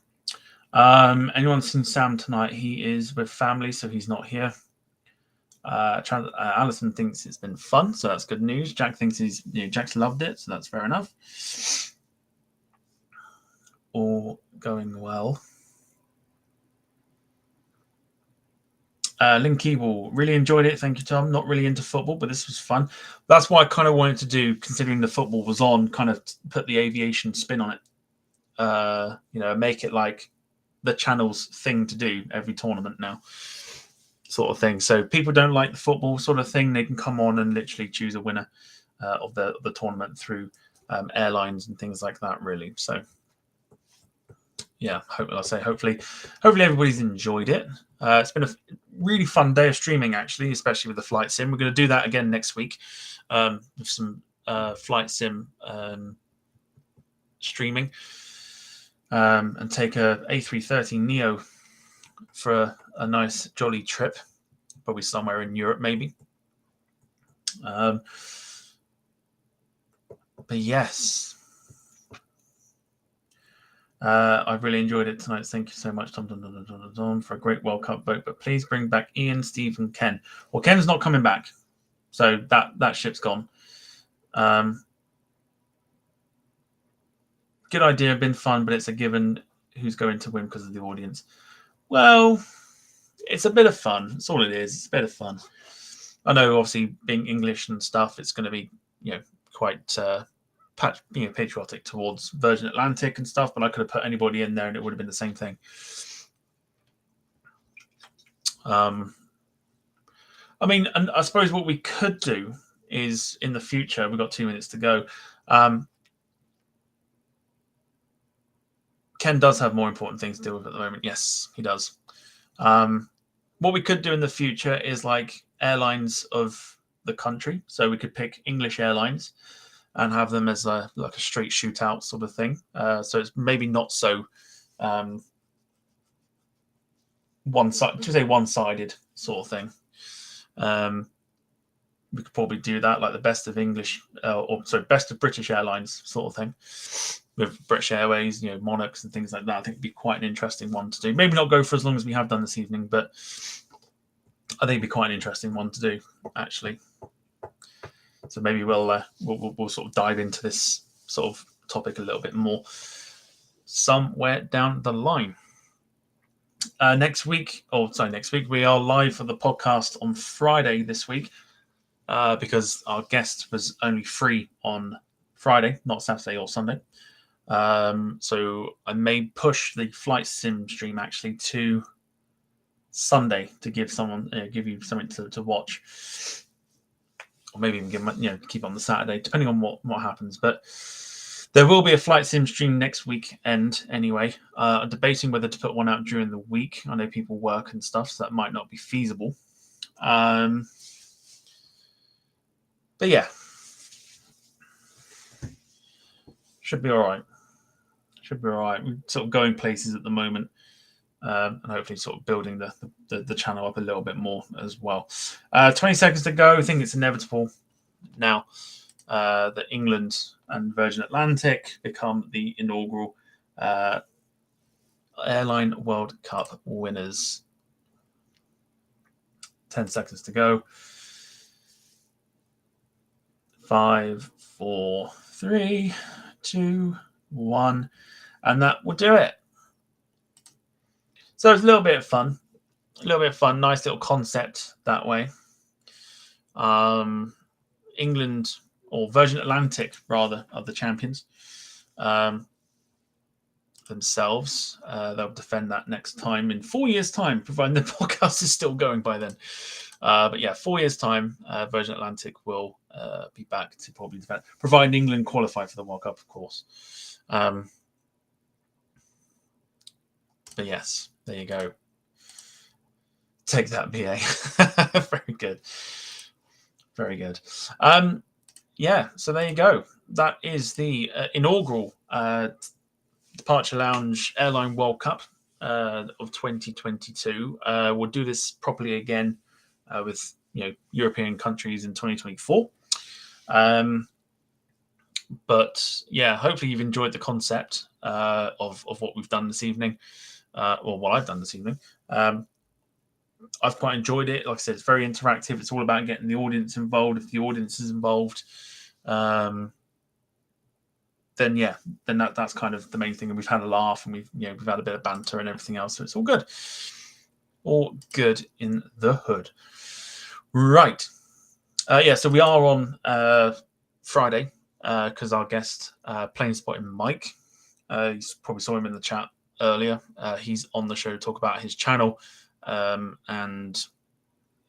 Speaker 2: Anyone seen Sam tonight? He is with family, so he's not here. Alison thinks it's been fun, so that's good news. Jack thinks Jack's loved it, so that's fair enough. All going well. Lynn Keeble, really enjoyed it. Thank you, Tom. Not really into football, but this was fun. That's what I kind of wanted to do, considering the football was on, kind of put the aviation spin on it. Make it like the channel's thing to do every tournament now, sort of thing. So people don't like the football sort of thing, they can come on and literally choose a winner of the tournament through airlines and things like that, really. So yeah, hopefully everybody's enjoyed it. It's been a really fun day of streaming, actually, especially with the flight sim. We're going to do that again next week with some flight sim streaming and take a A330neo for a nice jolly trip, probably somewhere in Europe, maybe. But yes, I've really enjoyed it tonight. Thank you so much, Tom, for a great World Cup vote. But please bring back Ian, Steve, and Ken. Well, Ken's not coming back, so that ship's gone. Good idea, been fun, but it's a given who's going to win because of the audience. Well, it's a bit of fun. That's all it is. It's a bit of fun. I know, obviously, being English and stuff, it's going to be, quite patriotic towards Virgin Atlantic and stuff, but I could have put anybody in there and it would have been the same thing. And I suppose what we could do is in the future, we've got 2 minutes to go. Ken does have more important things to deal with at the moment. Yes, he does. What we could do in the future is like airlines of the country. So we could pick English airlines and have them as a straight shootout sort of thing. So it's maybe not so one-sided sort of thing. We could probably do that, like the best of best of British Airlines sort of thing, with British Airways, Monarchs and things like that. I think it'd be quite an interesting one to do. Maybe not go for as long as we have done this evening, but I think it'd be quite an interesting one to do, actually. So maybe we'll sort of dive into this sort of topic a little bit more somewhere down the line. Next week, we are live for the podcast on Friday this week because our guest was only free on Friday, not Saturday or Sunday. So I may push the flight sim stream actually to Sunday to give you something to watch, or maybe even keep on the Saturday, depending on what happens. But there will be a flight sim stream next weekend anyway. I'm debating whether to put one out during the week. I know people work and stuff, so that might not be feasible. But yeah, should be all right. We're sort of going places at the moment, and hopefully sort of building the channel up a little bit more as well. 20 seconds to go. I think it's inevitable now that England and Virgin Atlantic become the inaugural Airline World Cup winners. 10 seconds to go. 5, 4, 3, 2, 1, and that will do it. So it's a little bit of fun. Nice little concept that way. England, or Virgin Atlantic rather, are the champions themselves. They'll defend that next time in 4 years' time, providing the podcast is still going by then. But yeah, 4 years' time, Virgin Atlantic will be back to probably defend, providing England qualify for the World Cup, of course. But yes, there you go. Take that, BA. Very good. Very good. Yeah, so there you go. That is the inaugural Departure Lounge Airline World Cup of 2022. We'll do this properly again with European countries in 2024. But yeah, hopefully you've enjoyed the concept of what we've done this evening, or what I've done this evening. I've quite enjoyed it. Like I said, it's very interactive. It's all about getting the audience involved. If the audience is involved, then that's kind of the main thing. And we've had a laugh, and we've had a bit of banter and everything else. So it's all good. All good in the hood. Right. So we are on Friday because our guest, Plane Spotting Mike, you probably saw him in the chat earlier. He's on the show to talk about his channel and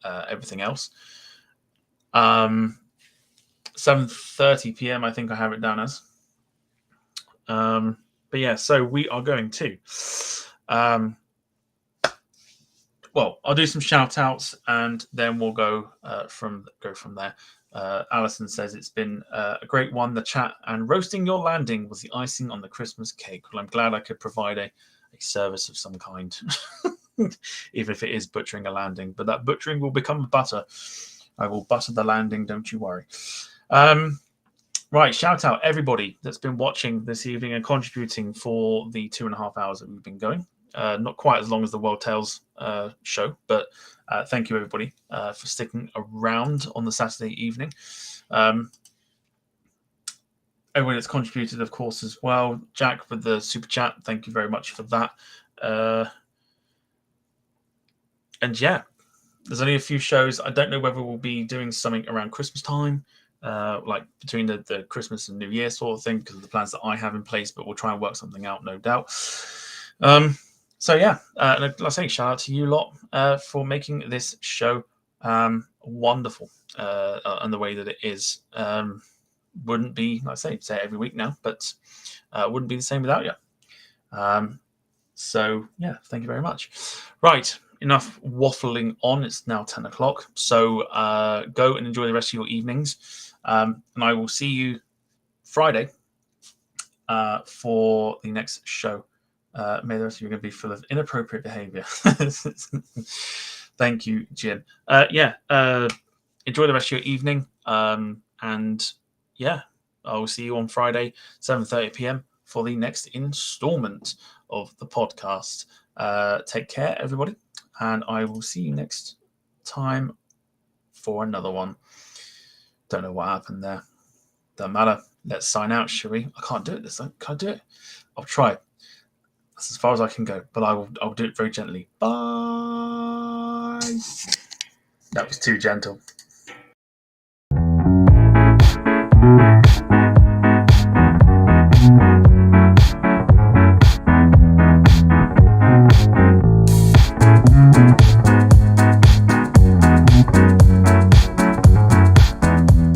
Speaker 2: everything else. 7:30 p.m. I think I have it down as. But yeah, so we are going to. Well, I'll do some shout outs and then we'll go from there. Alison says it's been a great one. The chat and roasting your landing was the icing on the Christmas cake. Well, I'm glad I could provide a service of some kind, even if it is butchering a landing. But that butchering will become butter. I will butter the landing, don't you worry. Right, shout out everybody that's been watching this evening and contributing for the 2.5 hours that we've been going. Not quite as long as the World Tales show, but thank you everybody for sticking around on the Saturday evening. Everybody that's contributed, of course, as well. Jack with the super chat, thank you very much for that. And yeah, there's only a few shows. I don't know whether we'll be doing something around Christmas time, like between the Christmas and New Year sort of thing, because of the plans that I have in place, but we'll try and work something out, no doubt. So yeah, like I say, shout out to you lot for making this show wonderful and the way that it is. Wouldn't be, like I say every week now, but wouldn't be the same without you. So yeah, thank you very much. Right, enough waffling on. It's now 10 o'clock. So go and enjoy the rest of your evenings. And I will see you Friday for the next show. May the rest of you are going to be full of inappropriate behavior. Thank you, Jim. Enjoy the rest of your evening. And yeah, I will see you on Friday, 7:30 p.m. for the next installment of the podcast. Take care, everybody. And I will see you next time for another one. Don't know what happened there. Doesn't matter. Let's sign out, shall we? I can't do it this time. Can't do it. I'll try. That's as far as I can go, but I'll do it very gently. Bye. That was too gentle.